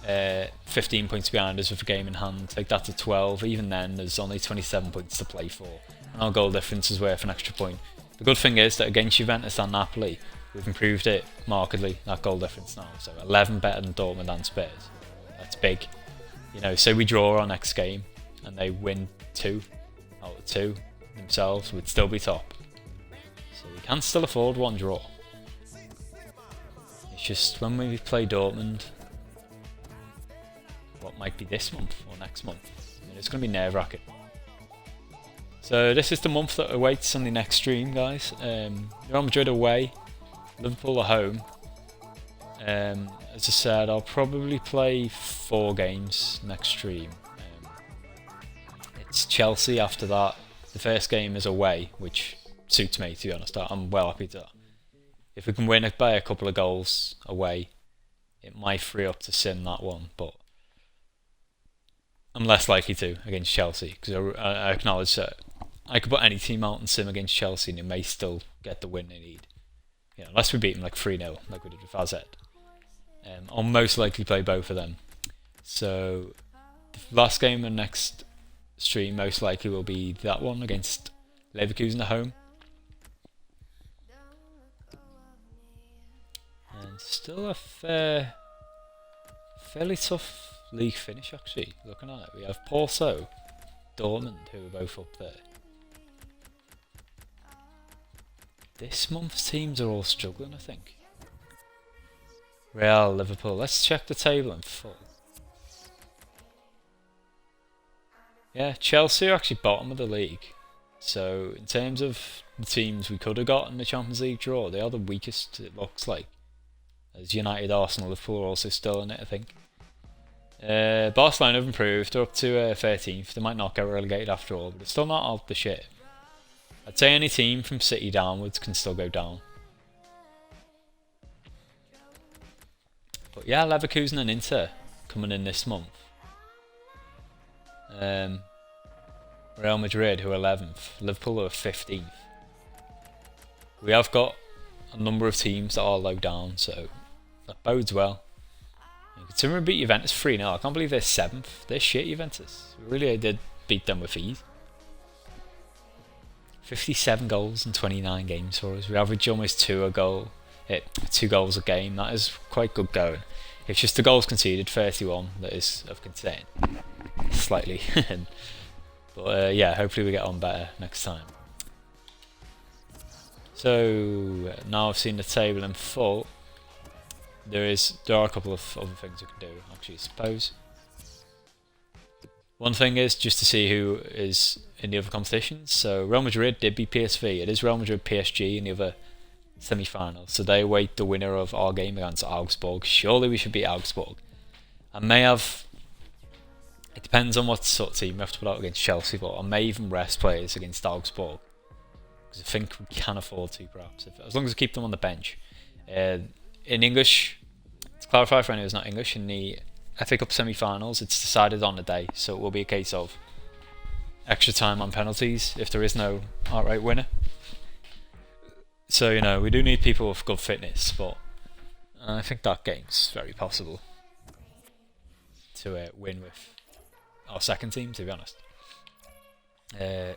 15 points behind us with a game in hand. Take that to 12. Even then, there's only 27 points to play for. And our goal difference is worth an extra point. The good thing is that against Juventus and Napoli, we've improved it markedly, that goal difference now. So 11 better than Dortmund and Spurs. That's big. You know, say we draw our next game and they win 2 out of 2 themselves, we'd still be top. So we can still afford one draw. It's just when we play Dortmund, what might be this month or next month, I mean, it's going to be nerve-wracking. So this is the month that awaits on the next stream, guys. Real Madrid away, Liverpool at home. As I said, I'll probably play 4 games next stream. It's Chelsea after that. The first game is away, which suits me, to be honest. I'm well happy to that. If we can win it by a couple of goals away, it might free up to sim that one, but I'm less likely to against Chelsea, because I acknowledge that I could put any team out and sim against Chelsea and they may still get the win they need. You know, unless we beat them like 3-0, like we did with AZ. I'll most likely play both of them. So, the last game and next stream most likely will be that one against Leverkusen at home. Still a fairly tough league finish actually, looking at it. We have Porto, Dortmund, who are both up there. This month's teams are all struggling, I think. Real, Liverpool. Let's check the table in full. Yeah, Chelsea are actually bottom of the league. So, in terms of the teams we could have got in the Champions League draw, they are the weakest, it looks like. As United, Arsenal, Liverpool are also still in it, I think. Barcelona have improved. They're up to 13th. They might not get relegated after all, but it's still not out the shit. I'd say any team from City downwards can still go down. But yeah, Leverkusen and Inter coming in this month. Real Madrid, who are 11th. Liverpool are 15th. We have got a number of teams that are low down, so that bodes well. Considering we beat Juventus 3-0, I can't believe they're 7th. They're shit, Juventus. We really did beat them with ease. 57 goals in 29 games for us. We average almost 2 goals a game. That is quite good going. It's just the goals conceded, 31, that is of concern. Slightly. But yeah, hopefully we get on better next time. So now I've seen the table in full. There are a couple of other things we can do, actually, I suppose. One thing is just to see who is in the other competitions. So Real Madrid did beat PSV. It is Real Madrid PSG in the other semi-final. So they await the winner of our game against Augsburg. Surely we should beat Augsburg. I may have... It depends on what sort of team we have to put out against Chelsea, but I may even rest players against Augsburg. Because I think we can afford to, perhaps. As long as we keep them on the bench. In English, to clarify for anyone who's not English, in the FA Cup semi-finals, it's decided on the day, so it will be a case of extra time on penalties if there is no outright winner. So, you know, we do need people with good fitness, but I think that game's very possible to win with our second team, to be honest. I'm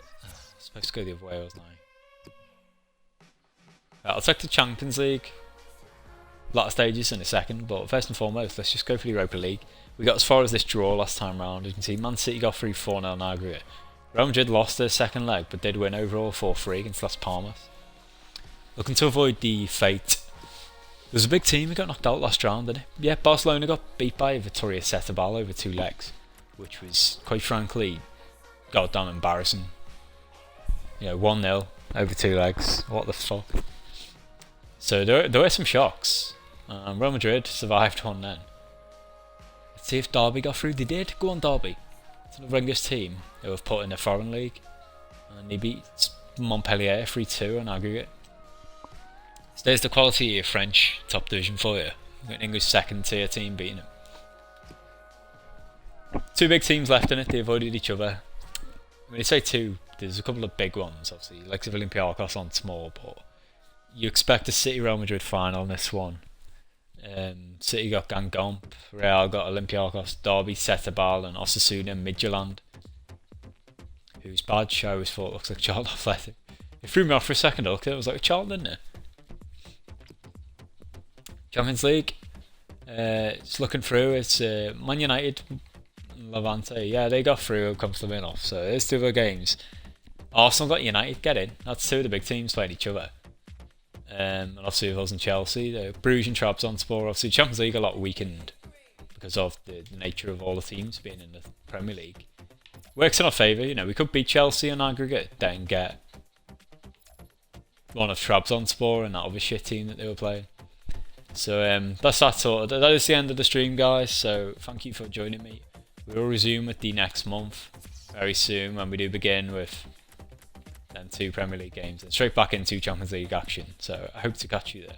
supposed to go the other way, wasn't I? I'll take the Champions League latter stages in a second, but first and foremost, let's just go for the Europa League. We got as far as this draw last time round. You can see Man City got through 4-0 in aggregate. Real Madrid lost their second leg, but did win overall 4-3 against Las Palmas. Looking to avoid the fate. There was a big team who got knocked out last round, didn't it? Yeah, Barcelona got beat by Vitoria Setúbal over 2 legs, which was, quite frankly, goddamn embarrassing. You know, 1-0 over 2 legs. What the fuck? So there were some shocks. Real Madrid survived one then. Let's see if Derby got through. They did. Go on, Derby. It's another English team who have put in a foreign league. And they beat Montpellier 3-2 in aggregate. So there's the quality of your French top division for you. You've got an English second tier team beating them. 2 big teams left in it. They avoided each other. When you say 2, there's a couple of big ones, obviously. Like Olympiacos on small, but you expect a City Real Madrid final in this one. City got Gangomp, Real got Olympiacos, Derby, Setúbal and Osasuna Midtjylland, whose badge I always thought looks like Charlton Athletic. It threw me off for a second. I looked at it, it was like Charlton, didn't it? Champions League, it's looking through. It's Man United and Levante. Yeah, they got through comfortably enough. So there's 2 other games. Arsenal got United, get in. That's 2 of the big teams playing each other. And obviously if it wasn't Chelsea, the Bruges and Trabzonspor, obviously Champions League a lot weakened because of the nature of all the teams being in the Premier League. Works in our favour, you know, we could beat Chelsea in aggregate, then get one of Trabzonspor and that other shit team that they were playing. So that's that sorted. That is the end of the stream, guys, so thank you for joining me. We will resume with the next month very soon when we do begin with then 2 Premier League games and straight back into Champions League action. So I hope to catch you there.